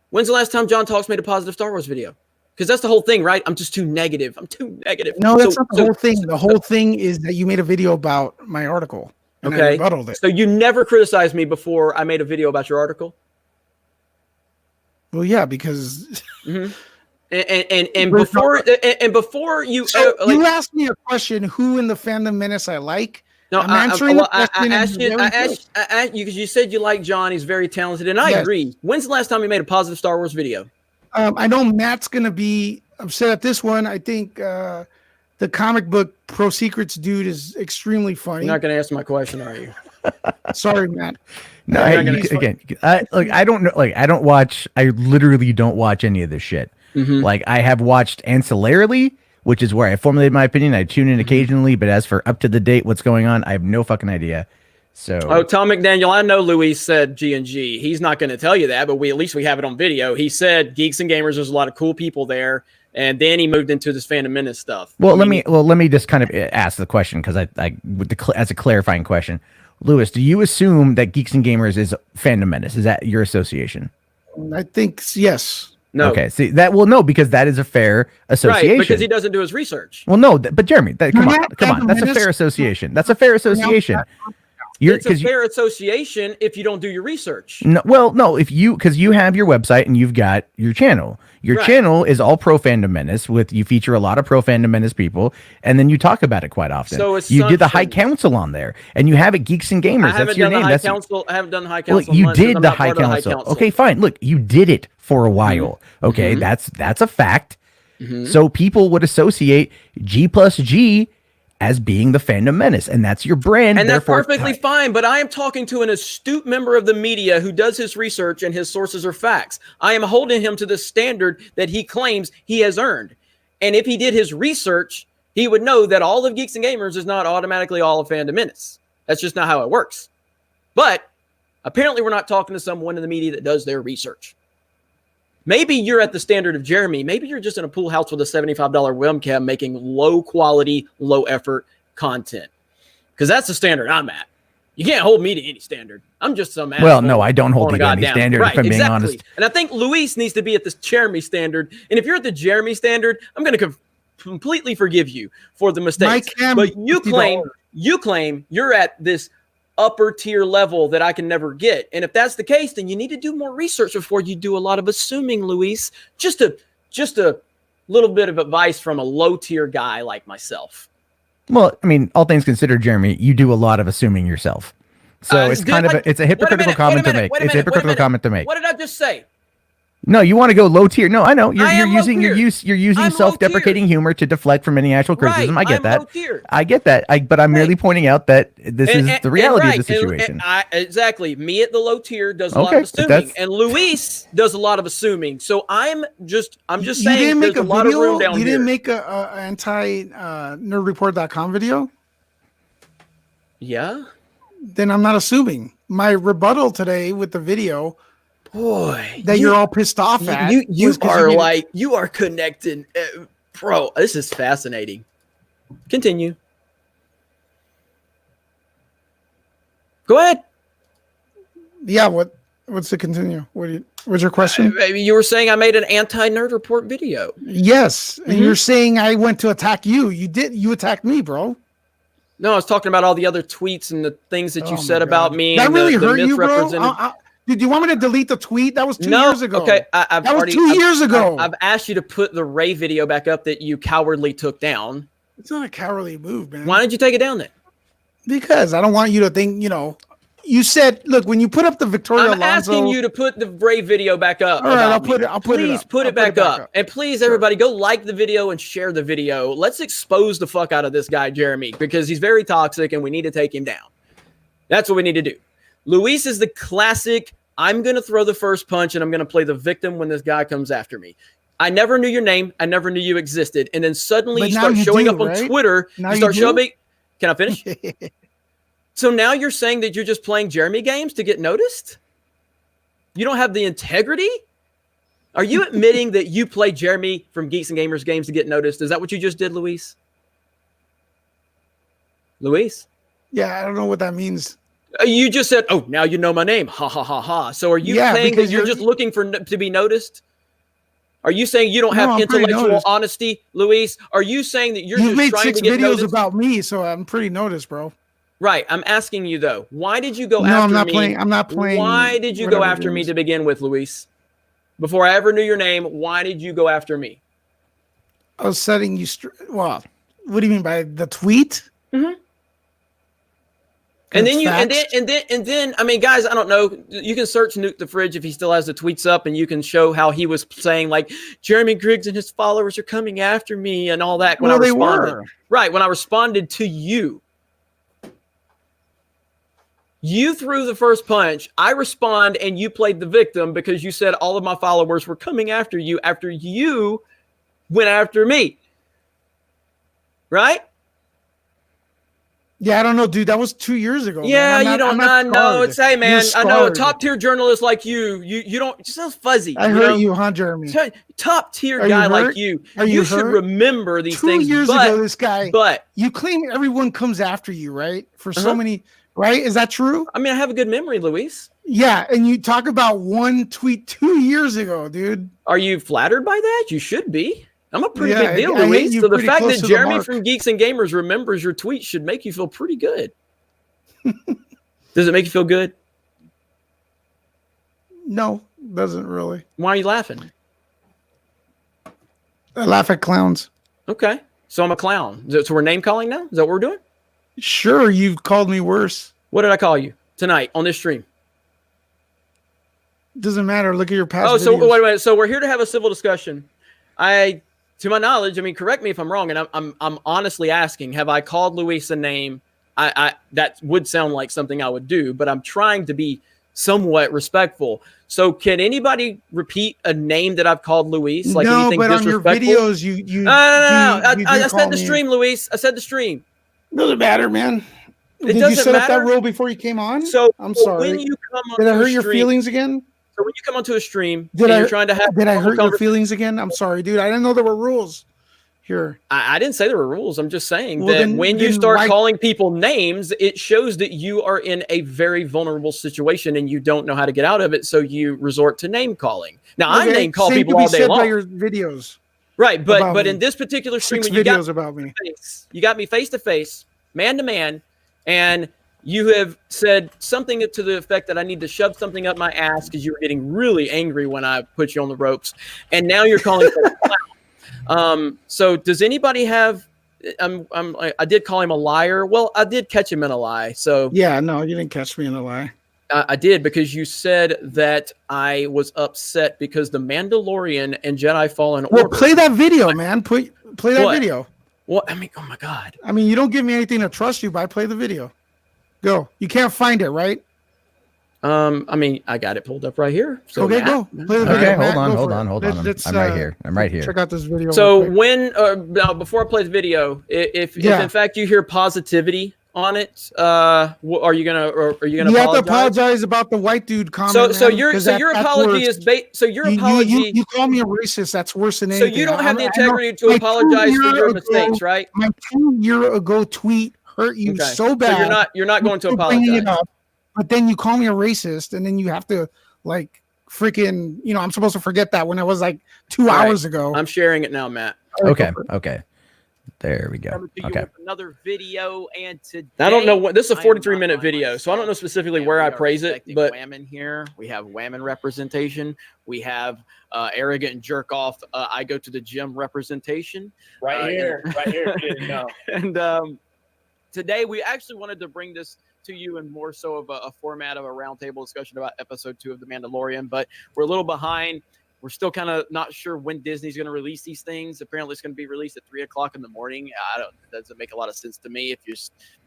When's the last time John Talks made a positive Star Wars video? Because that's the whole thing, right? I'm just too negative. I'm too negative. No, that's not the whole thing. The whole thing is that you made a video about my article. And I rebutted it. So you never criticized me before I made a video about your article? Well, yeah, because and before you you asked me a question, who in the Fandom Menace I like. No, I asked you because you said you like John. He's very talented, and I agree. When's the last time you made a positive Star Wars video? I know Matt's gonna be upset at this one. I think the comic book Pro Secrets dude is extremely funny. You're not gonna answer my question, are you? Sorry, Matt. No, I don't know. Like, I literally don't watch any of this shit. Mm-hmm. Like, I have watched ancillarily, which is where I formulate my opinion. I tune in occasionally, but as for up to the date, what's going on, I have no fucking idea. So, Tom McDaniel, I know Luis said G&G. He's not going to tell you that, but at least we have it on video. He said Geeks and Gamers, there's a lot of cool people there, and then he moved into this Fandom Menace stuff. Well, let me just kind of ask the question because as a clarifying question, Luis, do you assume that Geeks and Gamers is Fandom Menace? Is that your association? I think yes. No. Okay. See that? Well, no, because that is a fair association. Right, because he doesn't do his research. Well, no, but Jeremy, come on. That's a fair association. That's a fair association. It's a fair association if you don't do your research. No, well, no, because you have your website and you've got your channel. Your channel is all pro Fandom Menace. You feature a lot of pro Fandom Menace people, and then you talk about it quite often. So it's you did the High Council on there, and you have it Geeks and Gamers. That's your name. I haven't done the High Council. Well, you did the High Council. Okay, fine. Look, you did it for a while. Okay, that's a fact. So people would associate G+G as being the Fandom Menace, and that's your brand. And that's perfectly fine, but I am talking to an astute member of the media who does his research and his sources are facts. I am holding him to the standard that he claims he has earned. And if he did his research, he would know that all of Geeks and Gamers is not automatically all of Fandom Menace. That's just not how it works. But apparently we're not talking to someone in the media that does their research. Maybe you're at the standard of Jeremy. Maybe you're just in a pool house with a $75 webcam making low quality, low effort content. Because that's the standard I'm at. You can't hold me to any standard. I'm just some asshole. Well, no, I don't hold you to any standard, if I'm being honest. And I think Luis needs to be at this Jeremy standard. And if you're at the Jeremy standard, I'm going to completely forgive you for the mistakes. But you claim you're at this upper tier level that I can never get. And if that's the case, then you need to do more research before you do a lot of assuming, Luis. Just a little bit of advice from a low tier guy like myself. Well, I mean, all things considered, Jeremy, you do a lot of assuming yourself. So it's kind of a hypocritical comment to make. It's a hypocritical comment to make. What did I just say? No, you want to go low tier. No, I know you're using self-deprecating humor to deflect from any actual criticism. I get that. I get that. But I'm merely pointing out that this is the reality of the situation. Exactly. Me at the low tier does a lot of assuming, and Luis does a lot of assuming. So I'm just saying there's a lot of room down here. You didn't make a anti-nerdreport.com video? Yeah. Then I'm not assuming. My rebuttal today with the video. Boy, that you're all pissed off at. You are connected, bro. This is fascinating. Continue. Go ahead. Yeah. What's the continue? What's your question? You were saying I made an anti-Nerd Report video. Yes, and you're saying I went to attack you. You attacked me, bro. No, I was talking about all the other tweets and the things that you said about me. That really hurt you, bro. Did you want me to delete the tweet? That was 2 years ago. Okay, that was 2 years ago. I've asked you to put the Ray video back up that you cowardly took down. It's not a cowardly move, man. Why did you take it down then? Because I don't want you to think, you said, look, when you put up the Victoria Alonso. I'm asking you to put the Ray video back up. All right, I'll put it up. Please put it back up. And please, everybody, go like the video and share the video. Let's expose the fuck out of this guy, Jeremy, because he's very toxic and we need to take him down. That's what we need to do. Luis is the classic, I'm going to throw the first punch and I'm going to play the victim when this guy comes after me. I never knew your name. I never knew you existed. And then suddenly you start showing up on Twitter. You start showing me. Can I finish? So now you're saying that you're just playing Jeremy games to get noticed? You don't have the integrity? Are you admitting that you play Jeremy from Geeks and Gamers games to get noticed? Is that what you just did, Luis? Luis? Yeah, I don't know what that means. You just said, "Oh, now you know my name." Ha ha ha ha. So are you saying that you're just looking to be noticed? Are you saying you don't have intellectual honesty, Luis? Are you saying that you're just trying to get noticed? You've made 6 videos about me, so I'm pretty noticed, bro. Right. I'm asking you though. Why did you go after me? I'm not playing. Why did you go after me to begin with, Luis? Before I ever knew your name, why did you go after me? I was setting you straight. Well, what do you mean by the tweet? Mm-hmm. And then I mean, guys, I don't know. You can search Nuke the Fridge if he still has the tweets up, and you can show how he was saying like Jeremy Griggs and his followers are coming after me and all that when I responded. Right, when I responded to you. You threw the first punch. I respond, and you played the victim because you said all of my followers were coming after you went after me. Right? Yeah, I don't know, dude. That was 2 years ago. Yeah, you don't know. It's, hey, man, I know a top-tier journalist like you don't, just sounds fuzzy. I hurt you, huh, Jeremy? Top-tier guy like you. You should remember these things. 2 years ago, this guy. But you claim everyone comes after you, right? For so many, right? Is that true? I mean, I have a good memory, Luis. Yeah, and you talk about one tweet 2 years ago, dude. Are you flattered by that? You should be. I'm a pretty big deal, Luis. So the fact that Jeremy from Geeks and Gamers remembers your tweets should make you feel pretty good. Does it make you feel good? No, doesn't really. Why are you laughing? I laugh at clowns. Okay, so I'm a clown. So we're name calling now? Is that what we're doing? Sure, you've called me worse. What did I call you tonight on this stream? Doesn't matter. Look at your past. Oh, so wait a minute. So we're here to have a civil discussion. To my knowledge, I mean, correct me if I'm wrong, and I'm honestly asking, have I called Luis a name? I that would sound like something I would do, but I'm trying to be somewhat respectful. So can anybody repeat a name that I've called Luis? Like no, anything but on your videos, No. I said the stream, Luis. I said the stream. Doesn't matter, man. Did you set up that rule before you came on? So I'm sorry. When you come on, did I hurt your feelings again? So when you come onto a stream, did I hurt your feelings again? I'm sorry, dude. I didn't know there were rules here. I didn't say there were rules. I'm just saying that when you start calling people names, it shows that you are in a very vulnerable situation and you don't know how to get out of it. So you resort to name calling. Now I name call people all day long. By your videos, right? But in this particular stream, when you got about me, you got me face to face, man to man, and you have said something to the effect that I need to shove something up my ass because you were getting really angry when I put you on the ropes, and now you're calling me a clown. So does anybody have? I did call him a liar. Well, I did catch him in a lie. So yeah, no, you didn't catch me in a lie. I did because you said that I was upset because the Mandalorian and Jedi Fallen Order. Well, play that video, man. Play that video. Well, I mean, oh my God. I mean, you don't give me anything to trust you by. Play the video. Go. You can't find it, right? I mean, I got it pulled up right here. So okay, go. Play the video. Okay, hold on. I'm right here. I'm right here. Check out this video. So before I play the video, if in fact you hear positivity on it, are you gonna apologize? You have to apologize about the white dude comment. So your apology is you call me a racist. That's worse than anything. So you don't have the integrity to apologize for your mistakes, right? My 2 year ago tweet hurt you so bad. So you're not going to apologize. But then you call me a racist, and then you have to like freaking. I'm supposed to forget that when it was like 2 hours ago. I'm sharing it now, Matt. Okay. There we go. Okay. Another video, and today I don't know what this is a 43-minute video, so I don't know specifically where I praise it. But Whammon here, we have Whammon representation. We have arrogant and jerk off. I go to the gym representation. Right here. If you didn't know. And today we actually wanted to bring this to you in more so of a format of a roundtable discussion about episode 2 of The Mandalorian, but we're a little behind. We're still kind of not sure when Disney's going to release these things. Apparently, it's going to be released at 3:00 in the morning. It doesn't make a lot of sense to me.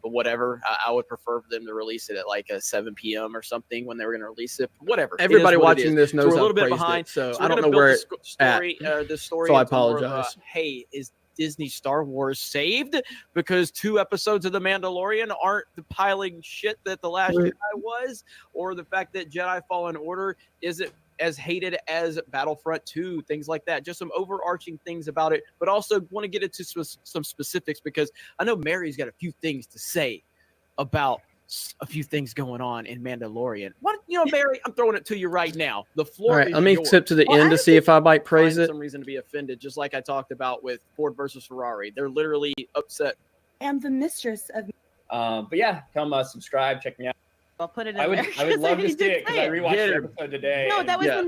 But whatever. I would prefer for them to release it at like 7 p.m. or something when they were going to release it. Whatever. Everybody watching this knows we're a little bit behind. So I don't know where it's at. This story. So I apologize. Hey, is Disney Star Wars saved because 2 episodes of The Mandalorian aren't the piling shit that The Last Jedi was, or the fact that Jedi Fallen Order isn't as hated as Battlefront 2, things like that. Just some overarching things about it, but also want to get into some specifics because I know Mary's got a few things to say about a few things going on in Mandalorian. What, Mary, I'm throwing it to you right now. The floor All right, is let me yours. tip to the end to see if I might praise Find it. some reason to be offended, just like I talked about with Ford versus Ferrari. They're literally upset. I'm the mistress of. But yeah, come subscribe, check me out. I'll put it. I would love to see it because I rewatched Get the him. episode today. No, that was Yeah.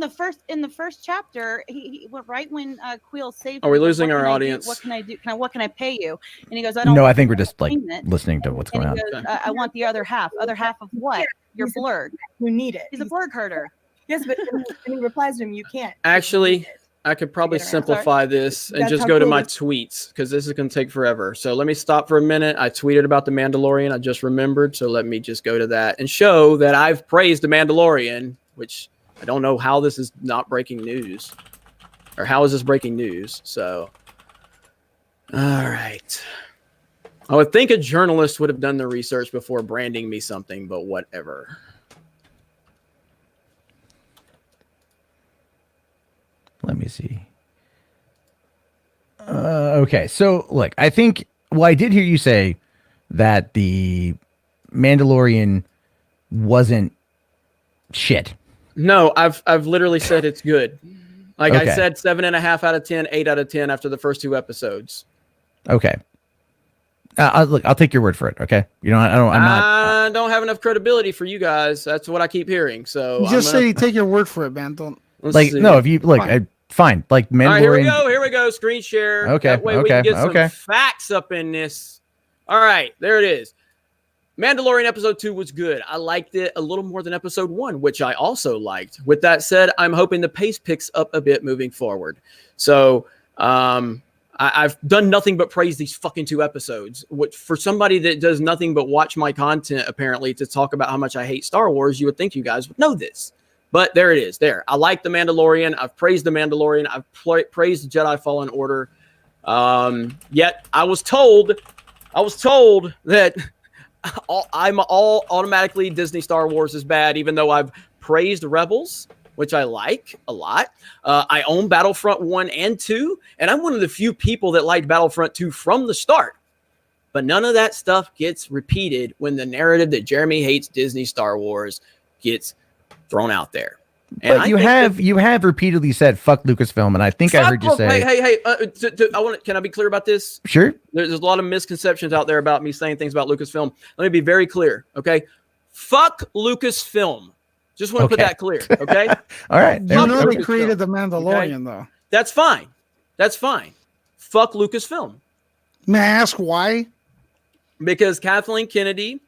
in the first chapter. He right when Queel saved. Are we him, like, losing what our can I do? audience? What can I do? What can I pay you? And he goes, I don't. No, I think we're just like entertainment. listening to what's And going he on. goes, I want the other half. Other half of what? You're blurred. You need it. He's a blurred herder. Yes, but when he replies to him, you can't. Actually, I could probably Get around. simplify this and That's just how go to cool my it is. tweets because this is going to take forever. So let me stop for a minute. I tweeted about The Mandalorian. I just remembered. So let me just go to that and show that I've praised The Mandalorian, which I don't know how this is not breaking news or how is this breaking news. So, all right. I would think a journalist would have done the research before branding me something, but whatever. Let me see. Okay, so look, I think. Well, I did hear you say that the Mandalorian wasn't shit. No, I've literally said it's good. Like I Okay. said, 7.5 out of 10, 8 out of 10 after the first 2 episodes. Okay. Look, I'll take your word for it. Okay. I'm not. I don't have enough credibility for you guys. That's what I keep hearing. So You just say you take your word for it, man. Don't. let's Like, see. no, if you look, Fine. fine. Like All right, here we Mandalorian. go. Here we go. Screen share. Okay, That way we can okay, get some okay. facts up in this. All right, there it is. Mandalorian episode 2 was good. I liked it a little more than episode 1, which I also liked. With that said, I'm hoping the pace picks up a bit moving forward. So, I've done nothing but praise these fucking 2 episodes. Which, for somebody that does nothing but watch my content, apparently, to talk about how much I hate Star Wars, you would think you guys would know this. But there it is. There. I like The Mandalorian. I've praised The Mandalorian. I've praised Jedi Fallen Order. Yet I was told that I'm all automatically Disney Star Wars is bad, even though I've praised Rebels, which I like a lot. I own Battlefront 1 and 2, and I'm one of the few people that liked Battlefront 2 from the start. But none of that stuff gets repeated when the narrative that Jeremy hates Disney Star Wars gets thrown out there. And But you have repeatedly said fuck Lucasfilm, and I think I heard you say Hey! Can I be clear about this? sure. There's a lot of misconceptions out there about me saying things about Lucasfilm. Let me be very clear, okay? Fuck Lucasfilm. Just want to put Okay. that clear, okay? All right. You there we know go. they created the Mandalorian, though. That's fine. That's fine. Fuck Lucasfilm. May I ask why? Because Kathleen Kennedy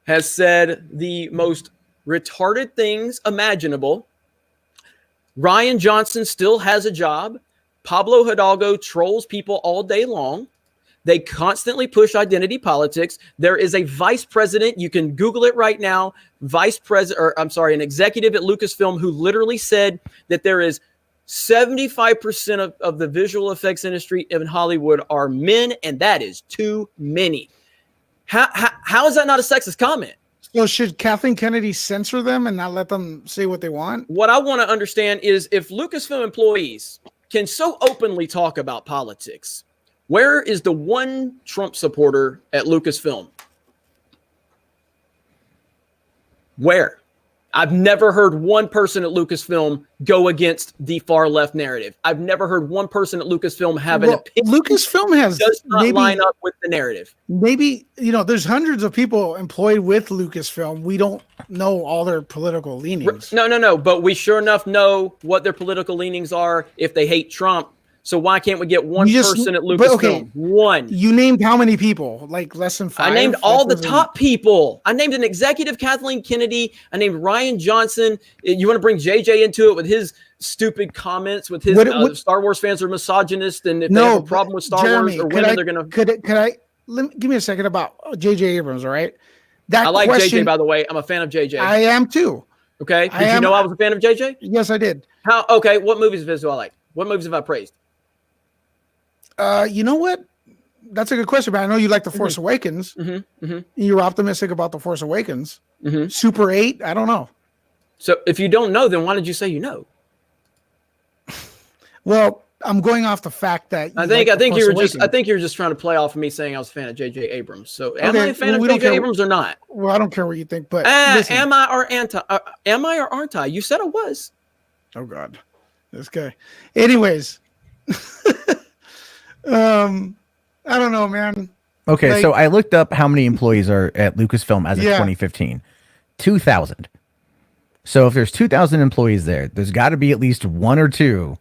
has said the most retarded things imaginable. Ryan Johnson still has a job. Pablo Hidalgo trolls people all day long. They constantly push identity politics. There is a vice president. You can Google it right now. An executive at Lucasfilm who literally said that there is 75% of the visual effects industry in Hollywood are men, and that is too many. How is that not a sexist comment? So should Kathleen Kennedy censor them and not let them say what they want? What I want to understand is if Lucasfilm employees can so openly talk about politics, where is the one Trump supporter at Lucasfilm? Where? I've never heard one person at Lucasfilm go against the far left narrative. I've never heard one person at Lucasfilm have an opinion Lucasfilm has that does not line up with the narrative. maybe there's hundreds of people employed with Lucasfilm. We don't know all their political leanings. No. But we sure enough know what their political leanings are if they hate Trump. So why can't we get one You just- person at but Lucasfilm? okay. One. You named how many people? Like less than 5? I named all the That doesn't- top people. I named an executive, Kathleen Kennedy. I named Ryan Johnson. You want to bring JJ into it with his stupid comments, with his What- Star Wars fans are misogynist, and if they No, have a problem with Star Jeremy, Wars or could women, I- they're gonna. Give me a second about J.J. Abrams, all right? That I like question, JJ, by the way. I'm a fan of JJ. I am too. Okay, I did you am- know I was a fan of JJ? Yes, I did. How? Okay, what movies of his do I like? What movies have I praised? You know what? That's a good question, man. I know you like The Force Awakens. You were optimistic about The Force Awakens. Super 8, I don't know. So if you don't know, then why did you say you know? Well, I'm going off the fact that I think you were just trying to play off of me saying I was a fan of J.J. Abrams. So am I a fan of J.J. Abrams or not? Well, I don't care what you think, but am I or aren't I? You said I was. Oh God, this guy. Anyways, I don't know, man. Okay, so I looked up how many employees are at Lucasfilm as of 2015. 2,000. So if there's 2,000 employees there, there's got to be at least one or two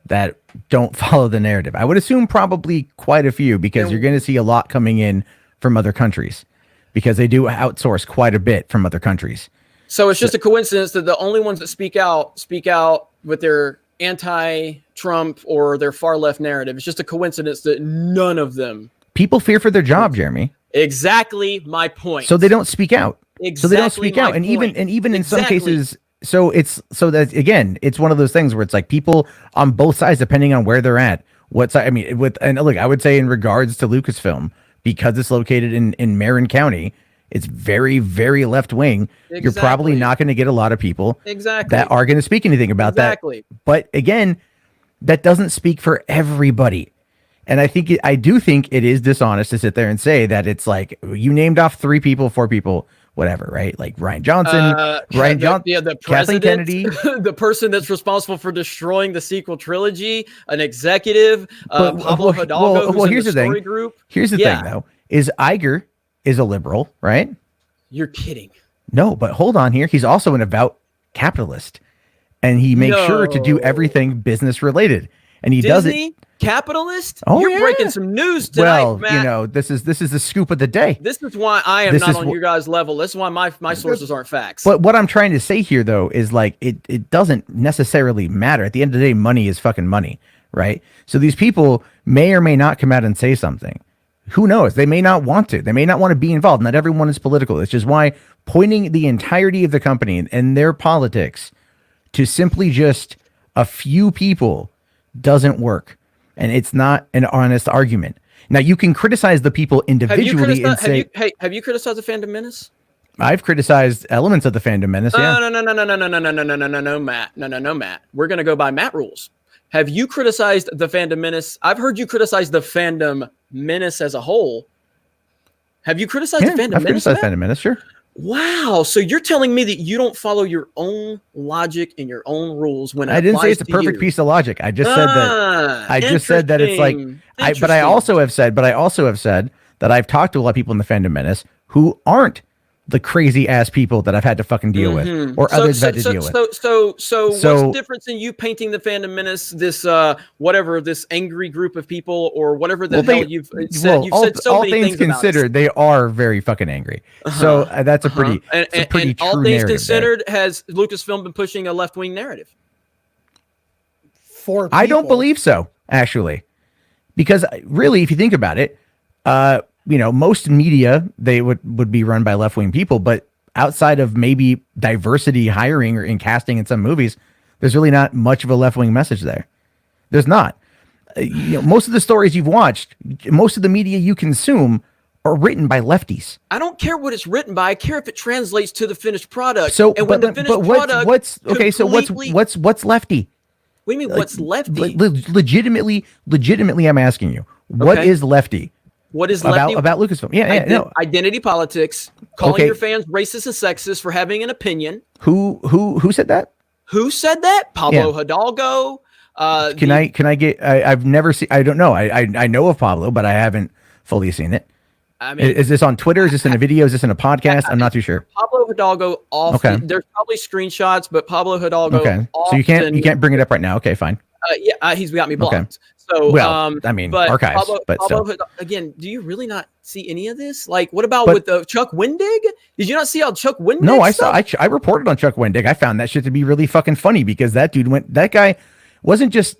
that don't follow the narrative. I would assume probably quite a few, because you're going to see a lot coming in from other countries, because they do outsource quite a bit from other countries. So it's just a coincidence that the only ones that speak out with their anti-Trump or their far left narrative. It's just a coincidence that none of them. People fear for their job, Jeremy. Exactly my point. So they don't speak out. Exactly. So they don't speak out, and even in some cases. So it's it's one of those things where it's like people on both sides, depending on where they're at. I would say in regards to Lucasfilm, because it's located in Marin County, it's very, very left wing. Exactly. You're probably not going to get a lot of people that are going to speak anything about that. But again, that doesn't speak for everybody. And I do think it is dishonest to sit there and say that it's like you named off 3 people, 4 people, whatever, right? Like Ryan Johnson, the Kathleen Kennedy, the person that's responsible for destroying the sequel trilogy, an executive, Pablo Hidalgo. Well, here's the thing. Here's the thing, though, is Iger is a liberal, right? You're kidding. No, but hold on here. He's also an avowed capitalist, and he makes sure to do everything business related, and he does it. Capitalist? Oh, you're breaking some news tonight, Matt. This is the scoop of the day. This is why I am not on your guys' level. This is why my sources aren't facts. But what I'm trying to say here, though, is like it doesn't necessarily matter. At the end of the day, money is fucking money, right? So these people may or may not come out and say something. Who knows? They may not want to. They may not want to be involved. Not everyone is political. It's just why pointing the entirety of the company and their politics to simply just a few people doesn't work. And it's not an honest argument. Now, you can criticize the people individually and say, have you criticized the Fandom Menace? I've criticized elements of the Fandom Menace. Yeah. No, Matt. No, Matt. We're going to go by Matt rules. Have you criticized the Fandom Menace? I've heard you criticize the Fandom Menace as a whole. Have you criticized the Fandom Menace? I've criticized Fandom Menace, sure. Wow. So you're telling me that you don't follow your own logic and your own rules when I didn't say it's a perfect piece of logic. I just said that. I just said that it's like. But I also have said that I've talked to a lot of people in the Fandom Menace who aren't the crazy ass people that I've had to fucking deal with, or others have had to deal with. So what's the difference in you painting the Fandom Menace, this angry group of people, or whatever the hell you've said? You've said so many things considered, they are very fucking angry. So that's a pretty, and true all things narrative considered, has Lucasfilm been pushing a left wing narrative? I don't believe so, actually, because really, if you think about it, most media, they would be run by left-wing people, but outside of maybe diversity hiring or in casting in some movies, there's really not much of a left-wing message there. There's not. Most of the stories you've watched, most of the media you consume are written by lefties. I don't care what it's written by. I care if it translates to the finished product. So, and when the finished product, what's lefty? What do you mean, what's lefty? Legitimately, I'm asking you, what is lefty? What is lefty? About Lucasfilm? Identity politics, calling your fans racist and sexist for having an opinion. Who said that? Who said that? Pablo Hidalgo. Can I get? I've never seen. I don't know. I know of Pablo, but I haven't fully seen it. I mean, is this on Twitter? Is this in a video? Is this in a podcast? I'm not too sure. Pablo Hidalgo often. Okay. There's probably screenshots, but Pablo Hidalgo. Okay. So you can't bring it up right now. Okay, fine. He's got me blocked. Okay. So, but archives. Pablo, again, do you really not see any of this? Like, what about with Chuck Wendig? Did you not see how Chuck Wendig? No, I saw. I reported on Chuck Wendig. I found that shit to be really fucking funny because that guy wasn't just.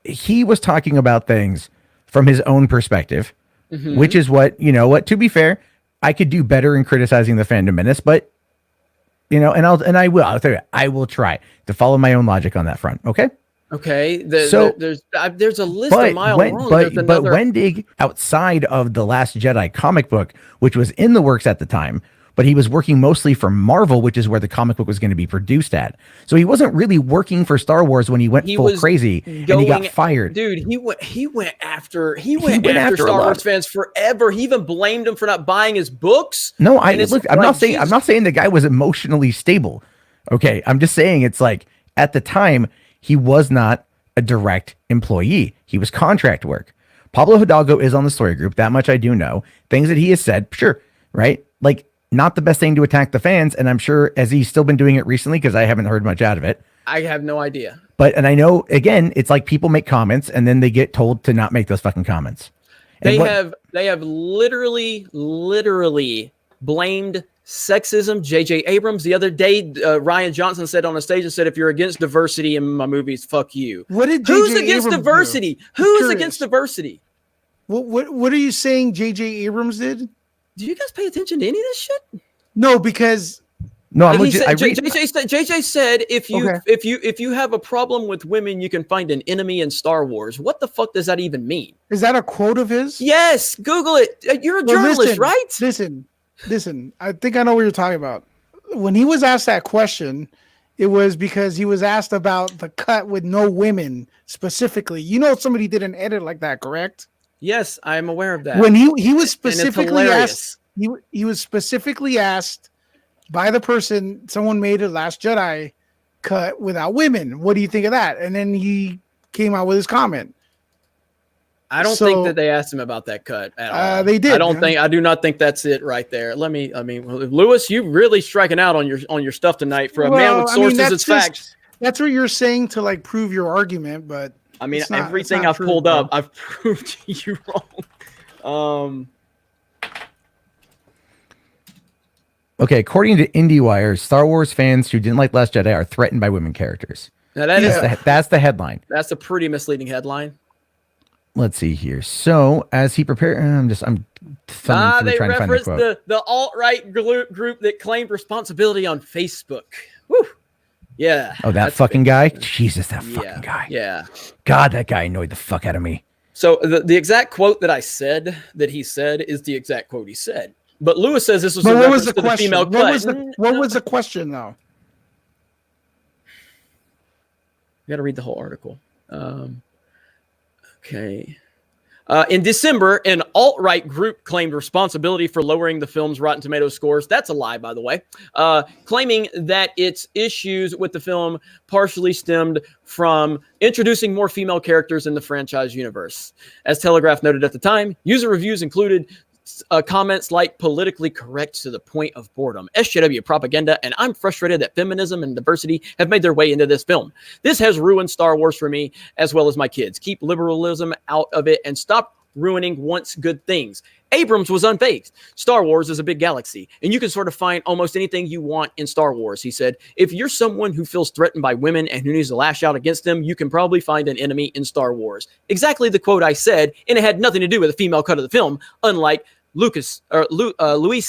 He was talking about things from his own perspective, which is what. To be fair, I could do better in criticizing the Fandom Menace, but I'll tell you, I will try to follow my own logic on that front. Okay. Okay, there's a list a mile long. But Wendig, outside of the Last Jedi comic book, which was in the works at the time, but he was working mostly for Marvel, which is where the comic book was going to be produced at. So he wasn't really working for Star Wars when he went full crazy and he got fired. Dude, he went after Star Wars fans forever. He even blamed them for not buying his books. No, I'm not saying the guy was emotionally stable. Okay, I'm just saying it's like at the time he was not a direct employee. He was contract work. Pablo Hidalgo is on the story group. That much I do know. Things that he has said, sure, right? Like, not the best thing to attack the fans. And I'm sure, has he still been doing it recently? Because I haven't heard much out of it. I have no idea. And I know, again, it's like people make comments and then they get told to not make those fucking comments. They have literally blamed sexism. J.J. Abrams the other day, Ryan Johnson said on a stage and said, if you're against diversity in my movies, fuck you. What did Who's J.J. against Abrams diversity? do? Who's against diversity? What are you saying J.J. Abrams did? Do you guys pay attention to any of this shit? No, because JJ said if you have a problem with women, you can find an enemy in Star Wars. What the fuck does that even mean? Is that a quote of his? Yes, Google it. You're a journalist, right? Listen. I think I know what you're talking about. When he was asked that question, it was because he was asked about the cut with no women specifically. You know, somebody did an edit like that, correct? Yes, I am aware of that. When he was specifically asked, he was specifically asked by the person, someone made a Last Jedi cut without women. What do you think of that? And then he came out with his comment. I don't think that they asked him about that cut at all. They did. I do not think that's it right there. Lewis, you really striking out on your stuff tonight for a man with sources and facts. That's what you're saying to like prove your argument, but I mean, everything I've pulled up, I've proved you wrong. Okay, according to IndieWire, Star Wars fans who didn't like Last Jedi are threatened by women characters. Now that's the headline. That's a pretty misleading headline. Let's see here. So as he prepared, I'm thumbing through they trying to find the quote. the alt-right group that claimed responsibility on Facebook. Woo. Yeah. Oh, that fucking guy? Jesus, that fucking guy. Yeah. God, that guy annoyed the fuck out of me. So the exact quote that he said is the exact quote he said. But Lewis says this was a reference to the female cut. What was the question, though? You got to read the whole article. Okay. In December, an alt-right group claimed responsibility for lowering the film's Rotten Tomatoes scores. That's a lie, by the way. Claiming that its issues with the film partially stemmed from introducing more female characters in the franchise universe. As Telegraph noted at the time, user reviews included comments like politically correct to the point of boredom, SJW propaganda, and I'm frustrated that feminism and diversity have made their way into this film. This has ruined Star Wars for me as well as my kids. Keep liberalism out of it and stop ruining once good things. Abrams was unfazed. Star Wars is a big galaxy, and you can sort of find almost anything you want in Star Wars, he said. If you're someone who feels threatened by women and who needs to lash out against them, you can probably find an enemy in Star Wars. Exactly the quote I said, and it had nothing to do with the female cut of the film, unlike Luis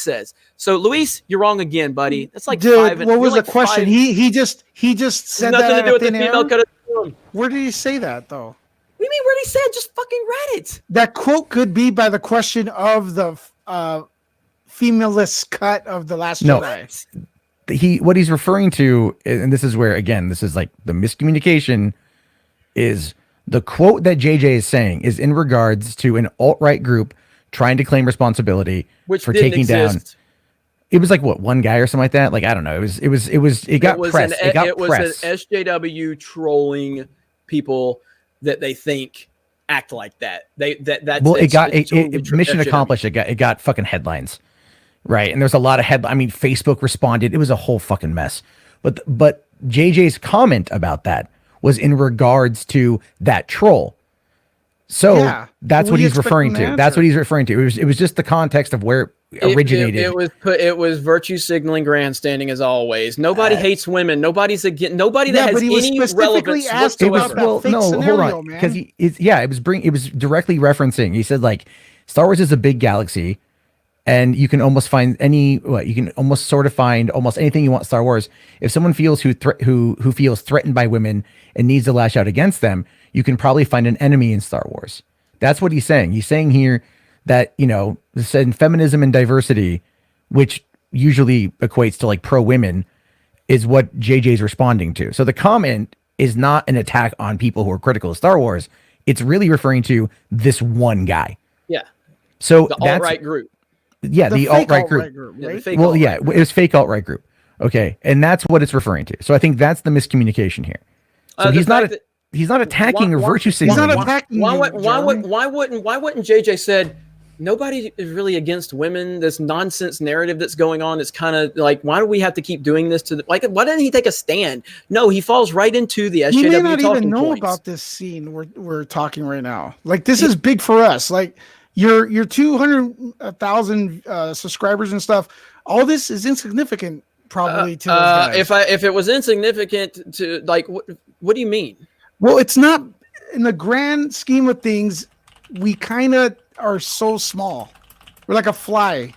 says. So Luis, you're wrong again, buddy. That's like what was the question? He just said nothing that to do with the female cut of the film. Where did he say that though? What do you mean where he said? Just fucking read it. That quote could be by the question of the femalist cut of The Last Jedi. What he's referring to, and this is where, again, this is like the miscommunication, is the quote that JJ is saying is in regards to an alt-right group trying to claim responsibility for taking down. It was like what, one guy or something like that. Like, I don't know. It got pressed. It was an SJW trolling people that they think act like that. Mission accomplished. It got fucking headlines, right? And there's a lot of Facebook responded. It was a whole fucking mess. But JJ's comment about that was in regards to that troll. So that's what he's referring to. That's what he's referring to. It was just the context of where it originated. It was virtue signaling, grandstanding as always. Nobody hates women. Nobody's against nobody that has any relevance whatsoever. Hold on, because it was directly referencing. He said like Star Wars is a big galaxy, And you can almost find you can almost sort of find almost anything you want in Star Wars. If someone feels who feels threatened by women and needs to lash out against them, you can probably find an enemy in Star Wars. That's what he's saying. He's saying here that, said feminism and diversity, which usually equates to like pro women, is what JJ's responding to. So the comment is not an attack on people who are critical of Star Wars. It's really referring to this one guy. Yeah. So the alt-right group. Yeah, the alt-right group. Right? It was fake alt-right group. Okay, and that's what it's referring to. So I think that's the miscommunication here. So he's not attacking or virtue signaling. He's not attacking. Why wouldn't JJ said nobody is really against women? This nonsense narrative that's going on is kind of like, why do we have to keep doing this why didn't he take a stand? No, he falls right into the SJW You may not even know points. about this scene we're talking right now. Like, this is big for us. Like, your 200,000 subscribers and stuff. All this is insignificant, probably to those guys. If it was insignificant to like, what do you mean? Well, it's not in the grand scheme of things. We kind of are so small. We're like a fly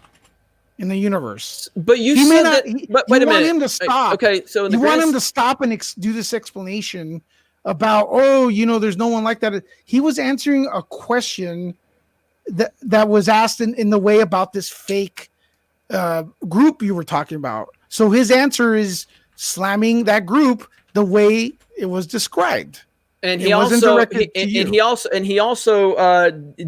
in the universe. But you He said may not- that. But wait a minute. You want him to stop. Okay, so in the You want grand him to stop and do this explanation about, there's no one like that. He was answering a question that was asked in the way about this fake group you were talking about. So his answer is slamming that group the way it was described. And It he wasn't also directed to you. he also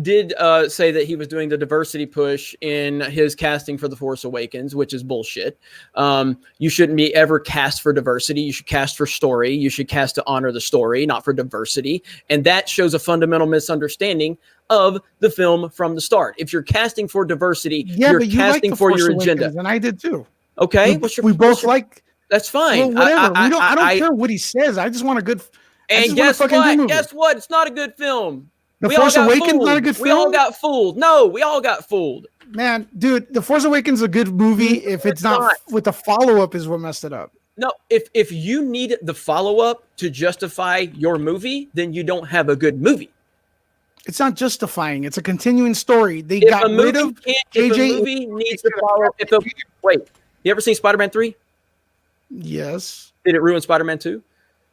did say that he was doing the diversity push in his casting for The Force Awakens, which is bullshit. You shouldn't be ever cast for diversity. You should cast for story. You should cast to honor the story, not for diversity. And that shows a fundamental misunderstanding of the film from the start. If you're casting for diversity, you're but you casting like The for Force your Awakens, agenda. and I did too. Okay, We both like. That's fine. Well, whatever. I don't care what he says. I just want a good. And guess what? Guess what? It's not a good film. The Force Awakens not a good We all film? got fooled. No, we all got fooled. Man, dude, The Force Awakens is a good movie. If it's not with the follow-up is what messed it up. No, if you need the follow-up to justify your movie, then you don't have a good movie. It's not justifying. It's a continuing story. They If got a movie rid of if a JJ. movie needs to follow. Wait, you ever seen Spider-Man 3? Yes. Did it ruin Spider-Man 2?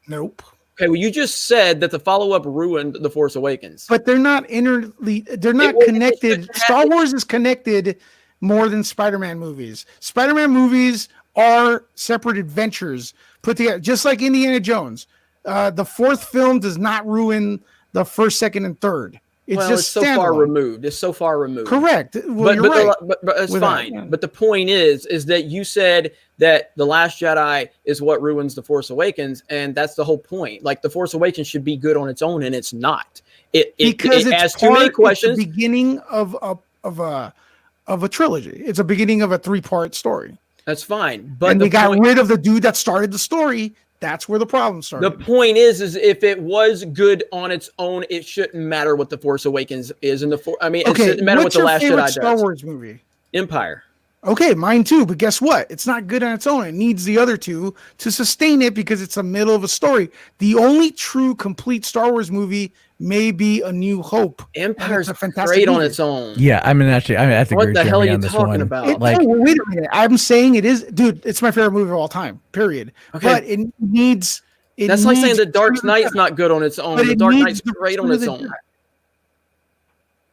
Nope. Okay, well, you just said that the follow-up ruined The Force Awakens. But they're not they're not connected. Star Wars is connected more than Spider-Man movies. Spider-Man movies are separate adventures put together, just like Indiana Jones. The fourth film does not ruin the first, second, and third. It's just so far standalone. removed. It's so far removed. Correct. Well, you're right. But it's With fine. that, yeah. But the point is that you said that The Last Jedi is what ruins The Force Awakens, and that's the whole point. Like, The Force Awakens should be good on its own, and it's not. It has too many questions. It's the beginning of a trilogy. It's a beginning of a 3-part story. That's fine. But And they got rid of the dude that started the story. That's where the problem started. The point is if it was good on its own, it shouldn't matter what The Force Awakens is. It shouldn't matter what The Last Jedi does. Star Wars movie? Empire. Okay, mine too. But guess what? It's not good on its own. It needs the other two to sustain it because it's the middle of a story. The only true complete Star Wars movie may be A New Hope. Empire's a fantastic great on movie. its own. Yeah, I have to agree What with the hell are Jeremy you on this talking one. about? Like, wait a minute. I'm saying it is, dude. It's my favorite movie of all time. Period. Okay. But it needs. That's like saying The Dark Knight's not good on its own. But The it Dark needs Knight's the great on Return of its the own. Jedi.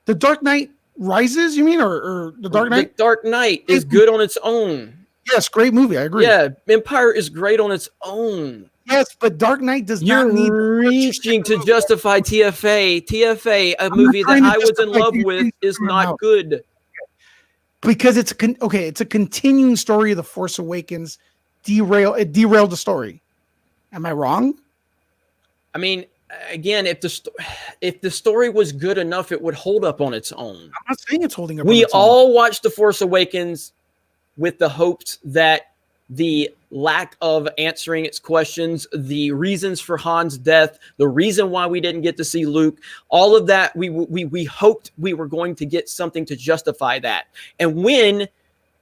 The Dark Knight Rises, you mean, or The Dark Knight? The Dark Knight is good on its own. Yes, great movie. I agree. Yeah, Empire is great on its own. Yes, but Dark Knight does You're not need reaching to justify TFA. TFA, a movie that trying to I was in justify love TFA with, is for not now. good. because it's it's a continuing story of The Force Awakens. It derailed the story. Am I wrong? I mean, again, if the story was good enough, it would hold up on its own. I'm not saying it's holding up. on We its own. all watched The Force Awakens with the hopes that the lack of answering its questions, the reasons for Han's death, the reason why we didn't get to see Luke, all of that, we hoped we were going to get something to justify that. And when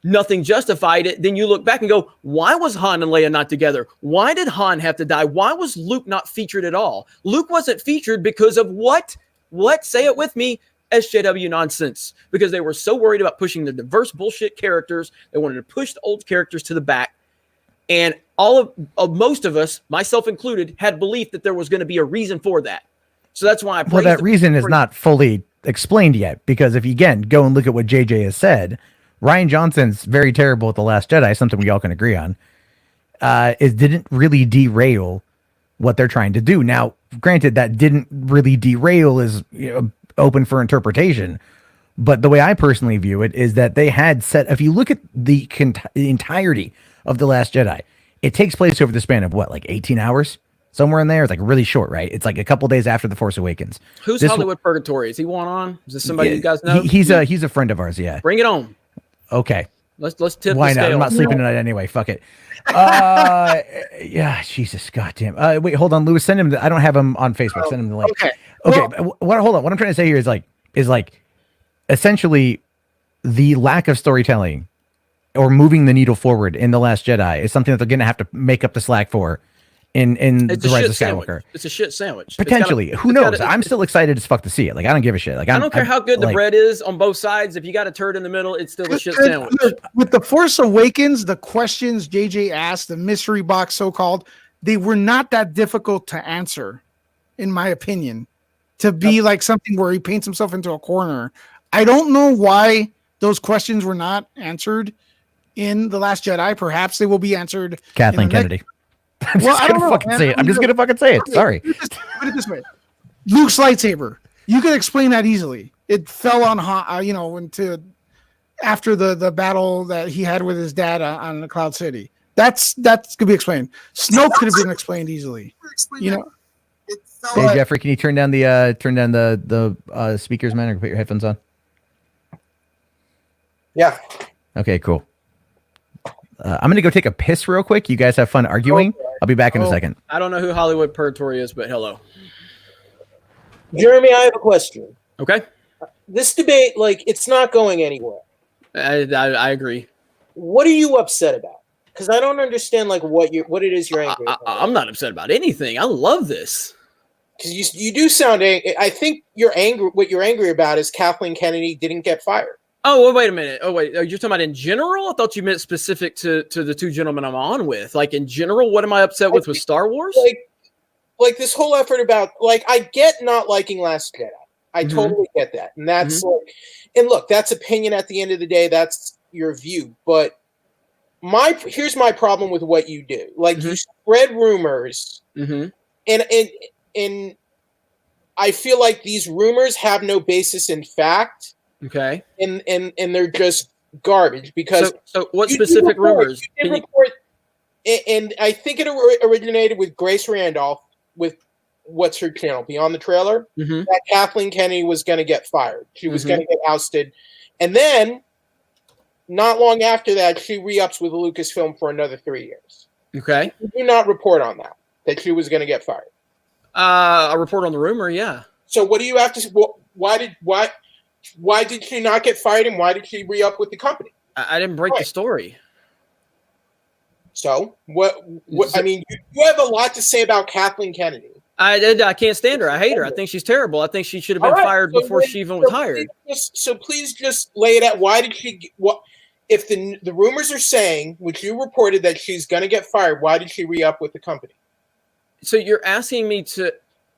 nothing justified it, then you look back and go, why was Han and Leia not together? Why did Han have to die? Why was Luke not featured at all? Luke wasn't featured because of what? Say it with me. SJW nonsense because they were so worried about pushing the diverse bullshit characters. They wanted to push the old characters to the back. And all of most of us, myself included, had belief that there was going to be a reason for that. So that's why I Well, that reason is not fully explained yet, because if you, again, go and look at what JJ has said, Ryan Johnson's very terrible at The Last Jedi, something we all can agree on. It didn't really derail what they're trying to do. Now, granted, that didn't really derail is open for interpretation. But the way I personally view it is that they had set, if you look at the entirety of The Last Jedi, it takes place over the span of what, like 18 hours? Somewhere in there. It's like really short, right? It's like a couple days after The Force Awakens. Who's Hollywood Purgatory? Is he one on? Is this somebody you guys know? He's a friend of ours, yeah. Bring it on. Okay. Let's tip Why the not? scale. I'm not sleeping tonight anyway. Fuck it. Yeah, Jesus, goddamn. Wait, hold on, Lewis. Send him. I don't have him on Facebook. Send him the link. Okay. Okay. Well, hold on. What I'm trying to say here is like, essentially, the lack of storytelling or moving the needle forward in The Last Jedi is something that they're going to have to make up the slack for in The Rise of Skywalker. It's a shit sandwich. Potentially. Who knows? I'm still excited as fuck to see it. Like, I don't give a shit. Like, I don't care how good the bread is on both sides. If you got a turd in the middle, it's still a shit sandwich. With The Force Awakens, the questions JJ asked, the mystery box so-called, they were not that difficult to answer, in my opinion, to be like something where he paints himself into a corner. I don't know why those questions were not answered in The Last Jedi. Perhaps they will be answered. Kathleen Kennedy. I'm just gonna fucking say it. I'm just gonna fucking say it. Sorry. Put it this way: Luke's lightsaber. You could explain that easily. It fell on, into after the battle that he had with his dad on the Cloud City. That's could be explained. Snoke could have been explained easily. Hey Jeffrey, can you turn down the speakers, man, or put your headphones on? Yeah. Okay, cool. I'm gonna go take a piss real quick. You guys have fun arguing. I'll be back in a second. I don't know who Hollywood Purgatory is, but hello. Jeremy, I have a question. Okay. This debate, it's not going anywhere. I agree. What are you upset about? Because I don't understand what it is you're angry about. I'm not upset about anything. I love this. Because you do sound angry. I think you're angry. What you're angry about is Kathleen Kennedy didn't get fired. Oh, well, wait a minute. Oh, wait. You're talking about in general? I thought you meant specific to the two gentlemen I'm on with. Like, in general, what am I upset with Star Wars? Like this whole effort about, I get not liking Last Jedi. I totally get that. And that's and look, that's opinion at the end of the day. That's your view. But here's my problem with what you do. You spread rumors and I feel like these rumors have no basis in fact. Okay. And they're just garbage because so what specific rumors? And I think it originated with Grace Randolph with what's her channel Beyond the Trailer that Kathleen Kennedy was going to get fired. She was going to get ousted. And then not long after that, she re-ups with Lucasfilm for another 3 years. Okay. You do not report on that she was going to get fired. I report on the rumor. Yeah. So what do you have to, why did she not get fired and why did she re-up with the company? I didn't break the story. So what I mean, you have a lot to say about Kathleen Kennedy. I can't stand her. I hate her. I think she's terrible. I think she should have been fired before she even was hired. So please just lay it out. Why did she if the rumors are saying, which you reported, that she's going to get fired, why did she re-up with the company? So you're asking me to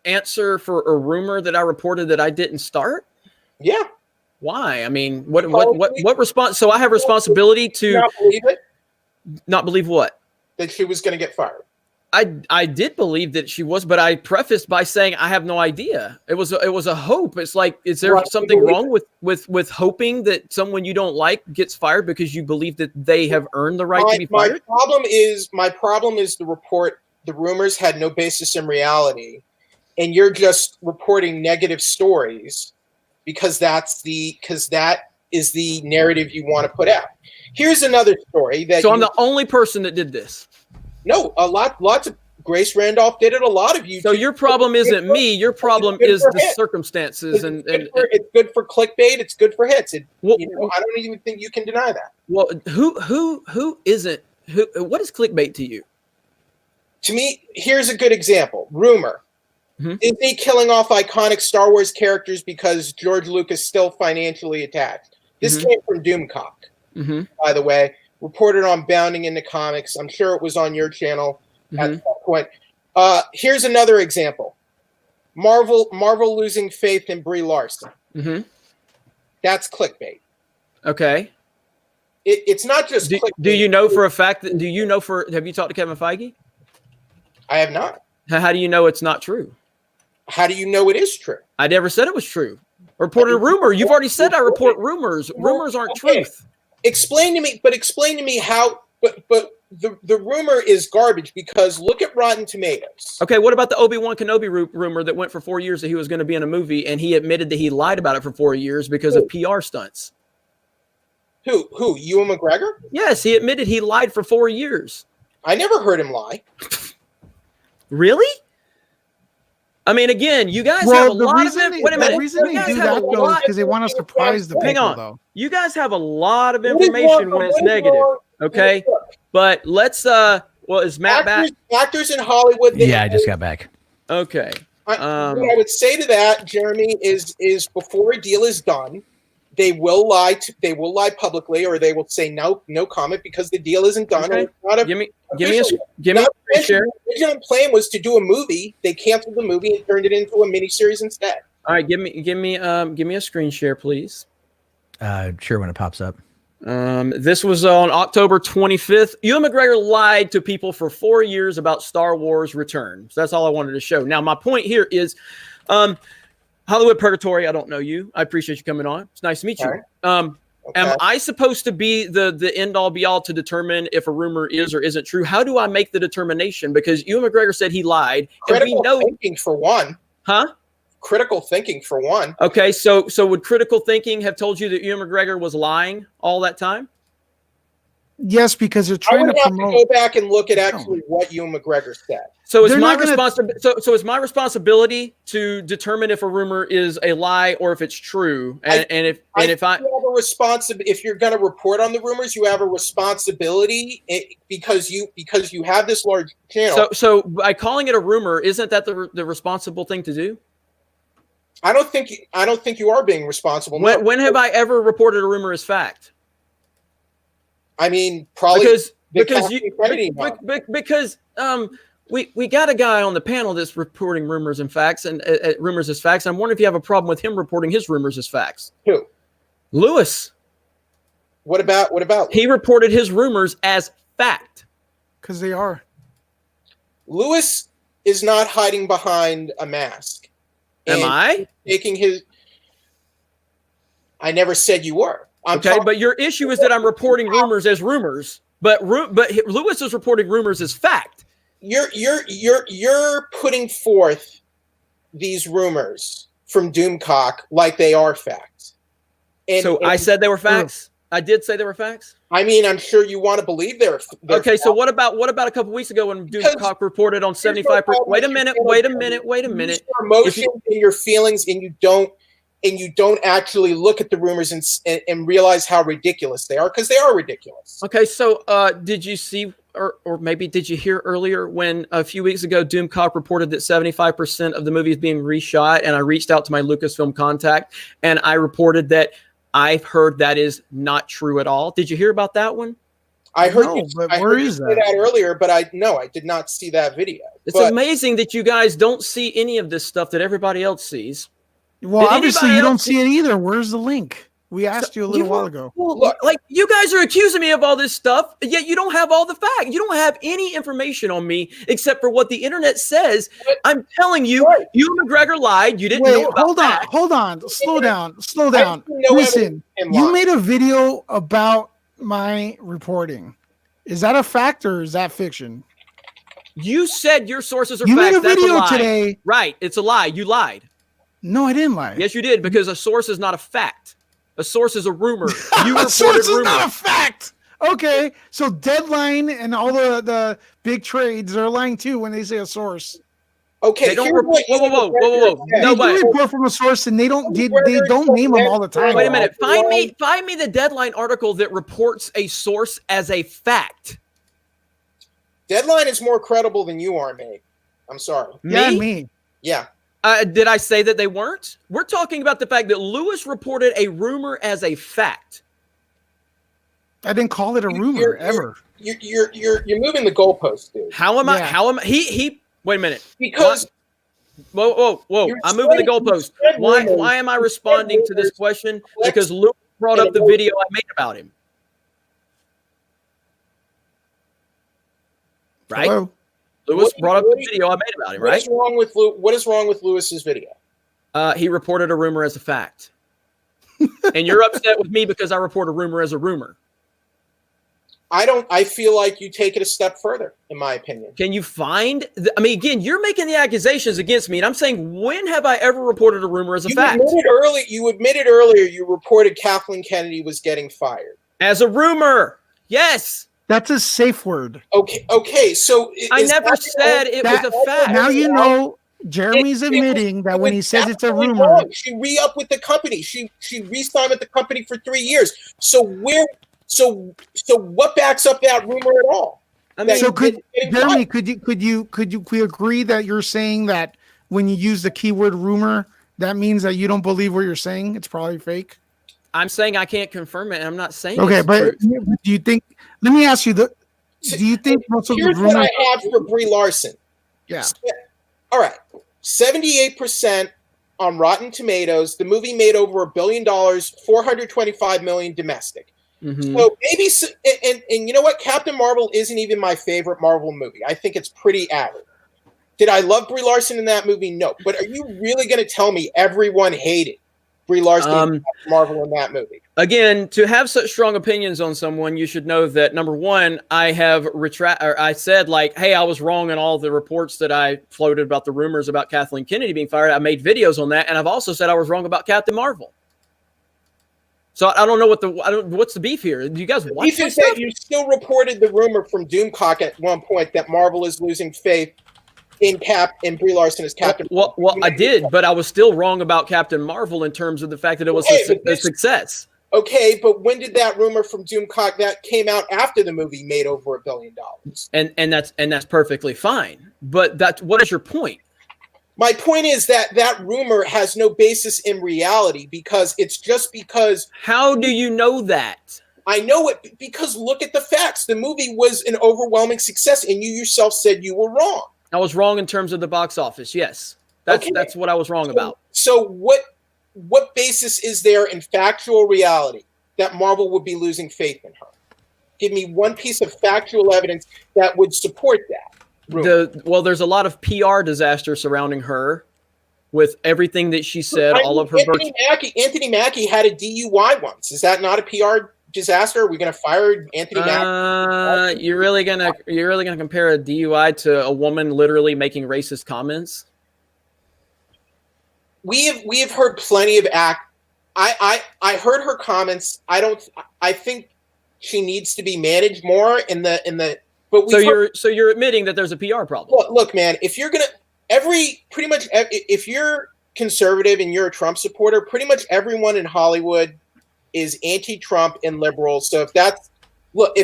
answer for a rumor that I reported that I didn't start? Yeah. Why? I mean, what response? So I have responsibility to not believe it. Not believe what? That she was going to get fired. I did believe that she was, but I prefaced by saying I have no idea. It was a hope. It's like, is there something wrong with hoping that someone you don't like gets fired because you believe that they have earned the right to be fired? My problem is the report. The rumors had no basis in reality, and you're just reporting negative stories because that is the narrative you want to put out. Here's another story that. So I'm the only person that did this. No, lots of Grace Randolph did it. A lot of you. So your problem isn't me. Your problem is the circumstances, and it's good for clickbait. It's good for hits. I don't even think you can deny that. Well, who isn't? What is clickbait to you? To me, here's a good example. Rumor. Disney killing off iconic Star Wars characters because George Lucas still financially attached. This came from Doomcock, by the way. Reported on Bounding into Comics. I'm sure it was on your channel at that point. Here's another example. Marvel losing faith in Brie Larson. That's clickbait. Okay. It's not just clickbait. Do you know for a fact that have you talked to Kevin Feige? I have not. How do you know it's not true? How do you know it is true? I never said it was true. I reported a rumor. You've already said I report rumors. Rumors aren't truth. Explain to me how but the rumor is garbage because look at Rotten Tomatoes. Okay, what about the Obi-Wan Kenobi rumor that went for 4 years that he was going to be in a movie and he admitted that he lied about it for 4 years because of PR stunts? Who? Ewan McGregor? Yes, he admitted he lied for 4 years. I never heard him lie. Really? I mean, again, you guys have a lot of wait a minute. The reason they do that though is because they want to surprise the people. Hang on. Though. You guys have a lot of information when it's negative. Okay, but let's. Well, is Matt back? Actors in Hollywood. Yeah, I just got back. Okay. What I would say to that, Jeremy, is before a deal is done, they will lie. They will lie publicly, or they will say no comment because the deal isn't done. Okay. Give me a screen share. The original plan was to do a movie. They canceled the movie and turned it into a miniseries instead. All right, give me a screen share, please. Sure, when it pops up. This was on October 25th. Ewan McGregor lied to people for 4 years about Star Wars Returns. That's all I wanted to show. Now, my point here is, Hollywood Purgatory, I don't know you. I appreciate you coming on. It's nice to meet you. Am I supposed to be the end-all, be-all to determine if a rumor is or isn't true? How do I make the determination? Because Ewan McGregor said he lied. Critical thinking for one. Huh? Critical thinking for one. Okay, so would critical thinking have told you that Ewan McGregor was lying all that time? Yes, because they're I trying would to have promote. to go back and look at actually what Ewan McGregor said. So it's They're my not gonna- so it's my responsibility to determine if a rumor is a lie or if it's true. And if you have a responsibility, if you're going to report on the rumors, you have a responsibility because you have this large channel. So by calling it a rumor, isn't that the responsible thing to do? I don't think you are being responsible. When have I ever reported a rumor as fact? I mean, probably because we got a guy on the panel that's reporting rumors and facts and rumors as facts. I'm wondering if you have a problem with him reporting his rumors as facts. Who? Lewis. What about? He reported his rumors as fact. Because they are. Lewis is not hiding behind a mask. Am I? Taking his. I never said you were. Okay, but your issue is that I'm reporting rumors as rumors, but Lewis is reporting rumors as fact. You're putting forth these rumors from Doomcock like they are facts. So I said they were facts. I did say they were facts. I mean, I'm sure you want to believe they're okay. facts. So what about a couple weeks ago when Doomcock reported on 75%? Wait a minute. Your emotions and your feelings, and you don't actually look at the rumors and realize how ridiculous they are, because they are ridiculous. Okay, so did you see or maybe did you hear earlier when a few weeks ago Doomcock reported that 75% of the movie is being reshot, and I reached out to my Lucasfilm contact and I reported that I've heard that is not true at all. Did you hear about that one? I heard where is that earlier, but I did not see that video. It's amazing that you guys don't see any of this stuff that everybody else sees. Well, obviously you don't see it either. Where's the link? We asked you a little while ago. Look, like you guys are accusing me of all this stuff, yet you don't have all the facts. You don't have any information on me except for what the internet says. I'm telling you, Ewan McGregor lied. You didn't know about that. Hold on. Slow down. Listen, you made a video about my reporting. Is that a fact or is that fiction? You said your sources are you facts. You made a video today. Right. It's a lie. You lied. No, I didn't lie. Yes, you did, because a source is not a fact. A source is a rumor. You a source is not a fact. Okay, so Deadline and all the big trades are lying too when they say a source. Okay, they don't report. Whoa. Nobody report from a source, and they don't name them all the time. Wait a minute. Find me the Deadline article that reports a source as a fact. Deadline is more credible than you are, mate. I'm sorry. Me? Yeah. Did I say that they weren't? We're talking about the fact that Lewis reported a rumor as a fact. I didn't call it a rumor ever. You're moving the goalpost, dude. How am I? How am he? Wait a minute. Because whoa! I'm moving the goalpost. Why am I responding to this question? Because Lewis brought up the video I made about him. Right? Hello? Lewis brought up the video I made about him. Right? What is wrong with Lewis's video? He reported a rumor as a fact, and you're upset with me because I report a rumor as a rumor. I feel like you take it a step further, in my opinion. Can you find? Again, you're making the accusations against me, and I'm saying, when have I ever reported a rumor as a fact? You admitted earlier you reported Kathleen Kennedy was getting fired as a rumor. Yes, that's a safe word. Okay. So I never said it was a fact. Now you know. Jeremy's admitting that when he says it's a rumor, wrong. She re-upped with the company. She re-signed with the company for 3 years. So what backs up that rumor at all? Jeremy, could we agree that you're saying that when you use the keyword rumor, that means that you don't believe what you're saying? It's probably fake. I'm saying I can't confirm it, and I'm not saying. Okay, but do you think? Let me ask you: do you think most of the rumors? Here's what I have for Brie Larson. Yeah. All right, 78% on Rotten Tomatoes. The movie made over $1 billion, $425 million domestic. Mm-hmm. So maybe, and you know what? Captain Marvel isn't even my favorite Marvel movie. I think it's pretty average. Did I love Brie Larson in that movie? No. But are you really going to tell me everyone hated Brie Larson and Captain Marvel in that movie? Again, to have such strong opinions on someone, you should know that, number one, I have I said, like, hey, I was wrong in all the reports that I floated about the rumors about Kathleen Kennedy being fired. I made videos on that, and I've also said I was wrong about Captain Marvel. So I don't know what's the beef here. Do you guys watch beef is that you still reported the rumor from Doomcock at one point that Marvel is losing faith in Brie Larson as Captain. Well, I did, but I was still wrong about Captain Marvel in terms of the fact that it was a success. Okay, but when did that rumor from Doomcock that came out after the movie made over $1 billion? And that's perfectly fine. But what is your point? My point is that rumor has no basis in reality because it's just because. How do you know that? I know it because look at the facts. The movie was an overwhelming success, and you yourself said you were wrong. I was wrong in terms of the box office. Yes, that's what I was wrong about. So what basis is there in factual reality that Marvel would be losing faith in her? Give me one piece of factual evidence that would support that. There's a lot of PR disaster surrounding her with everything that she said. All of her Anthony Mackie had a DUI once. Is that not a PR disaster? Are we going to fire Anthony Mackie? You're really gonna compare a DUI to a woman literally making racist comments? We have heard plenty of I heard her comments. I think she needs to be managed more in the. But so you're admitting that there's a PR problem. Look, man, if you're if you're conservative and you're a Trump supporter, pretty much everyone in Hollywood is anti-Trump and liberal. So if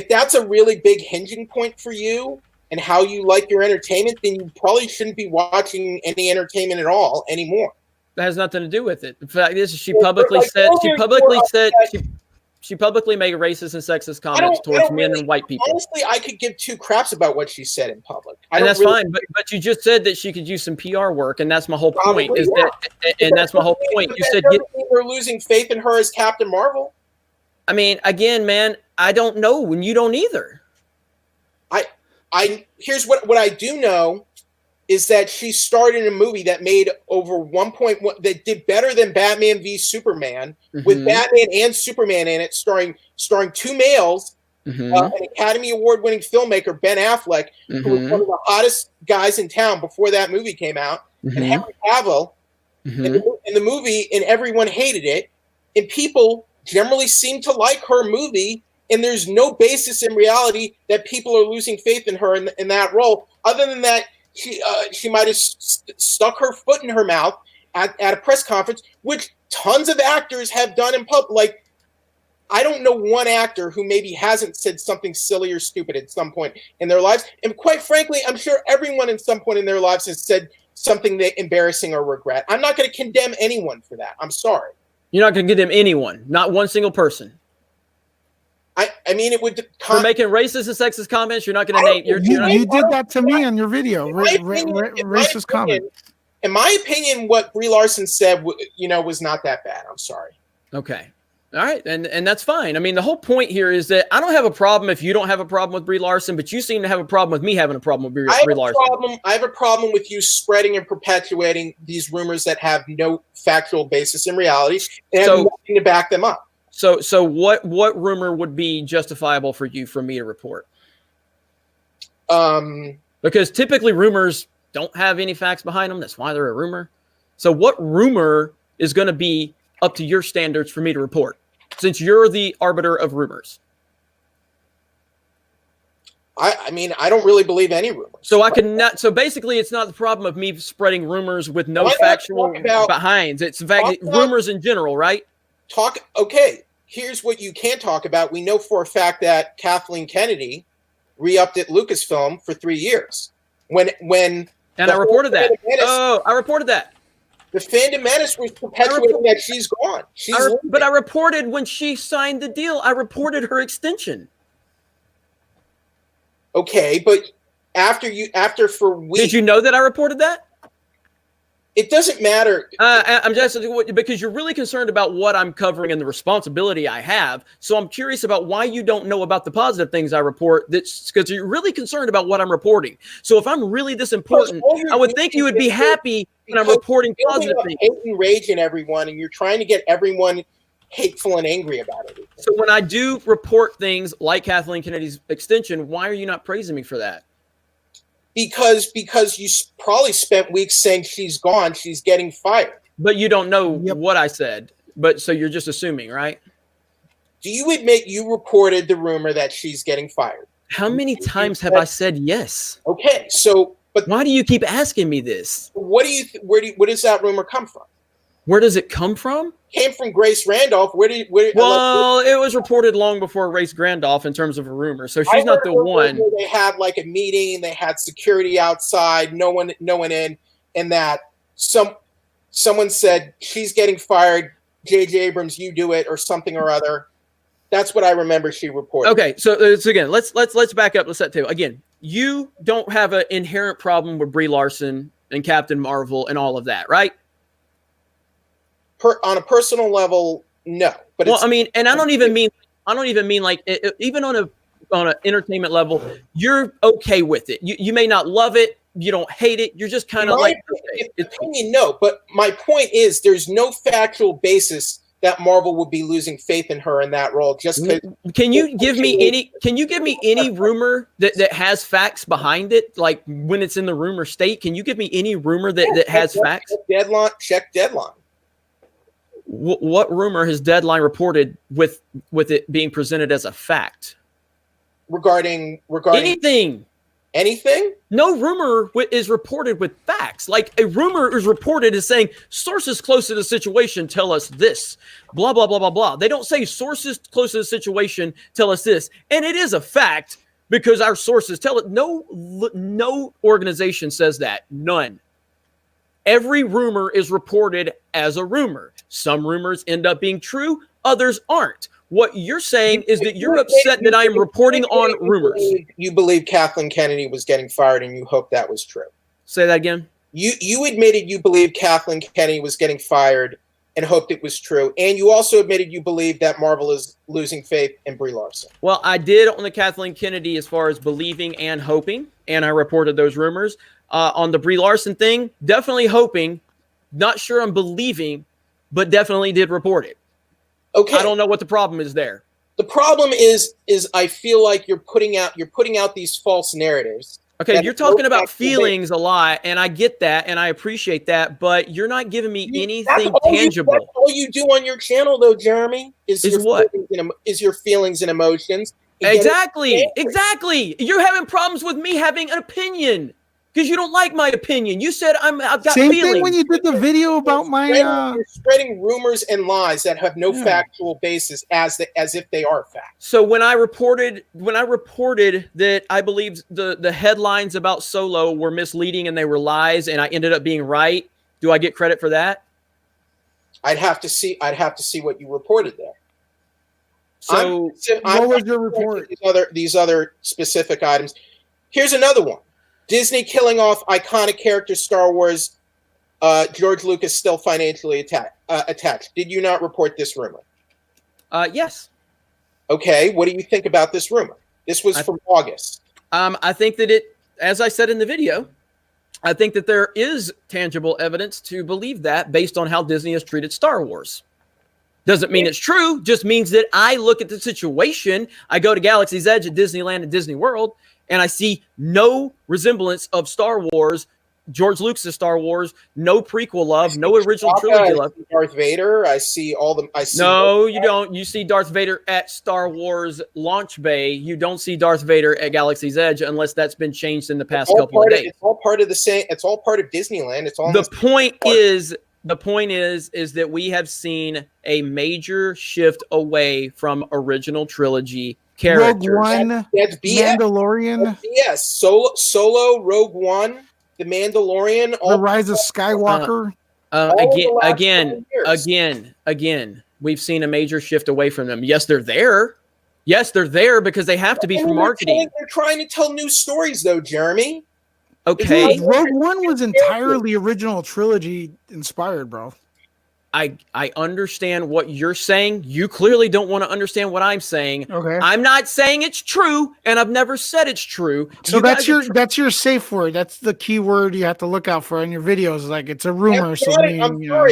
that's a really big hinging point for you and how you like your entertainment, then you probably shouldn't be watching any entertainment at all anymore. That has nothing to do with it. In fact, she publicly made racist and sexist comments towards men and white people. Honestly, I could give two craps about what she said in public. And that's fine, but you just said that she could use some PR work, and that's my whole point. That's my whole point. You said we're losing faith in her as Captain Marvel. I mean, again, man, I don't know when you don't either. Here's what I do know is that she starred in a movie that made over 1.1 that did better than Batman v Superman, with Batman and Superman in it, starring two males, an Academy Award-winning filmmaker, Ben Affleck, who was one of the hottest guys in town before that movie came out, and Henry Cavill in the movie, and everyone hated it, and people generally seem to like her movie, and there's no basis in reality that people are losing faith in her in that role, other than that she might have stuck her foot in her mouth at a press conference, which tons of actors have done in public. Like, I don't know one actor who maybe hasn't said something silly or stupid at some point in their lives. And quite frankly, I'm sure everyone at some point in their lives has said something that embarrassing or regret. I'm not going to condemn anyone for that. I'm sorry. You're not going to condemn anyone, not one single person. I mean, it would for making racist and sexist comments. You're not going to name. You did that to me on your video. Racist comment. In my opinion, what Brie Larson said, was not that bad. I'm sorry. Okay. All right. And that's fine. I mean, the whole point here is that I don't have a problem if you don't have a problem with Brie Larson, but you seem to have a problem with me having a problem with Brie Larson. I have a problem with you spreading and perpetuating these rumors that have no factual basis in reality and nothing to back them up. So what rumor would be justifiable for me to report? Because typically rumors don't have any facts behind them. That's why they're a rumor. So what rumor is going to be up to your standards for me to report, since you're the arbiter of rumors? I mean, I don't really believe any rumors. So I could not. So basically, it's not the problem of me spreading rumors with no factual behinds. It's rumors in general, right? Okay, here's what you can talk about. We know for a fact that Kathleen Kennedy re-upped at Lucasfilm for 3 years. And I reported that. I reported that. The Fandom Menace was perpetuating that she's gone. But I reported when she signed the deal. I reported her extension. Okay, but after for weeks. Did you know that I reported that? It doesn't matter. I'm just because you're really concerned about what I'm covering and the responsibility I have. So I'm curious about why you don't know about the positive things I report. That's because you're really concerned about what I'm reporting. So if I'm really this important, I would think you would be happy when I'm reporting positive things. Hate and rage in everyone, and you're trying to get everyone hateful and angry about it. So when I do report things like Kathleen Kennedy's extension, why are you not praising me for that? Because you probably spent weeks saying she's gone, she's getting fired. But you don't know what I said. But so you're just assuming, right? Do you admit you reported the rumor that she's getting fired? How many times have I said yes? Okay, but why do you keep asking me this? Where does that rumor come from? Where does it come from? Came from Grace Randolph. It was reported long before Grace Randolph in terms of a rumor. So she's not the one. They had like a meeting. They had security outside. No one in, and that someone said she's getting fired. J.J. Abrams, you do it, or something or other. That's what I remember she reported. Okay, so again, let's back up. Let's set the table again. You don't have an inherent problem with Brie Larson and Captain Marvel and all of that, right? On a personal level, no. But I mean, and I don't even mean like even on an entertainment level, you're okay with it. You may not love it, you don't hate it. You're just kind of like no. But my point is, there's no factual basis that Marvel would be losing faith in her in that role. Just because. Can you give me any rumor that has facts behind it? Like when it's in the rumor state, can you give me any rumor that has facts? Check Deadline. What rumor has Deadline reported with it being presented as a fact? Regarding anything? No rumor is reported with facts. Like a rumor is reported as saying sources close to the situation tell us this, blah, blah, blah, blah, blah. They don't say sources close to the situation tell us this. And it is a fact because our sources tell it. No organization says that. None. Every rumor is reported as a rumor. Some rumors end up being true. Others aren't. What you're saying is that you're upset that I am reporting on rumors. You believe Kathleen Kennedy was getting fired and you hope that was true. Say that again. You admitted you believed Kathleen Kennedy was getting fired and hoped it was true. And you also admitted you believe that Marvel is losing faith in Brie Larson. Well, I did on the Kathleen Kennedy as far as believing and hoping, and I reported those rumors. On the Brie Larson thing, definitely hoping, not sure I'm believing, but definitely did report it. Okay. I don't know what the problem is there. The problem is I feel like you're putting out these false narratives. Okay, you're talking about feelings a lot, and I get that, and I appreciate that, but you're not giving me anything tangible. That's all you do on your channel, though, Jeremy, is your feelings and emotions. Exactly. You're having problems with me having an opinion. Because you don't like my opinion. You said I've got Same feelings. thing when you did the video about my. You're spreading rumors and lies that have no factual basis as if they are fact. So when I reported that I believe the headlines about Solo were misleading and they were lies, and I ended up being right, do I get credit for that? I'd have to see what you reported there. So what was your report? These other specific items. Here's another one. Disney killing off iconic characters, Star Wars. George Lucas still financially attached. Did you not report this rumor? Yes. Okay. What do you think about this rumor? This was from August. I think that as I said in the video, I think that there is tangible evidence to believe that based on how Disney has treated Star Wars. Doesn't mean it's true, just means that I look at the situation. I go to Galaxy's Edge at Disneyland and Disney World, and I see no resemblance of Star Wars, George Lucas' Star Wars, no prequel love, no original trilogy love. Darth Vader, I see. No, you don't. You see Darth Vader at Star Wars Launch Bay. You don't see Darth Vader at Galaxy's Edge unless that's been changed in the past couple of days. It's all part of the same. It's all part of Disneyland. It's all. The point is that we have seen a major shift away from original trilogy characters. Rogue One, that's BS. Mandalorian. Yes, Solo, Rogue One, The Mandalorian, The Rise of Skywalker. Again, we've seen a major shift away from them. Yes, they're there. Yes, they're there because they have to be for marketing. They're trying to tell new stories, though, Jeremy. Okay. Rogue One was entirely original trilogy inspired, bro. I understand what you're saying. You clearly don't want to understand what I'm saying. Okay. I'm not saying it's true, and I've never said it's true. So that's your safe word. That's the key word you have to look out for in your videos. Like it's a rumor. I'm sorry.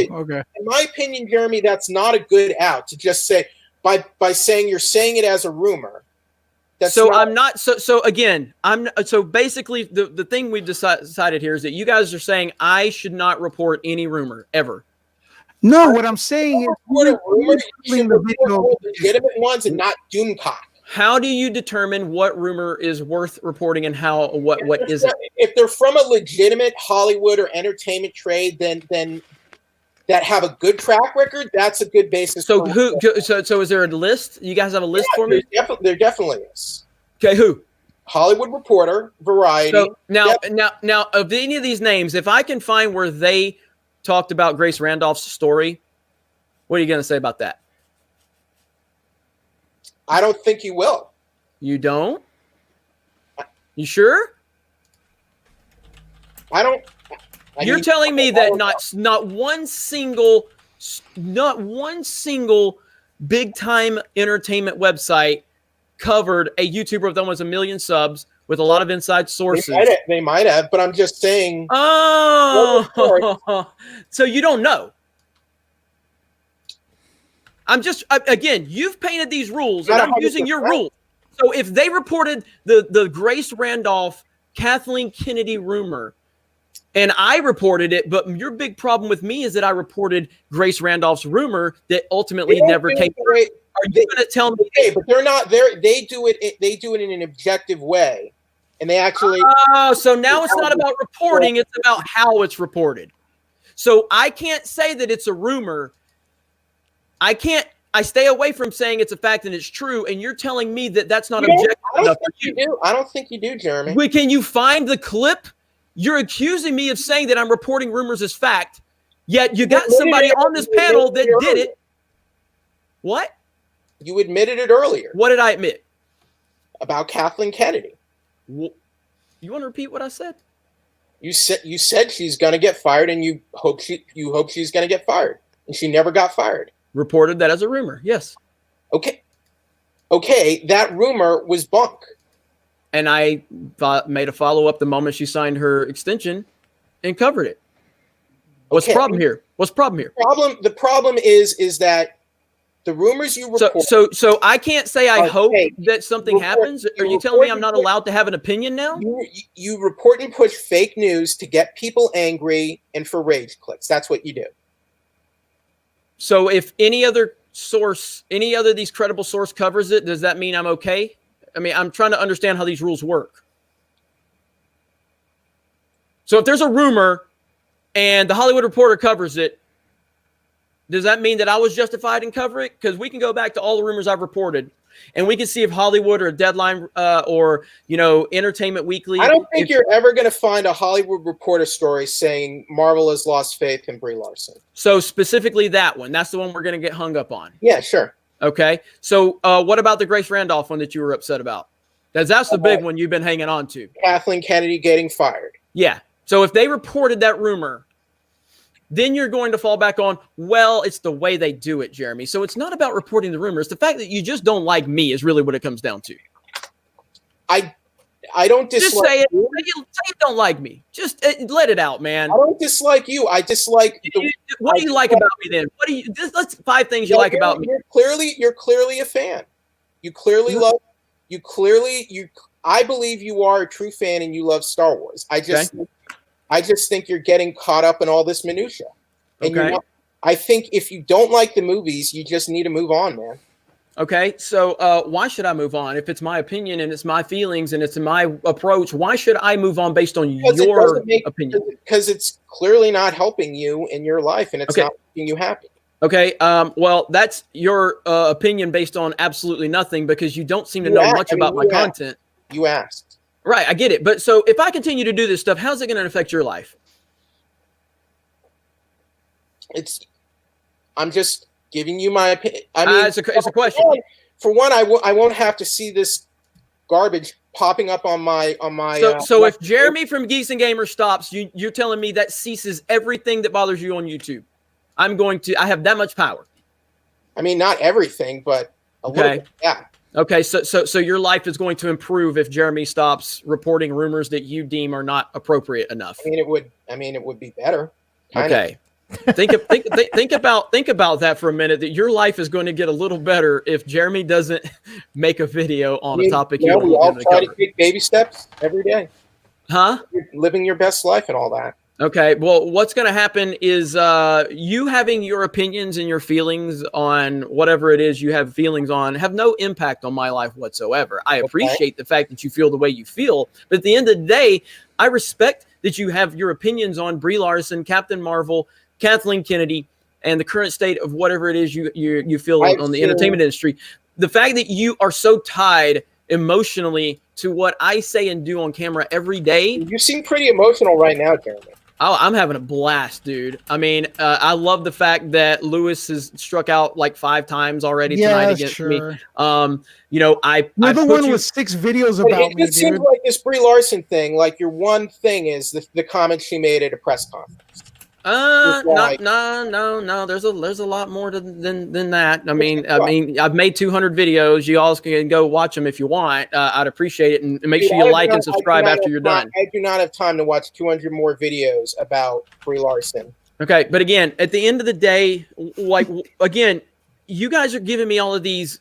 Okay. In my opinion, Jeremy, that's not a good out to just say by saying you're saying it as a rumor. So basically the thing we've decided here is that you guys are saying I should not report any rumor ever. No, what I'm saying is legitimate ones and not doomcock. How do you determine what rumor is worth reporting and what isn't? If they're from a legitimate Hollywood or entertainment trade, then that have a good track record, that's a good basis. So is there a list? You guys have a list for me? There definitely is. Okay, who? Hollywood Reporter, Variety. So now of any of these names, if I can find where they talked about Grace Randolph's story, what are you going to say about that? I don't think you will. You don't? You sure? You're telling me that not one single big time entertainment website covered a YouTuber with almost 1 million subs with a lot of inside sources. They might have, but I'm just saying. Oh, so you don't know. Again, you've painted these rules, and I'm using your rules. So if they reported the Grace Randolph, Kathleen Kennedy rumor, and I reported it, but your big problem with me is that I reported Grace Randolph's rumor that ultimately never came through. Are you going to tell me? Okay, but they're not there. They do it in an objective way, and they actually. Oh, so now it's not about reporting; it's about how it's reported. So I can't say that it's a rumor. I stay away from saying it's a fact and it's true, and you're telling me that that's not objective enough. I don't think you do, Jeremy. Can you find the clip? You're accusing me of saying that I'm reporting rumors as fact, yet you got somebody on this panel that did it. What? You admitted it earlier. What did I admit? About Kathleen Kennedy. You want to repeat what I said? You said she's going to get fired, and you hope she's going to get fired, and she never got fired. Reported that as a rumor. Yes. Okay. That rumor was bunk. And I made a follow-up the moment she signed her extension and covered it. What's the problem here? The problem is that the rumors you report. So I can't say I hope that something happens. Are you telling me I'm not allowed to have an opinion now? You report and push fake news to get people angry and for rage clicks. That's what you do. So if any other of these credible source covers it, does that mean I'm okay? I mean, I'm trying to understand how these rules work. So if there's a rumor and the Hollywood Reporter covers it, does that mean that I was justified in covering it? Because we can go back to all the rumors I've reported, and we can see if Hollywood or Deadline or Entertainment Weekly. I don't think you're ever going to find a Hollywood Reporter story saying Marvel has lost faith in Brie Larson. So specifically that one, that's the one we're going to get hung up on. Yeah, sure. Okay. So what about the Grace Randolph one that you were upset about? That's the big one you've been hanging on to. Kathleen Kennedy getting fired. Yeah. So if they reported that rumor, then you're going to fall back on, well, it's the way they do it, Jeremy. So it's not about reporting the rumors. The fact that you just don't like me is really what it comes down to. I don't dislike just say it. you. Say you don't like me. Just let it out, man. I don't dislike you. I dislike what do you like about me then? Let's 5 things you like about me. You're clearly a fan. You clearly love. I believe you are a true fan and you love Star Wars. I just think you're getting caught up in all this minutia. And I think if you don't like the movies, you just need to move on, man. Okay, so why should I move on? If it's my opinion and it's my feelings and it's my approach, why should I move on based on your opinion? Because it's clearly not helping you in your life and it's not making you happy. Okay, well, that's your opinion based on absolutely nothing because you don't seem to know much about my content. You asked. Right, I get it. But so if I continue to do this stuff, how's it going to affect your life? I'm just giving you my opinion. I mean, it's a question. For one, I won't have to see this garbage popping up on my. So if Jeremy from Geeks and Gamers stops, you're telling me that ceases everything that bothers you on YouTube. I have that much power. I mean, not everything, but a little bit, yeah. Okay, so your life is going to improve if Jeremy stops reporting rumors that you deem are not appropriate enough. I mean, it would be better. Okay. think about that for a minute, that your life is going to get a little better if Jeremy doesn't make a video on a topic we all try to take baby steps every day. Huh? You're living your best life and all that. Okay, well, what's going to happen is you having your opinions and your feelings on whatever it is you have feelings on have no impact on my life whatsoever. I appreciate the fact that you feel the way you feel, but at the end of the day, I respect that you have your opinions on Brie Larson, Captain Marvel, Kathleen Kennedy, and the current state of whatever it is you feel on the entertainment industry. The fact that you are so tied emotionally to what I say and do on camera every day. You seem pretty emotional right now, Jeremy. I'm having a blast, dude. I mean, I love the fact that Luis has struck out like 5 times already tonight against me. You're the one with 6 videos about me, It seems like this Brie Larson thing, like your one thing is the comment she made at a press conference. No. There's a lot more than that. I mean, I've made 200 videos. You all can go watch them if you want. I'd appreciate it, and make sure you like and subscribe after you're done. I do not have time to watch 200 more videos about Brie Larson. Okay, but again, at the end of the day, you guys are giving me all of these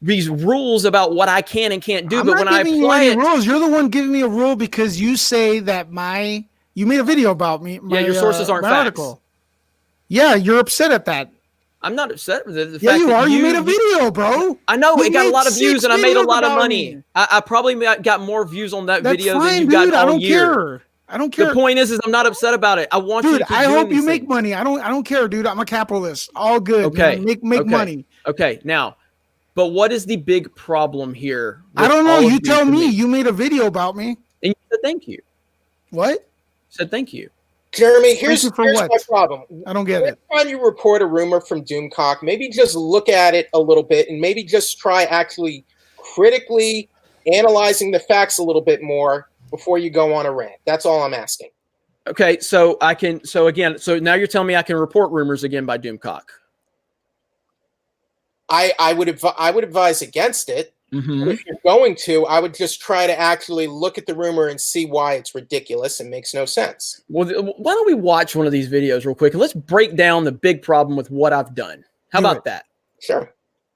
rules about what I can and can't do. But when I apply rules, you're the one giving me a rule because you say that you made a video about me. Your sources aren't facts. Article. Yeah, you're upset at that. I'm not upset with the fact you are. You made a video, bro. I know it got a lot of views, and I made a lot of money. I probably got more views on that video than you got all year. I don't care. The point is I'm not upset about it. I want you to. I hope you make money. I don't care, dude. I'm a capitalist. All good. Okay. Man. Make money. Okay. Now, but what is the big problem here? I don't know. You tell me. You made a video about me, and you said thank you. What? Said thank you. Jeremy, here's my problem. I don't get it. Every time you report a rumor from Doomcock, maybe just look at it a little bit and maybe just try actually critically analyzing the facts a little bit more before you go on a rant. That's all I'm asking. Okay, so now you're telling me I can report rumors again by Doomcock. I would advise against it. Mm-hmm. If you're going to, I would just try to actually look at the rumor and see why it's ridiculous and makes no sense. Well, why don't we watch one of these videos real quick and let's break down the big problem with what I've done. How about that? Sure.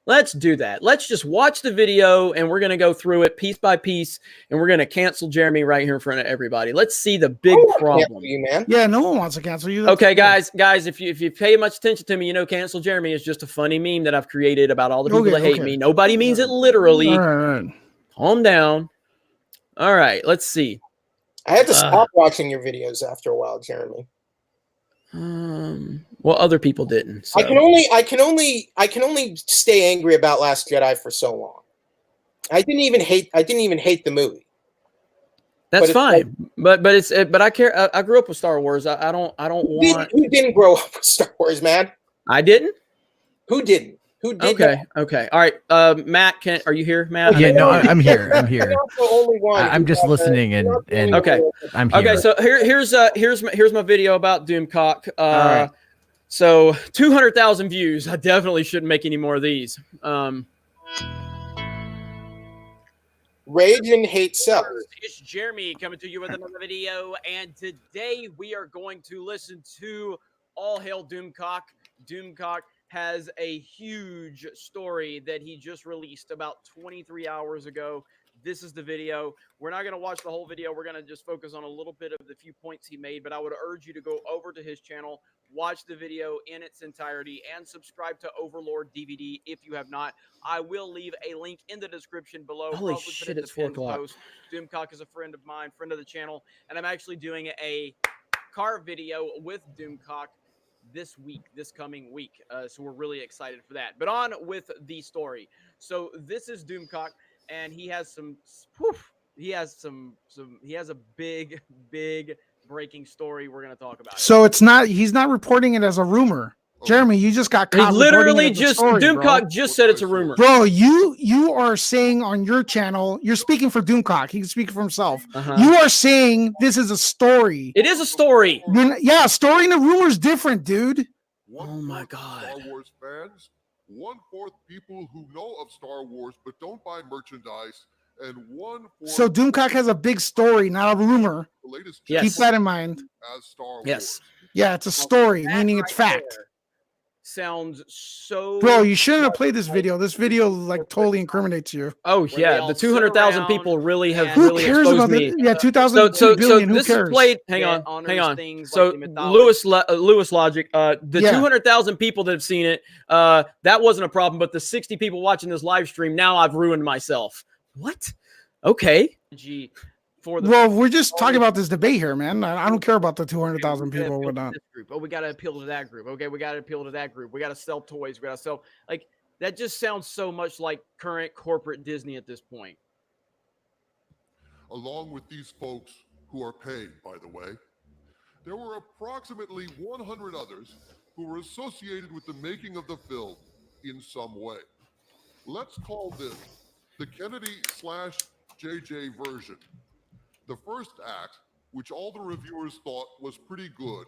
Let's do that. Let's just watch the video and we're going to go through it piece by piece and we're going to cancel Jeremy right here in front of everybody. Let's see the big problem. You, man. Yeah, no one wants to cancel you. Okay, guys, if you pay much attention to me, cancel Jeremy is just a funny meme that I've created about all the people that hate me. Nobody means it literally. All right. Calm down. All right, let's see. I had to stop watching your videos after a while, Jeremy. Well, other people didn't. So. I can only stay angry about Last Jedi for so long. I didn't even hate the movie. That's fine, but I care. I grew up with Star Wars. I don't want. Who didn't grow up with Star Wars, man? I didn't. Who didn't? Who did? Okay. All right. Matt, are you here, Matt? Yeah, no, I'm here. I'm here. You're not the only one. I'm just listening and okay. I'm here. Okay, so here's my video about Doomcock. All right. So 200,000 views. I definitely shouldn't make any more of these. Rage and hate self. It's Jeremy coming to you with another video, and today we are going to listen to All Hail Doomcock. Doomcock has a huge story that he just released about 23 hours ago. This is the video. We're not going to watch the whole video. We're going to just focus on a little bit of the few points he made, but I would urge you to go over to his channel, watch the video in its entirety, and subscribe to Overlord DVD if you have not. I will leave a link in the description below. Holy shit, it's 4 o'clock. Doomcock is a friend of mine, friend of the channel, and I'm actually doing a car video with Doomcock this coming week. So we're really excited for that. But on with the story. So this is Doomcock, and he has he has a big breaking story we're going to talk about. So he's not reporting it as a rumor. Jeremy, you just got caught. He literally Doomcock just said it's a rumor. Bro, you are saying on your channel, you're speaking for Doomcock. He can speak for himself. You are saying this is a story. It is a story. Yeah, story and a rumor is different, dude. Oh my God. Star Wars fans, 1/4 people who know of Star Wars but don't buy merchandise, and 1/4. So Doomcock has a big story, not a rumor. The latest Keep that in mind. as Star Wars. Yes. Yeah, it's a story, meaning it's fact. Sounds so. Bro, you shouldn't have played this video. This video like totally incriminates you. Oh yeah, the 200,000 people really have Who really cares exposed about me. it? Yeah, 2,000 billion. Who this cares? is played. Hang on. So Luis Logic, the 200,000 people that have seen it, that wasn't a problem. But the 60 people watching this live stream, now I've ruined myself. What? Okay. Well, we're just talking about this debate here, man. I don't care about the 200,000 people or whatnot. Oh, we got to appeal to that group. Okay, we got to appeal to that group. We got to sell toys. We got to sell that. Just sounds so much like current corporate Disney at this point. Along with these folks who are paid, by the way, there were approximately 100 others who were associated with the making of the film in some way. Let's call this the Kennedy/JJ version. The first act, which all the reviewers thought was pretty good,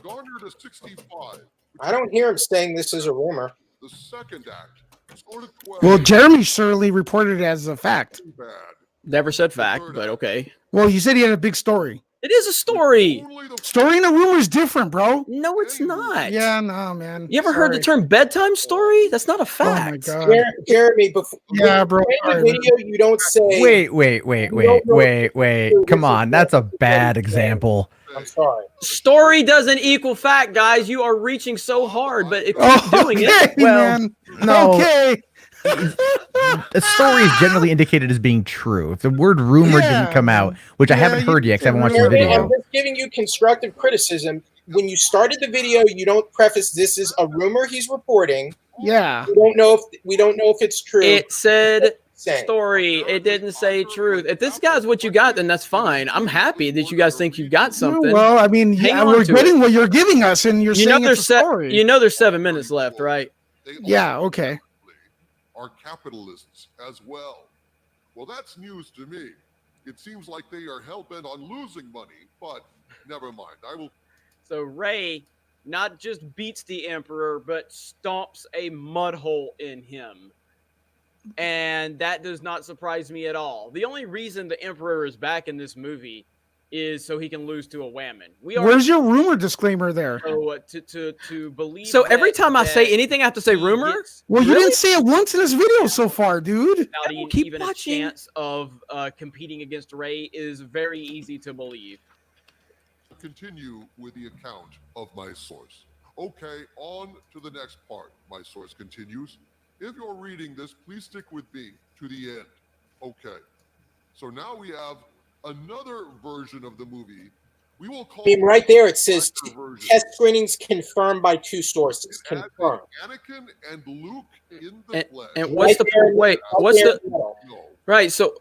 garnered a 65. I don't hear him saying this is a rumor. The second act scored a 12. Well, Jeremy surely reported it as a fact. Bad. Never said fact, but okay. Well, you said he had a big story. It is a story. Story and a rumor is different, bro. No, it's not. Yeah, no, man. You ever heard the term bedtime story? That's not a fact. Oh my God. Jeremy, before bro. in the video, you don't say. Wait. Come on, that's a bad example. I'm sorry. Story doesn't equal fact, guys. You are reaching so hard, but if you're doing it, well, man. No. Okay. The story is generally indicated as being true. If the word rumor didn't come out, which I haven't heard yet because I haven't watched the video. I'm just giving you constructive criticism. When you started the video, you don't preface this is a rumor he's reporting. Yeah. We don't know if it's true. It said story. It didn't say truth. If this guy's what you got, then that's fine. I'm happy that you guys think you've got something. Well, I mean, we're getting what you're giving us, and you're saying it's a story. You know there's 7 minutes left, right? Yeah, okay. Are capitalists as well. Well, that's news to me. It seems like they are hell-bent on losing money, but never mind. I will. So Rey not just beats the Emperor, but stomps a mud hole in him. And that does not surprise me at all. The only reason the Emperor is back in this movie is so he can lose to a Whammon. Where's your rumor disclaimer there? So, to believe. So every time I say anything, I have to say rumor. Well, you didn't say it once in this video so far, dude. Keep even watching. a chance of competing against Rey is very easy to believe. Continue with the account of my source. Okay, on to the next part. My source continues. If you're reading this, please stick with me to the end. Okay. So now we have another version of the movie. We will call I mean, right there it says version. test screenings confirmed by 2 sources. It adds Confirmed. Anakin and Luke in the flesh. And what's the wait? What's the right? So,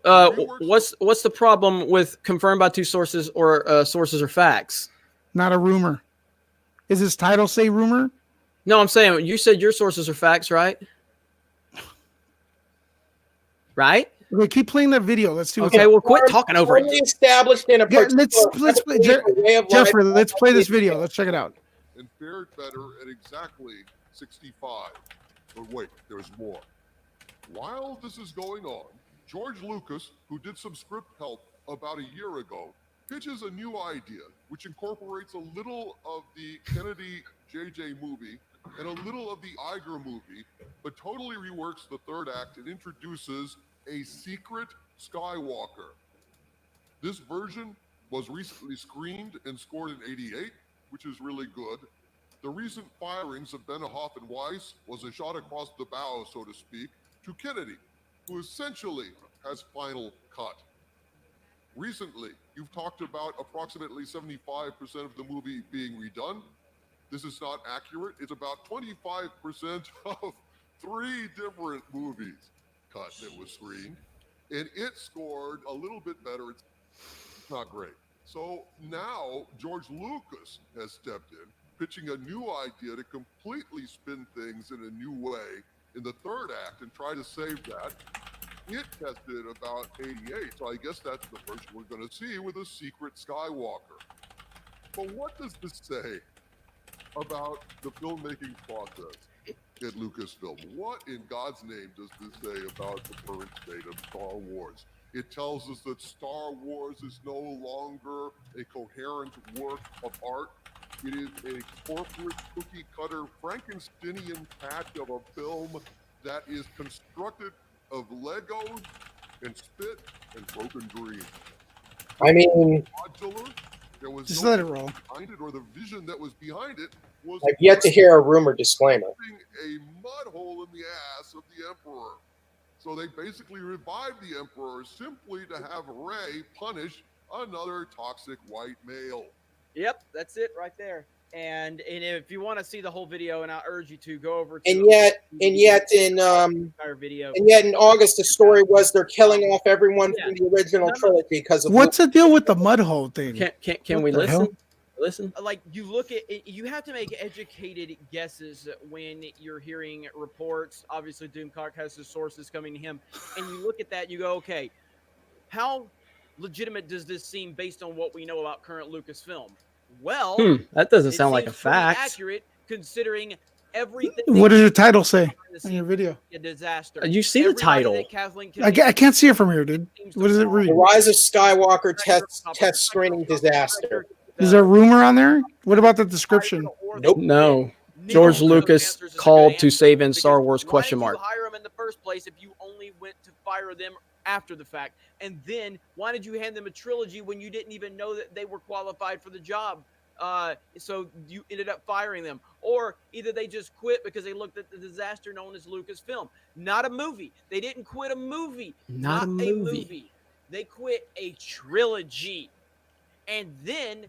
what's the problem with confirmed by 2 sources or sources or facts? Not a rumor. Is his title say rumor? No, I'm saying you said your sources are facts, right? Right? Okay, keep playing that video. Let's see. Okay, well, quit talking over it. Established in a let's play, Jeffrey. Let's play this video. Let's check it out. And fared better at exactly 65. But wait, there's more. While this is going on, George Lucas, who did some script help about a year ago, pitches a new idea which incorporates a little of the Kennedy JJ movie and a little of the Iger movie, but totally reworks the third act and introduces a secret Skywalker. This version was recently screened and scored in 88, which is really good. The recent firings of Benioff and Weiss was a shot across the bow, so to speak, to Kennedy, who essentially has final cut. Recently, you've talked about approximately 75% of the movie being redone. This is not accurate. It's about 25% of 3 different movies cut that was screened, and it scored a little bit better. It's not great. So now George Lucas has stepped in, pitching a new idea to completely spin things in a new way in the third act and try to save that. It tested about 88, so I guess that's the version we're going to see with a secret Skywalker. But what does this say about the filmmaking process at Lucasfilm? What in God's name does this say about the current state of Star Wars? It tells us that Star Wars is no longer a coherent work of art. It is a corporate cookie-cutter Frankensteinian patch of a film that is constructed of Legos and spit and broken dreams. I mean, modular. There was just no let it roll. Behind it, or the vision that was behind it was. I've yet to hear a rumor disclaimer. A mud hole in the ass of the Emperor. So they basically revived the Emperor simply to have Rey punish another toxic white male. Yep, that's it right there. And if you want to see the whole video, and I urge you to go over to And yet in entire video. And yet in August, the story was they're killing off everyone from the original trilogy because of what's the deal with the mud hole thing? Can we the listen? hell? Listen. Like you look at it, you have to make educated guesses when you're hearing reports. Obviously, Doomcock has his sources coming to him, and you look at that, and you go, okay, how legitimate does this seem based on what we know about current Lucasfilm? Well, that doesn't sound like a fact. Accurate considering everything. What does your title say in your video? A disaster. You see the title. I can't see it from here, dude. What does it read? The Rise of Skywalker test screening disaster. Is there a rumor on there? What about the description? Nope. No. George Lucas called to save in Star Wars ? Why did you hire them in the first place if you only went to fire them after the fact? And then why did you hand them a trilogy when you didn't even know that they were qualified for the job? So you ended up firing them, or either they just quit because they looked at the disaster known as Lucasfilm. Not a movie. They didn't quit a movie. Not a movie. They quit a trilogy. And then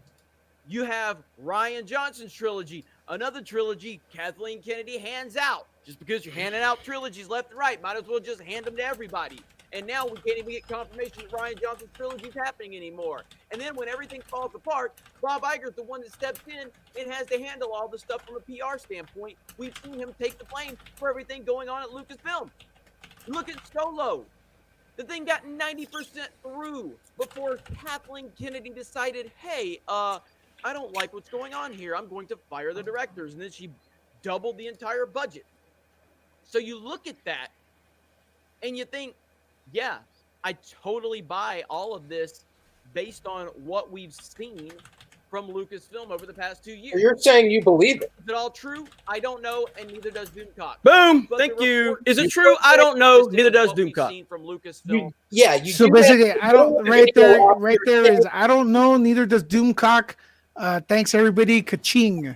you have Rian Johnson's trilogy, another trilogy Kathleen Kennedy hands out. Just because you're handing out trilogies left and right, might as well just hand them to everybody. And now we can't even get confirmation that Rian Johnson's trilogy is happening anymore. And then when everything falls apart, Bob Iger's the one that steps in and has to handle all the stuff from a PR standpoint. We've seen him take the blame for everything going on at Lucasfilm. Look at Solo. The thing got 90% through before Kathleen Kennedy decided, hey, I don't like what's going on here. I'm going to fire the directors. And then she doubled the entire budget. So you look at that and you think, yeah, I totally buy all of this based on what we've seen from Lucasfilm over the past 2 years. You're saying you believe it. Is it all true? I don't know, and neither does Doomcock. Boom! But Thank the you. report Is it true? I don't know. Neither does what we've Doomcock. seen from Lucasfilm. So basically, I don't. Right there is. I don't know. Neither does Doomcock. Thanks everybody. Ka-ching!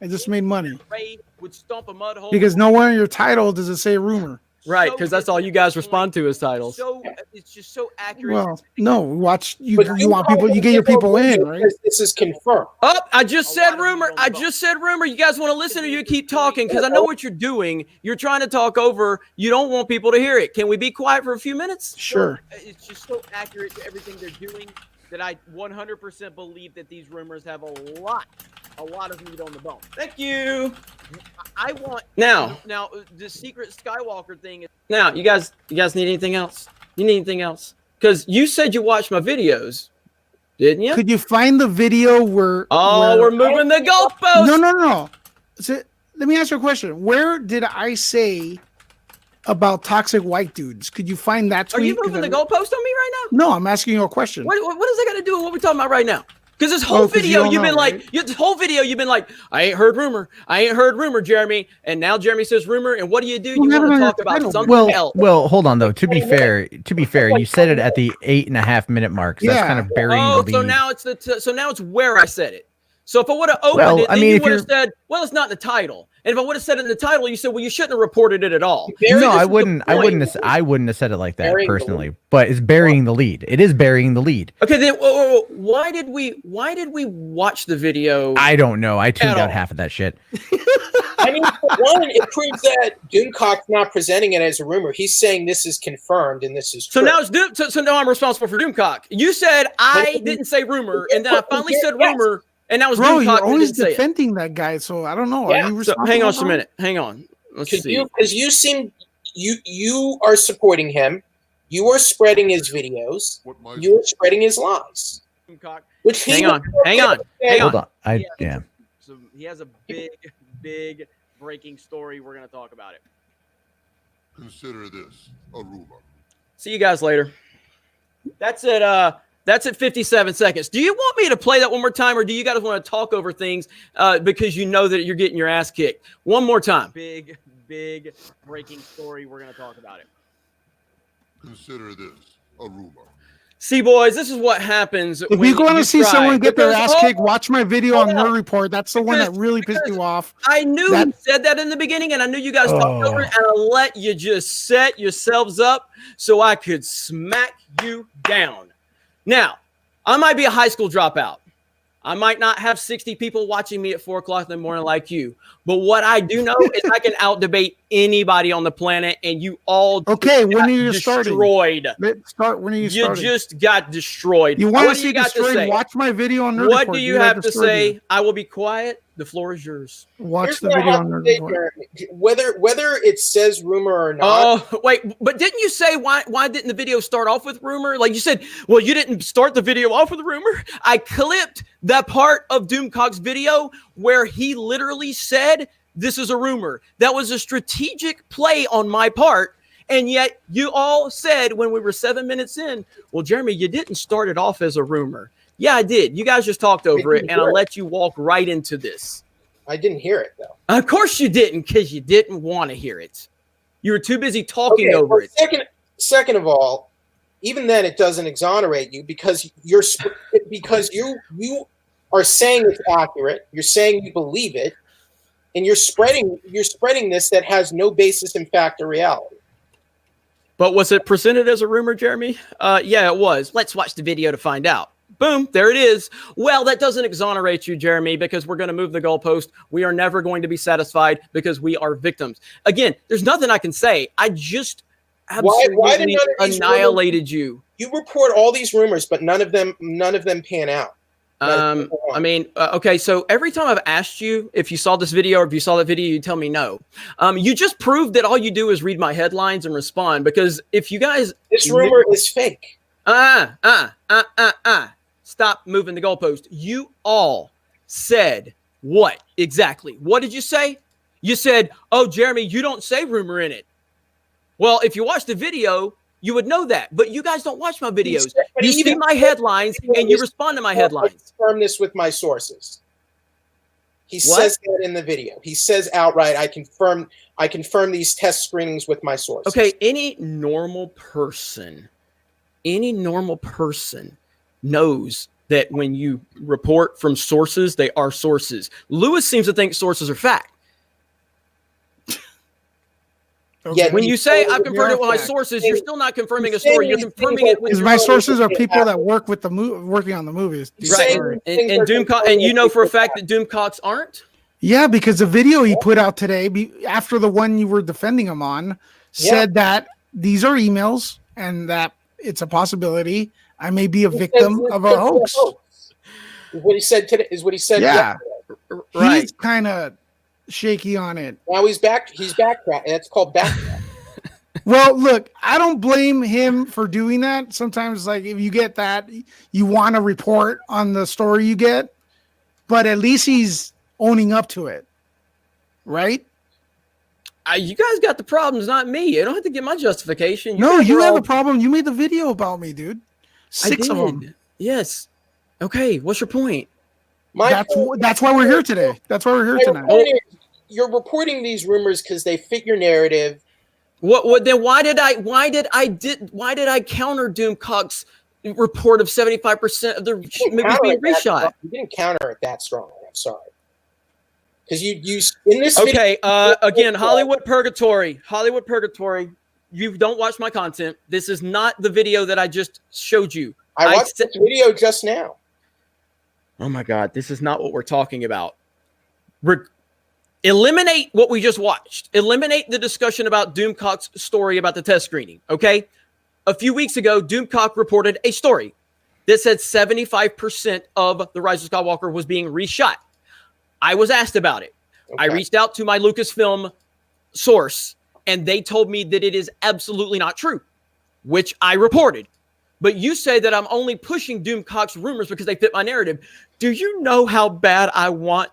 I just made money Ray would stomp a mud hole because nowhere in your title does it say rumor. Right, so because that's all you guys respond to as titles. So it's just so accurate. Well, no, watch you. But You want people. You get your people in, right? Because this is confirmed. Oh, I just A said lot of rumor. people on I the just said rumor. You guys want to listen or you keep talking? Because I know what you're doing. You're trying to talk over. You don't want people to hear it. Can we be quiet for a few minutes? Sure. It's just so accurate to everything they're doing that I 100% believe that these rumors have a lot of meat on the bone. Thank you. I want Now, the secret Skywalker thing is you guys need anything else? You need anything else? Because you said you watched my videos, didn't you? Could you find the video where? Oh, we're moving the goalposts. No. So, let me ask you a question. Where did I say about toxic white dudes? Could you find that Are tweet? you moving the goalpost on me right now? No, I'm asking you a question. What does that got to do with what we're talking about right now? Because this whole 'cause you video, don't you've been know, like, right? this whole video, you've been like, I ain't heard rumor, Jeremy. And now Jeremy says rumor. And what do? You Well, want to never talk mind. about something Well, else. well, hold on though. To be fair, you said it at the 8.5 minute mark. So that's Yeah. kind of burying the lead. So now it's where I said it. So if I would have opened Well, it, I then mean, you if would have you're- said, well, it's not in the title. And if I would have said it in the title, you said, well, you shouldn't have reported it at all. No, This I is the wouldn't. point. I wouldn't have said it like that Burying the personally. But it's burying the lead. It is burying the lead. Okay, then why did we watch the video? I don't know. I tuned At out all. half of that shit. I mean, for one, it proves that Doomcock's not presenting it as a rumor. He's saying this is confirmed and this is So true. now it's so now I'm responsible for Doomcock. You said I didn't say rumor, and then I finally said Yes. rumor, and that was Bro, Doomcock you're that always didn't say it. defending that guy, so I don't know. Yeah, Are you So responsible? hang on just a bro? minute. Hang on. Let's see. Because you seem you are supporting him. You are spreading his videos. What my You are spreading his lies. Doomcock. Which he Hang on. Hold on. Yeah. So he has a big breaking story. We're gonna talk about it. consider this a rumor. See you guys later. That's it. That's at 57 seconds. Do you want me to play that one more time, or do you guys want to talk over things because you know that you're getting your ass kicked? One more time. Big breaking story. We're gonna talk about it. Consider this a rumor. See, boys, this is what happens. If when you want to see try. someone get their Because- ass kicked, watch my video on hold on. Nerd Report. That's the one that really pissed you off. I knew That- he said that in the beginning, and I knew you guys talked over it, and I let you just set yourselves up so I could smack you down. Now, I might be a high school dropout. I might not have 60 people watching me at 4 o'clock in the morning like you. But what I do know is I can out-debate anybody on the planet, and you all Okay, just when got are you starting? destroyed. Let's start. When are you You starting? just got destroyed. You want What to do see you got to destroyed? say? Watch my video on Nerd What Report. do you Dude, I have to destroyed say? you. I will be quiet. The floor is yours. Watch Here's the what I video have on to Nerd say, Report. Jeremy. Whether it says rumor or not. Oh, wait, but didn't you say why didn't the video start off with rumor? Like you said, well, you didn't start the video off with rumor. I clipped that part of Doomcock's video where he literally said this is a rumor. That was a strategic play on my part. And yet you all said when we were 7 minutes in, well, Jeremy, you didn't start it off as a rumor. Yeah, I did. You guys just talked over it, and I let you walk right into this. I didn't hear it though. Of course you didn't, because you didn't want to hear it. You were too busy talking Okay, over well, it. Second of all, even then it doesn't exonerate you because you are saying it's accurate. You're saying you believe it, and you're spreading this that has no basis in fact or reality. But was it presented as a rumor, Jeremy? Yeah, it was. Let's watch the video to find out. Boom, there it is. Well, that doesn't exonerate you, Jeremy, because we're going to move the goalpost. We are never going to be satisfied because we are victims. Again, there's nothing I can say. I just Why did absolutely none of these annihilated you. You report all these rumors, but none of them pan out. I mean, okay, so every time I've asked you if you saw this video or if you saw that video, you tell me no. You just proved that all you do is read my headlines and respond, because if you guys... This rumor is fake. Stop moving the goalpost. You all said what exactly? What did you say? You said, oh, Jeremy, you don't say rumor in it. Well, if you watch the video, you would know that. But you guys don't watch my videos. You see my headlines and you respond to my headlines. I confirm this with my sources. He says that in the video. He says outright, I confirm these test screenings with my sources. Okay, any normal person knows that when you report from sources, they are sources. Lewis seems to think sources are fact. Yeah, When you say I've They confirmed are it with my fact. sources, you're still not confirming a He's saying story. You're these confirming things it with Because your my own- sources are people that work with the working on the movies. He's Right. saying these And things are Doomcock, confirming and you know for a before fact that Doomcocks aren't. Yeah, because the video he put out today, after the one you were defending him on, said that these are emails and that it's a possibility I may be a He victim says of it's a hoax. Is what he said today. Is what he said. Yeah, yesterday. Right. he's kind of shaky on it. Now he's back. He's backtrack. That's called backtrack. Well, look, I don't blame him for doing that. Sometimes, like, if you get that, you want to report on the story you get, but at least he's owning up to it, right? You guys got the problems, not me. You don't have to get my justification. No, guys you are have all- a problem. You made the video about me, dude. I 6 of them. did. Yes. Okay. What's your point? That's why we're here today. That's why we're here My tonight. point is, you're reporting these rumors because they fit your narrative. What then? Why did I counter Doomcock's report of 75% of the movie being reshot? You didn't counter it that strongly. I'm sorry. Because you in this Okay, video, again, Hollywood Purgatory. You don't watch my content. This is not the video that I just showed you. I watched this video just now. Oh my God, this is not what we're talking about. Eliminate what we just watched. Eliminate the discussion about Doomcock's story about the test screening, okay? A few weeks ago, Doomcock reported a story that said 75% of The Rise of Skywalker was being reshot. I was asked about it. I reached out to my Lucasfilm source, and they told me that it is absolutely not true, which I reported. But you say that I'm only pushing Doomcock's rumors because they fit my narrative. Do you know how bad I want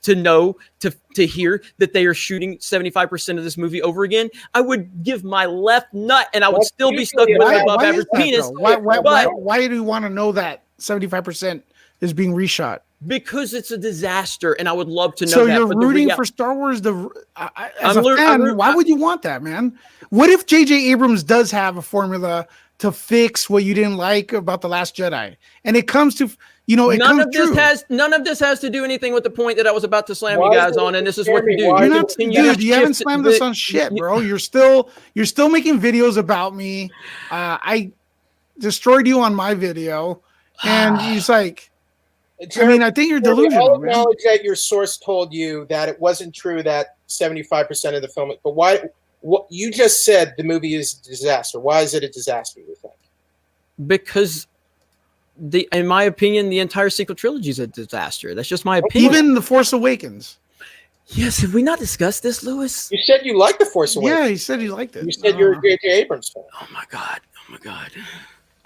to know, to hear that they are shooting 75% of this movie over again? I would give my left nut and I would still be stuck with an above average penis. Why do you want to know that 75% is being reshot? Because it's a disaster, and I would love to know so that. you're rooting for Star Wars. Why would you want that, man? What if J.J. Abrams does have a formula to fix what you didn't like about The Last Jedi, and it comes to, none of this has to do anything with the point that I was about to slam you guys on, and this is what you do. You haven't slammed us on shit, bro. You're still making videos about me. I destroyed you on my video, and he's like, Jeremy, I think you're Jeremy, delusional. I'll acknowledge that your source told you that it wasn't true that 75% of the film. But why? What you just said, the movie is a disaster. Why is it a disaster, you think? Because in my opinion, the entire sequel trilogy is a disaster. That's just my opinion. Even The Force Awakens. Yes, have we not discussed this, Lewis? You said you liked The Force Awakens. Yeah, he said he liked it. You said you're a J.J. Abrams fan. Oh my god.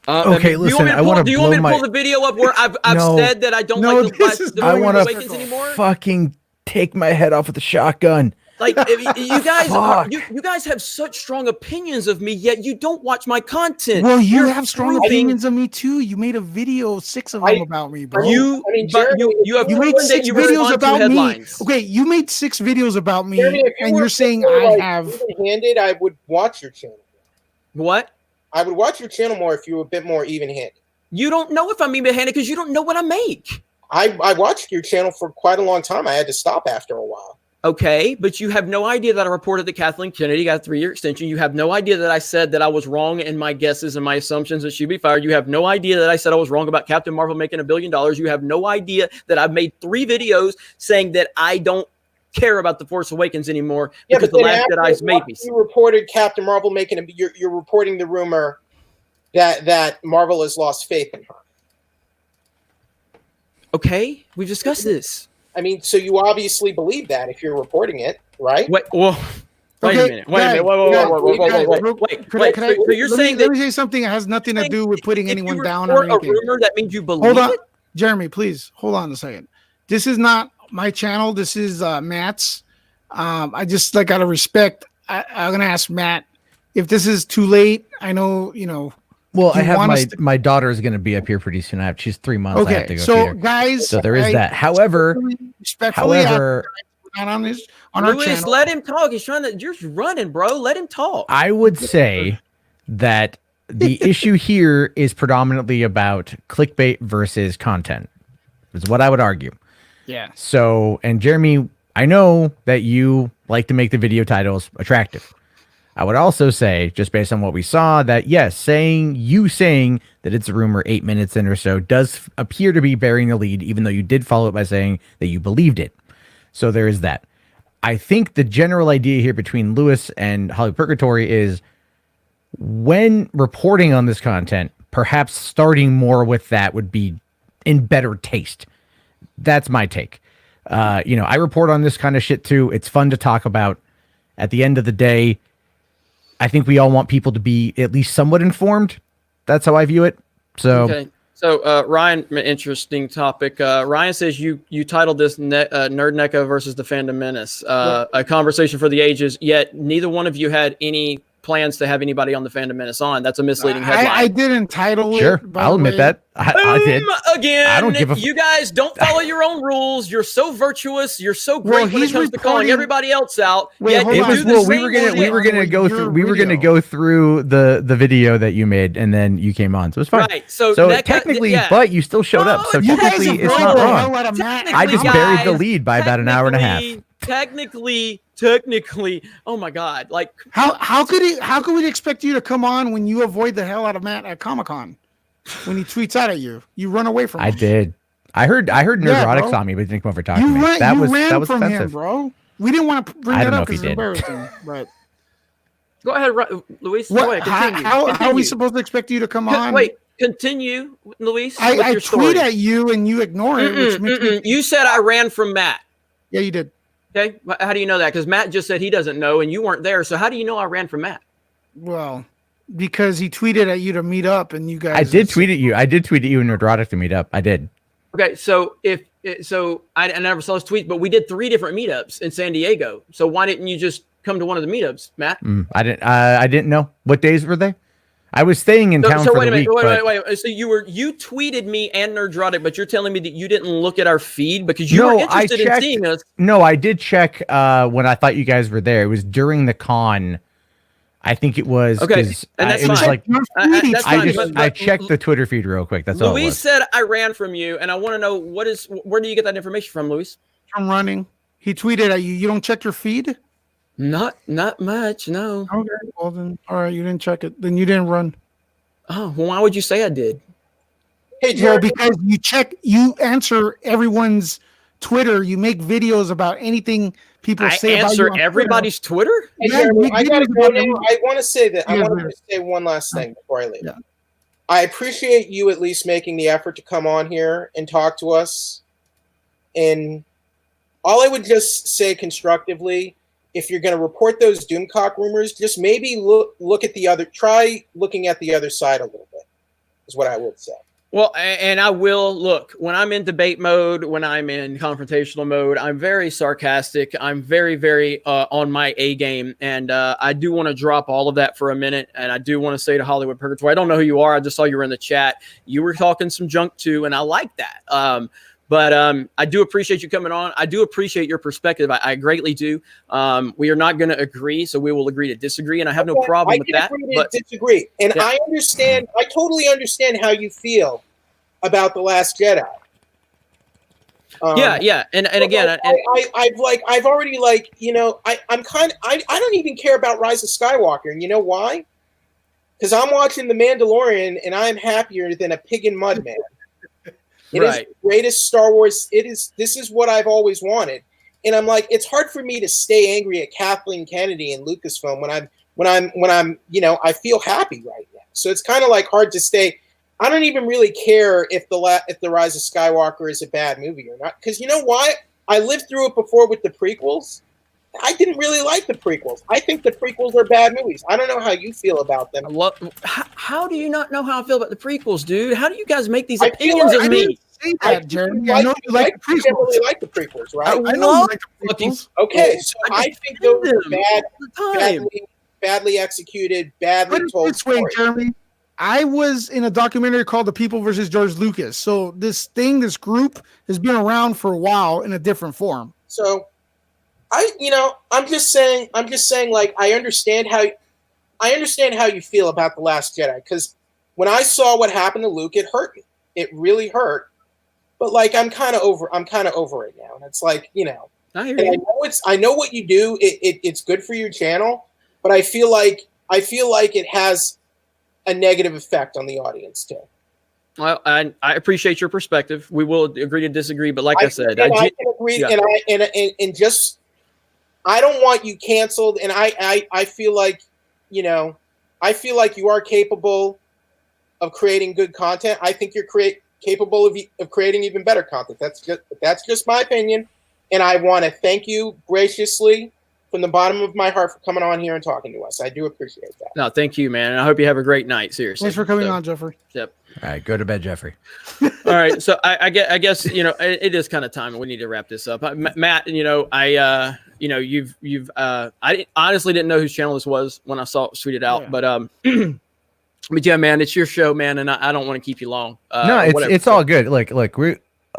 Okay, listen. I want to. Do you want me to pull the video up where I've said that I don't like the I want Awakens anymore? Fucking take my head off with a shotgun. Like you guys have such strong opinions of me, yet you don't watch my content. Well, you have strong opinions of me too. You made a video, 6 of them about me, bro. You made 6 videos about me. headlines. Okay, you made 6 videos about me, Jeremy, and you're saying I have. Even-handed, I would watch your channel. What? I would watch your channel more if you were a bit more even-handed. You don't know if I'm even-handed because you don't know what I make. I watched your channel for quite a long time. I had to stop after a while. Okay, but you have no idea that I reported that Kathleen Kennedy got a 3-year extension. You have no idea that I said that I was wrong in my guesses and my assumptions that she'd be fired. You have no idea that I said I was wrong about Captain Marvel making $1 billion. You have no idea that I've made 3 videos saying that I don't care about The Force Awakens anymore because The Last Jedi's made me. You reported Captain Marvel making you're reporting the rumor that Marvel has lost faith in her. Okay, we've discussed this. So you obviously believe that if you're reporting it, right? Wait a minute. Wait. So you're saying that? Let me say something that has nothing to do with putting anyone down or or anything. a rumor that means you believe Hold on, it? Jeremy, please hold on a second. This is not my channel. This is Matt's. I just gotta respect. I'm gonna ask Matt if this is too late. I know Well, I have my daughter is going to be up here pretty soon. She's 3 months. Okay, I have to go so see her. guys, So there is that. However, respectfully, not on his on our Luis, channel. let him talk. He's trying to. You're running, bro. Let him talk. I would say that the issue here is predominantly about clickbait versus content. Is what I would argue. Yeah. So, and Jeremy, I know that you like to make the video titles attractive. I would also say, just based on what we saw, that yes, saying that it's a rumor 8 minutes in or so does appear to be bearing the lead, even though you did follow it by saying that you believed it. So there is that. I think the general idea here between Lewis and Hollywood Purgatory is when reporting on this content, perhaps starting more with that would be in better taste. That's my take. I report on this kind of shit too. It's fun to talk about. At the end of the day, I think we all want people to be at least somewhat informed. That's how I view it. So, okay. So Ryan, interesting topic. Ryan says you titled this NerdLecca versus the Fandom Menace, a conversation for the ages. Yet neither one of you had any plans to have anybody on the Fandom Menace on. That's a misleading headline. I didn't title it. Sure, I'll admit that. I did. Again, I don't give a you guys don't follow your own rules. You're so virtuous. You're so great when it comes to calling everybody else out. Yet It was we were gonna go through the video that you made, and then you came on, so it's fine. Right. So technically, but you still showed up. So technically, it's not wrong. I just buried the lead by about an hour and a half. Technically, oh my God! Like how could we expect you to come on when you avoid the hell out of Matt at Comic-Con when he tweets out at you? You run away from him. I did. I heard Nerdrotic saw me, but didn't come over talking to me. That was from offensive, him, bro. We didn't want to bring that up because it's embarrassing. But go ahead, Luis. How are we supposed to expect you to come on? Wait, continue, Luis. I tweet at you and you ignore it. Which makes you said I ran from Matt. Yeah, you did. Okay, how do you know that? Because Matt just said he doesn't know, and you weren't there. So how do you know I ran from Matt? Well, because he tweeted at you to meet up, and you guys. I did tweet at you and Nerdrotic to meet up. I did. Okay, so I never saw his tweet, but we did 3 different meetups in San Diego. So why didn't you just come to one of the meetups, Matt? I didn't know. What days were they? I was staying in town for the week. Wait. So you tweeted me and Nerdrotic, but you're telling me that you didn't look at our feed because you were interested in seeing us. No, I did check when I thought you guys were there. It was during the con. I think it was. Okay, and that's fine. I checked the Twitter feed real quick. That's all. Luis said I ran from you, and I want to know where do you get that information from, Luis? From running. He tweeted at you. You don't check your feed? Not much, no. Okay, well then, all right, you didn't check it. Then you didn't run. Oh, well, why would you say I did? Hey, Joe, because you answer everyone's Twitter. You make videos about anything people say about you. I answer everybody's Twitter? Hey, Jeremy, I gotta go now. I want to say that. I want to say one last thing before I leave. Yeah. I appreciate you at least making the effort to come on here and talk to us. And all I would just say constructively, if you're going to report those Doomcock rumors, just maybe try looking at the other side a little bit, is what I would say. Well, and I will look when I'm in debate mode, when I'm in confrontational mode, I'm very sarcastic. I'm very, very on my A game. And I do want to drop all of that for a minute. And I do want to say to Hollywood Purgatory, I don't know who you are. I just saw you were in the chat. You were talking some junk too. And I like that. But I do appreciate you coming on. I do appreciate your perspective. I greatly do. We are not going to agree, so we will agree to disagree, and I have no problem with that. But disagree, and yeah. I understand. I totally understand how you feel about The Last Jedi. Yeah, and again, I've already I don't even care about Rise of Skywalker, and you know why? Because I'm watching The Mandalorian, and I'm happier than a pig in mud, man. It is the greatest Star Wars. This is what I've always wanted. And I'm like, it's hard for me to stay angry at Kathleen Kennedy and Lucasfilm when I'm I feel happy right now. So it's kind of like hard to stay. I don't even really care if the Rise of Skywalker is a bad movie or not. Because you know why? I lived through it before with the prequels. I didn't really like the prequels. I think the prequels are bad movies. I don't know how you feel about them. How do you not know how I feel about the prequels, dude? How do you guys make these opinions of me? Jeremy. I know you like the prequels. You really like the prequels, right? I know you like the prequels. Okay, so I think those are badly executed, badly told. This way, Jeremy. I was in a documentary called The People versus George Lucas. So this group has been around for a while in a different form. So I'm just saying, like, I understand how you feel about The Last Jedi, because when I saw what happened to Luke, it hurt me. It really hurt. But like, I'm kind of over it now. And it's like, I hear you. I know what you do. It's good for your channel, but I feel like it has a negative effect on the audience too. Well, I appreciate your perspective. We will agree to disagree, but like I said, I can agree, yeah. and just I don't want you canceled, and I feel like, you know, I feel like you are capable of creating good content. I think you're capable of creating even better content. That's just my opinion, and I want to thank you graciously from the bottom of my heart for coming on here and talking to us. I do appreciate that. No, thank you, man. And I hope you have a great night. Seriously. Thanks for coming on, Jeffrey. Yep. All right, go to bed, Jeffrey. All right, so I guess you know it is kind of time. We need to wrap this up. Matt, you know I honestly didn't know whose channel this was when I saw it tweeted out, Yeah. but yeah, man, it's your show, man, and I don't want to keep you long. No, it's all good. Like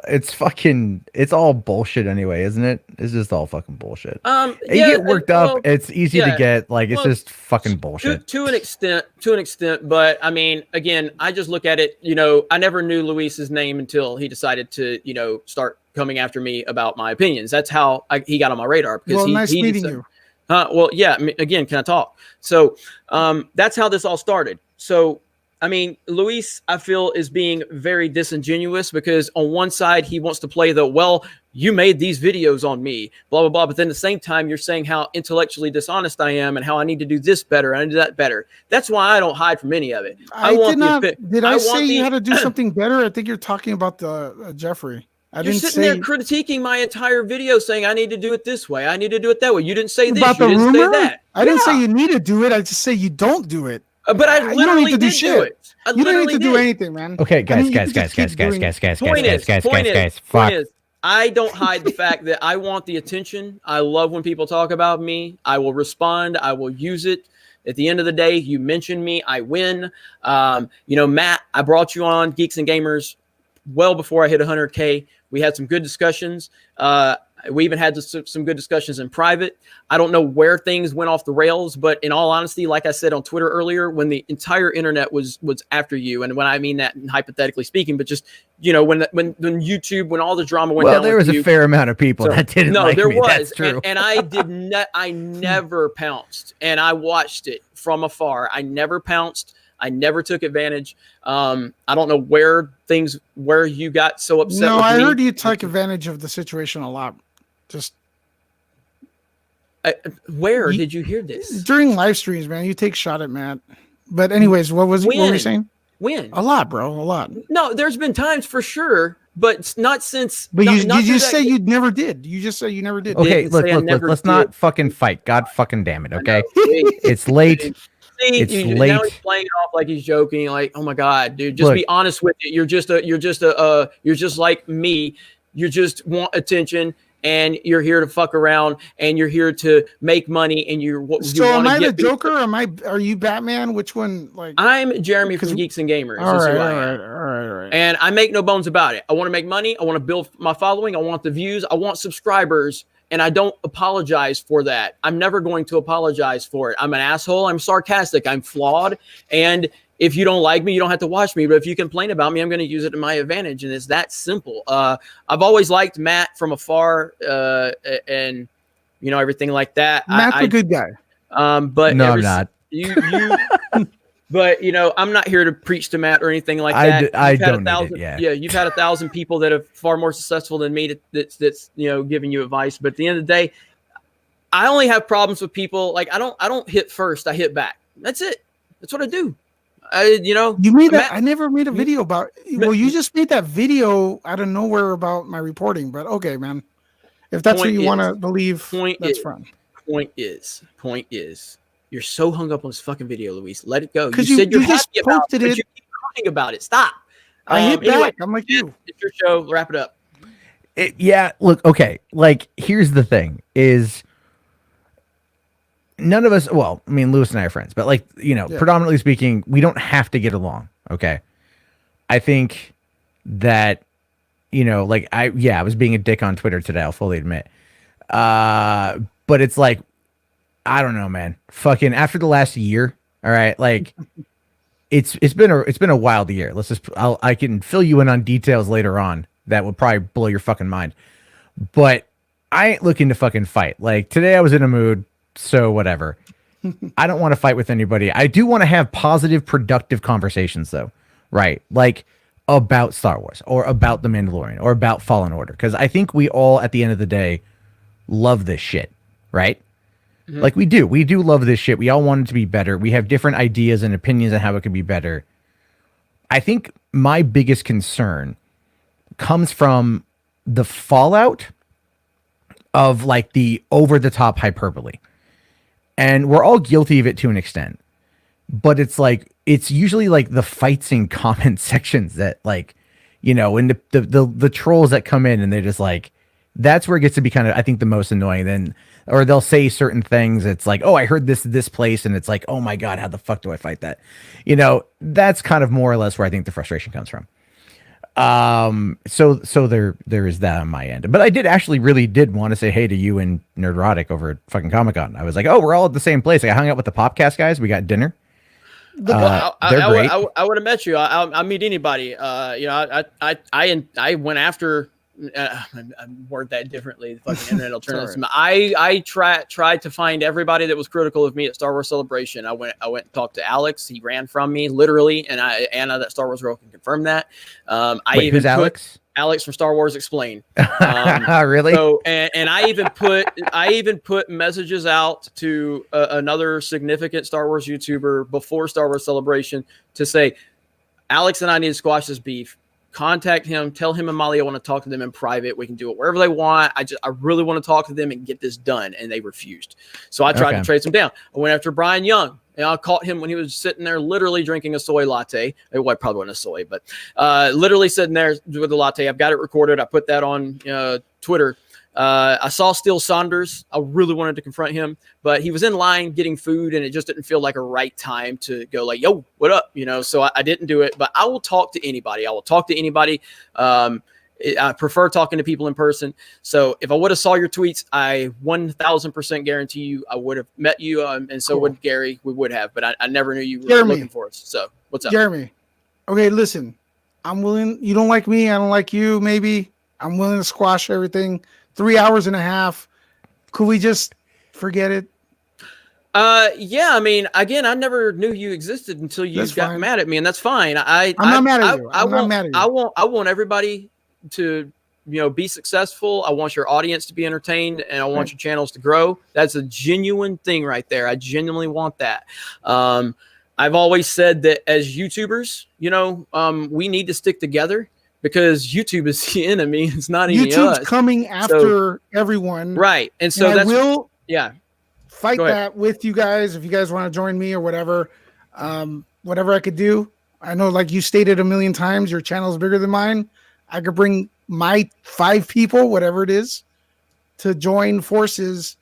it's all bullshit anyway, isn't it? It's just all fucking bullshit. You get worked up. It's easy to get it's just fucking bullshit to an extent. But I mean, again, I just look at it. You know, I never knew Luis's name until he decided to, you know, start coming after me about my opinions. That's how he got on my radar. Because nice meeting you. Well, yeah. I mean, again, can I talk? So that's how this all started. So. I mean, Luis, I feel, is being very disingenuous because on one side, he wants to play you made these videos on me, blah, blah, blah. But then at the same time, you're saying how intellectually dishonest I am and how I need to do this better and I do that better. That's why I don't hide from any of it. Did I say you had to do something better? I think you're talking about the Jeffrey. You're sitting there critiquing my entire video saying I need to do it this way. I need to do it that way. You didn't say this. About you the didn't rumor? say that. I didn't say you need to do it. I just say you don't do it. But I literally did do it. You don't need to do anything, man. Okay, guys. Point is, I don't hide the fact that I want the attention. I love when people talk about me. I will respond. I will use it. At the end of the day, you mention me, I win. You know, Matt, I brought you on Geeks and Gamers well before I hit 100K. We had some good discussions. We even had some good discussions in private. I don't know where things went off the rails, but in all honesty, like I said on Twitter earlier, when the entire internet was after you, and when I mean that hypothetically speaking, but just, you know, when YouTube, when all the drama went down. Well, there was a fair amount of people that didn't like me. No, there was. That's true. And I never pounced, and I watched it from afar. I never pounced. I never took advantage. I don't know where you got so upset. No, with I me. heard you took advantage of the situation a lot. Just where did you hear this? During live streams, man. You take shot at Matt. But anyways, what were you saying? When? A lot, bro. A lot. No, there's been times for sure, but not since. But you say you never did. You just say you never did. Okay, look. Let's not fucking fight. God fucking damn it. Okay, it's late. It's late. Now he's playing it off like he's joking. Like, oh my god, dude, just be honest with it. You're just like me. You just want attention, and you're here to fuck around, and you're here to make money, and So am I the Joker? Or are you Batman? Which one? Like, I'm Jeremy from Geeks and Gamers. All right. And I make no bones about it. I want to make money. I want to build my following. I want the views. I want subscribers. And I don't apologize for that. I'm never going to apologize for it. I'm an asshole. I'm sarcastic. I'm flawed. And if you don't like me, you don't have to watch me. But if you complain about me, I'm going to use it to my advantage. And it's that simple. I've always liked Matt from afar and, you know, everything like that. Matt's a good guy. But no, I'm not. But, you know, I'm not here to preach to Matt or anything like that. I don't need it, yeah. Yeah, you've had 1,000 people that are far more successful than me that's you know, giving you advice. But at the end of the day, I only have problems with people. Like, I don't hit first. I hit back. That's it. That's what I do. You made that. I never made a video about. Well, you just made that video out of nowhere about my reporting. But okay, man. If that's what you want to believe, that's fine. Point is. You're so hung up on this fucking video, Luis. Let it go. You said you're happy about it. But you keep talking about it. Stop. I hit back. I'm like you. It's your show. Wrap it up. Yeah. Look. Okay. Like, here's the thing: is none of us. Well, I mean, Luis and I are friends, but like, you know, predominantly speaking, we don't have to get along. Okay. I think that, you know, like I was being a dick on Twitter today. I'll fully admit. But it's like, I don't know, man. Fucking after the last year, all right. Like, it's been a wild year. I can fill you in on details later on that would probably blow your fucking mind. But I ain't looking to fucking fight. Like, today I was in a mood, so whatever. I don't want to fight with anybody. I do want to have positive, productive conversations, though, right? Like about Star Wars or about The Mandalorian or about Fallen Order, because I think we all, at the end of the day, love this shit, right? Mm-hmm. Like we do love this shit. We all want it to be better. We have different ideas and opinions on how it could be better. I think my biggest concern comes from the fallout of like the over-the-top hyperbole. And we're all guilty of it to an extent. But it's like, it's usually like the fights in comment sections that like, you know, and the trolls that come in and they're just like, that's where it gets to be kind of, I think, the most annoying. Then, or they'll say certain things. It's like, oh, I heard this place. And it's like, oh my God, how the fuck do I fight that? You know, that's kind of more or less where I think the frustration comes from. So there is that on my end. But I really did want to say hey to you and Nerdrotic over at fucking Comic-Con. I was like, oh, we're all at the same place. I hung out with the Popcast guys. We got dinner. They're great. I would have met you. I'll meet anybody. You know, I went after. I word that differently. The fucking internet alternatives. I tried to find everybody that was critical of me at Star Wars Celebration. I went and talked to Alex. He ran from me literally, and Anna, that Star Wars girl, can confirm that. Who's Alex? Alex from Star Wars Explained. Really? So, and I even put messages out to another significant Star Wars YouTuber before Star Wars Celebration to say, Alex and I need to squash this beef. Contact him, tell him and Molly I want to talk to them in private. We can do it wherever they want. I really want to talk to them and get this done. And they refused. So I tried to trace them down. I went after Brian Young. And I caught him when he was sitting there literally drinking a soy latte. It probably wasn't a soy, but literally sitting there with a latte. I've got it recorded. I put that on Twitter. I saw Steele Saunders. I really wanted to confront him, but he was in line getting food, and it just didn't feel like a right time to go like, yo, what up? You know, so I didn't do it, but I will talk to anybody. I prefer talking to people in person. So if I would have saw your tweets, I 1000% guarantee you I would have met you. And so would Gary. We would have, but I never knew you were looking for us. So what's up? Jeremy. Okay, listen, I'm willing. You don't like me. I don't like you. Maybe I'm willing to squash everything. 3 hours and a half. Could we just forget it? Yeah. I mean, again, I never knew you existed until you got mad at me, and that's fine. I'm not mad at you. I'm not mad at you. I want everybody to, you know, be successful. I want your audience to be entertained, and I want your channels to grow. That's a genuine thing right there. I genuinely want that. I've always said that as YouTubers, you know, we need to stick together. Because YouTube is the enemy. It's not even YouTube's us. coming after everyone. Right. And so I will fight Go ahead. that with you guys if you guys want to join me or whatever. Whatever I could do. I know, like you stated a million times, your channel is bigger than mine. I could bring my 5 people, whatever it is, to join forces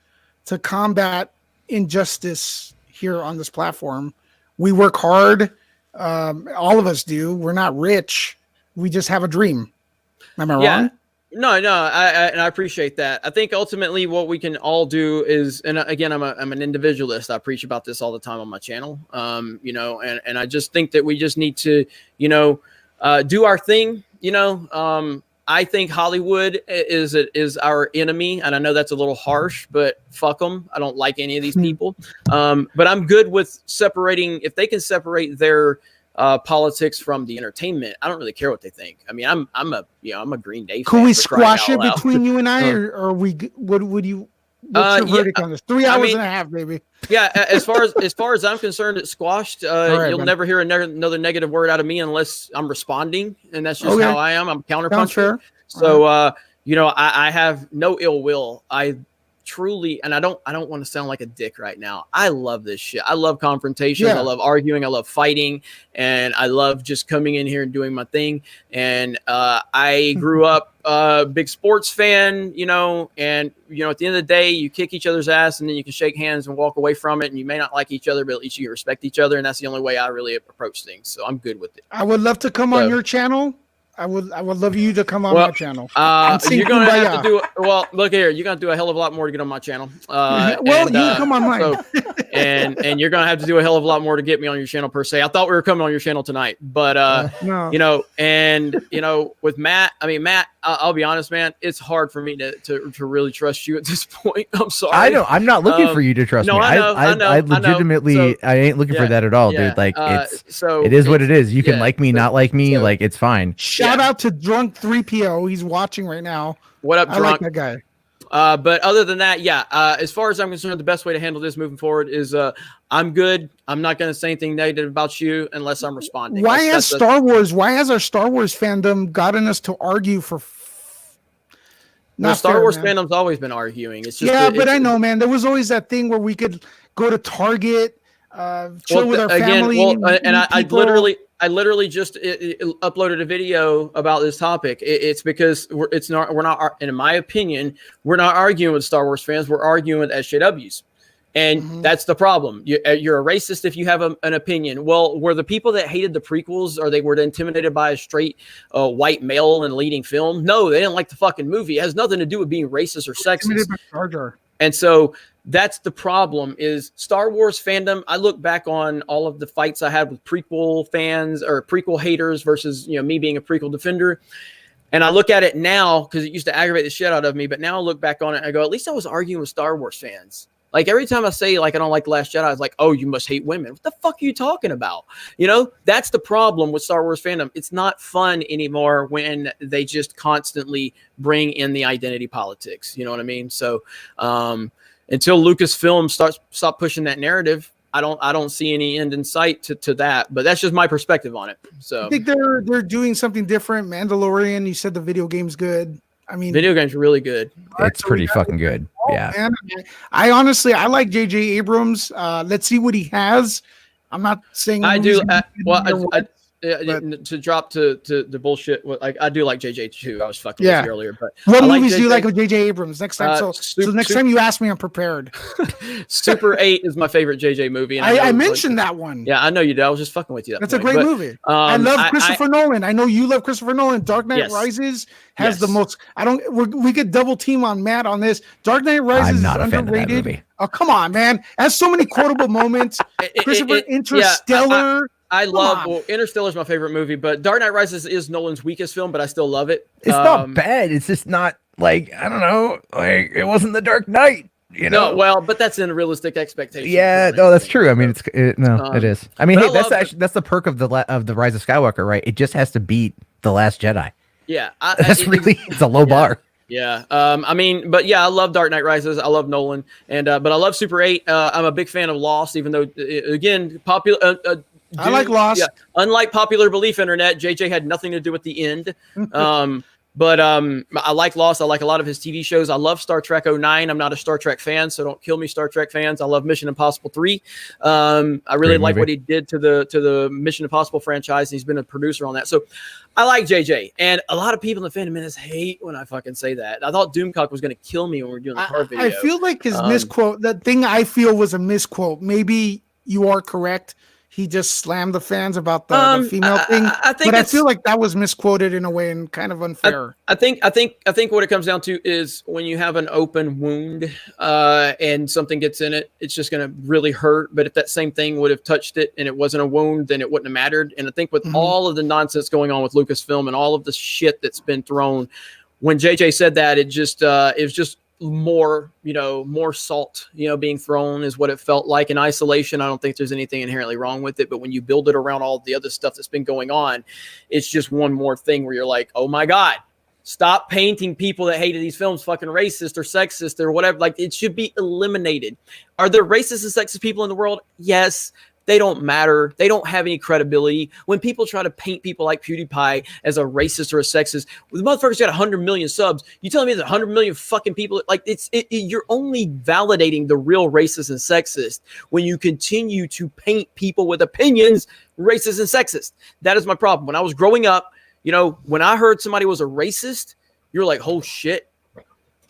to combat injustice here on this platform. We work hard. All of us do. We're not rich. We just have a dream. Am I wrong? No, I appreciate that. I think ultimately what we can all do is, and again, I'm an individualist. I preach about this all the time on my channel. You know, and I just think that we just need to, you know, do our thing. You know, I think Hollywood is our enemy, and I know that's a little harsh, but fuck them. I don't like any of these people. But I'm good with separating. If they can separate their politics from the entertainment, I don't really care what they think. I mean, I'm a Green Day fan. Could we squash it between you and I, or would you? What's your verdict on this? 3 hours and a half, baby. Yeah, as far as I'm concerned, it's squashed. You'll never hear another negative word out of me unless I'm responding, and that's just how I am. I'm counterpunching. So, you know, I have no ill will. I truly, and I don't want to sound like a dick right now. I love this shit. I love confrontation. I love arguing. I love fighting, and I love just coming in here and doing my thing. And I grew up a big sports fan, you know, and you know, at the end of the day, you kick each other's ass, and then you can shake hands and walk away from it. And you may not like each other, but at least you respect each other, and that's the only way I really approach things. So I'm good with it. I would love to come on your channel. I would love you to come on my channel. You're gonna have to do. Well, look here. You're gonna do a hell of a lot more to get on my channel. You come on mine. and you're gonna have to do a hell of a lot more to get me on your channel per se. I thought we were coming on your channel tonight, but No. you know, and you know, with Matt, I mean, Matt, I'll be honest, man, it's hard for me to really trust you at this point. I'm sorry. I know. I'm not looking for you to trust no, me. I know. I legitimately, So, I ain't looking for that at all, yeah, dude. Like so it is what it is. You can yeah, like me, but- not like me. so- Like it's fine. Shout out to Drunk 3PO. He's watching right now. What up, I drunk? like that guy. But other than that, as far as I'm concerned, the best way to handle this moving forward is I'm good. I'm not going to say anything negative about you unless I'm responding. Why That's- has that's- Why has our Star Wars fandom gotten us to argue for? Well, Star fair, Wars man. fandom's always been arguing. It's just Yeah, but it's- I know, man. There was always that thing where we could go to Target, chill with our again, family. and I people. literally just uploaded a video about this topic. It's because we're not, in my opinion, we're not arguing with Star Wars fans. We're arguing with SJWs. And that's the problem. You're a racist if you have an opinion. Well, were the people that hated the prequels, or they were intimidated by a straight white male in leading film? No, they didn't like the fucking movie. It has nothing to do with being racist or sexist. Jar Jar. And so that's the problem is Star Wars fandom. I look back on all of the fights I had with prequel fans or prequel haters versus, you know, me being a prequel defender. And I look at it now because it used to aggravate the shit out of me. But now I look back on it and I go, at least I was arguing with Star Wars fans. Like every time I say like I don't like The Last Jedi, I was like, oh, you must hate women. What the fuck are you talking about? You know, that's the problem with Star Wars fandom. It's not fun anymore when they just constantly bring in the identity politics. You know what I mean? So until Lucasfilm stop pushing that narrative, I don't see any end in sight to that. But that's just my perspective on it. So I think they're doing something different. Mandalorian, you said the video game's good. I mean, video games are really good. It's pretty fucking good. Yeah. Man, I honestly, I like J.J. Abrams. Let's see what he has. I'm not saying I do. But- To drop to the bullshit. Like I do like JJ too. I was fucking Yeah. with you earlier, but what I like movies do you JJ. like with J.J. Abrams next time? So next time you ask me, I'm prepared. Super 8 is my favorite JJ movie. And I know- mentioned that one. Yeah, I know you did. I was just fucking with you. That's a great movie. I love Christopher Nolan. I know you love Christopher Nolan. Dark Knight Yes. Rises has the Yes. most. We could double team on Matt on this. Dark Knight Rises I'm not is a fan of that underrated. movie. Oh come on, man! It has so many quotable moments. Christopher Interstellar. I love. on. Well, Interstellar is my favorite movie, but Dark Knight Rises is Nolan's weakest film, but I still love it. It's not bad. It's just not like, I don't know, like it wasn't The Dark Knight, you know? No, well, but that's in realistic expectation. Yeah, no, that's true. I mean, it is. I mean, but hey, I that's love actually that's the perk of the Rise of Skywalker, right? It just has to beat The Last Jedi. Yeah, That's it's a low bar. Yeah. I mean, but yeah, I love Dark Knight Rises. I love Nolan, and but I love Super 8. I'm a big fan of Lost, even though again, popular. I like Lost. Yeah, unlike popular belief, internet, JJ had nothing to do with the end. But I like Lost. I like a lot of his TV shows. I love Star Trek 09. I'm not a Star Trek fan, so don't kill me, Star Trek fans. I love Mission Impossible 3. I really Great like movie. what he did to the Mission Impossible franchise. And he's been a producer on that. So I like JJ. And a lot of people in the Fandom Menace hate when I fucking say that. I thought Doomcock was going to kill me when we were doing the car video. I feel like his misquote. The thing I feel was a misquote. Maybe you are correct. He just slammed the fans about the female thing. I think but I it's- feel like that was misquoted in a way and kind of unfair. I think what it comes down to is when you have an open wound and something gets in it, it's just going to really hurt. But if that same thing would have touched it and it wasn't a wound, then it wouldn't have mattered. And I think with all of the nonsense going on with Lucasfilm and all of the shit that's been thrown, when JJ said that, it was just more salt, being thrown is what it felt like. In isolation, I don't think there's anything inherently wrong with it, but when you build it around all the other stuff that's been going on, it's just one more thing where you're like, oh my God, stop painting people that hated these films fucking racist or sexist or whatever. Like, it should be eliminated. Are there racist and sexist people in the world? Yes. They don't matter. They don't have any credibility. When people try to paint people like PewDiePie as a racist or a sexist, the motherfucker's got 100 million subs. You telling me there's 100 million fucking people? Like, you're only validating the real racist and sexist when you continue to paint people with opinions racist and sexist. That is my problem. When I was growing up, when I heard somebody was a racist, you're like, oh shit,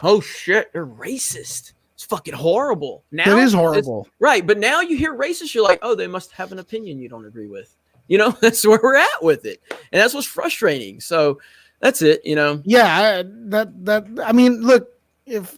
they're racist. It's fucking horrible. Now It is horrible. Right. But now you hear racist, you're like, oh, they must have an opinion you don't agree with. That's where we're at with it. And that's what's frustrating. So that's it, Yeah, I mean, look, if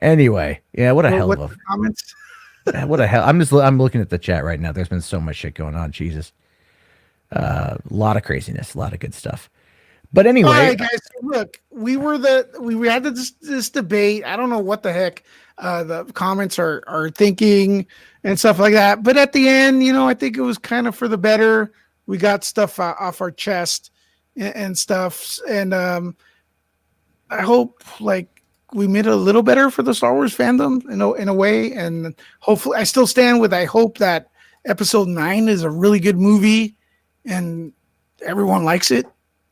Anyway, yeah, what a hell What of a the comments? what a hell. I'm looking at the chat right now. There's been so much shit going on. Jesus. A lot of craziness, a lot of good stuff. But anyway, all right, guys. Look, we had this debate. I don't know what the heck the comments are thinking and stuff like that. But at the end, I think it was kind of for the better. We got stuff off our chest and stuff, and I hope we made it a little better for the Star Wars fandom in a way. And hopefully, I still stand with. I hope that Episode 9 is a really good movie, and everyone likes it.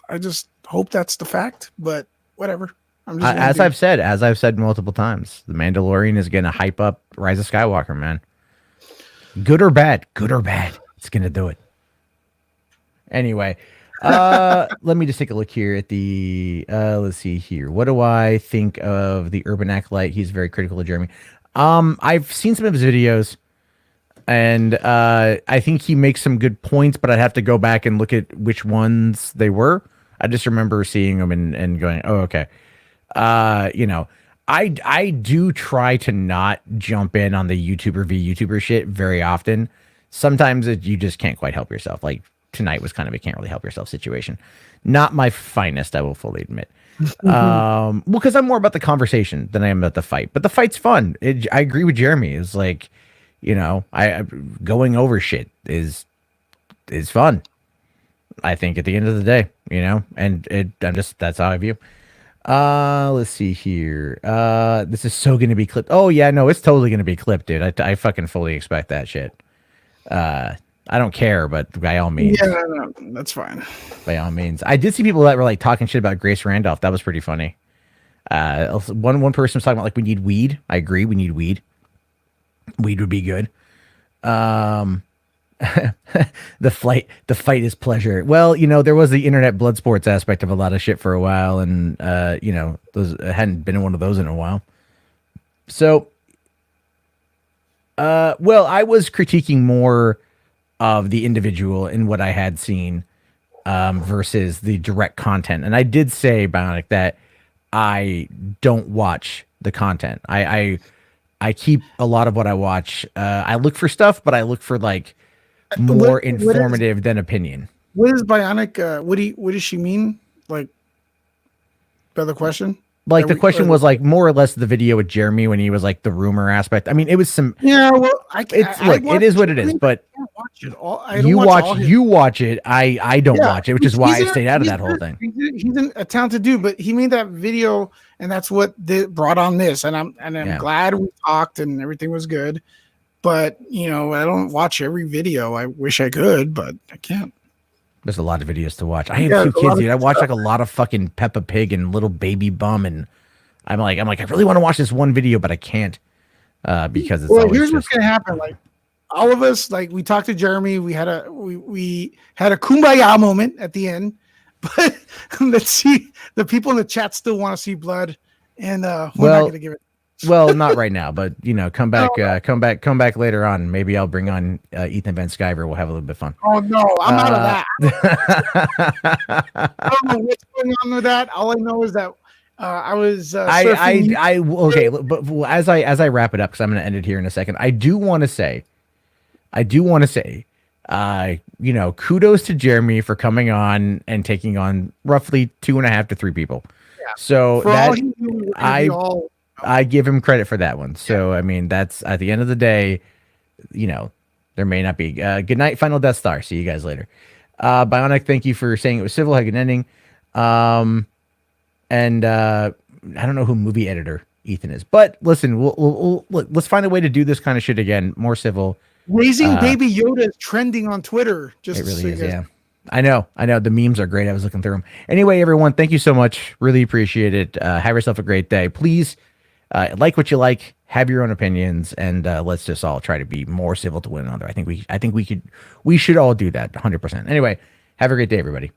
I just hope that's the fact, but whatever. As I've said multiple times, The Mandalorian is going to hype up Rise of Skywalker, man. Good or bad, it's going to do it. Anyway, let me just take a look here at the. Let's see here. What do I think of the Urban Acolyte? He's very critical of Jeremy. I've seen some of his videos. And I think he makes some good points, but I'd have to go back and look at which ones they were. I just remember seeing them and going, oh, okay. I do try to not jump in on the YouTuber v YouTuber shit very often. Sometimes you just can't quite help yourself. Like tonight was kind of a can't really help yourself situation. Not my finest, I will fully admit. Well, because I'm more about the conversation than I am about the fight. But the fight's fun. I agree with Jeremy. It's like, I going over shit is fun. I think at the end of the day, and that's how I view. Let's see here. This is so going to be clipped. Oh yeah, no, it's totally going to be clipped, dude. I fucking fully expect that shit. I don't care, but by all means. Yeah, no, that's fine. By all means. I did see people that were like talking shit about Grace Randolph. That was pretty funny. One person was talking about like we need weed. I agree, we need weed. Weed would be good. The fight is pleasure. Well, there was the internet blood sports aspect of a lot of shit for a while, and those hadn't been in one of those in a while. So, well, I was critiquing more of the individual in what I had seen versus the direct content, and I did say, Bionic, that I don't watch the content. I keep a lot of what I watch. I look for stuff, but I look for like more informative than opinion. What is Bionic? What does she mean? Like, by the question? Like the question was like more or less the video with Jeremy when he was like the rumor aspect. I mean, it was some. Yeah, well, it is what it is. But I can't watch it all. You watch it. I don't watch it, which is why I stayed out of that whole thing. He's a talented dude, but he made that video, and that's what brought on this. And I'm glad we talked and everything was good. But I don't watch every video. I wish I could, but I can't. There's a lot of videos to watch. I have 2 kids, dude. I watch like a lot of fucking Peppa Pig and Little Baby Bum, and I'm like, I really want to watch this one video, but I can't because it's. Well, here's what's gonna happen. Like all of us, like we talked to Jeremy, we had a kumbaya moment at the end, but let's see, the people in the chat still want to see blood, and we're not gonna give it. Well, not right now, but come back later on. Maybe I'll bring on Ethan Van Sciver. We'll have a little bit of fun. Oh no, I'm out of that. I don't know what's going on with that. All I know is that I was. Okay, but as I wrap it up, because I'm going to end it here in a second. I do want to say, kudos to Jeremy for coming on and taking on roughly 2.5 to 3 people. Yeah. So that I give him credit for that one. So, I mean, that's at the end of the day, there may not be. Good night, Final Death Star. See you guys later. Bionic, thank you for saying it was civil, had a good ending. And I don't know who movie editor Ethan is, but listen, we'll let's find a way to do this kind of shit again, more civil. Raising Baby Yoda is trending on Twitter. Just it really is, yeah. I know. The memes are great. I was looking through them. Anyway, everyone, thank you so much. Really appreciate it. Have yourself a great day. Please. Like what you like, have your own opinions, and let's just all try to be more civil to one another. I think we should all do that 100%. Anyway, have a great day, everybody.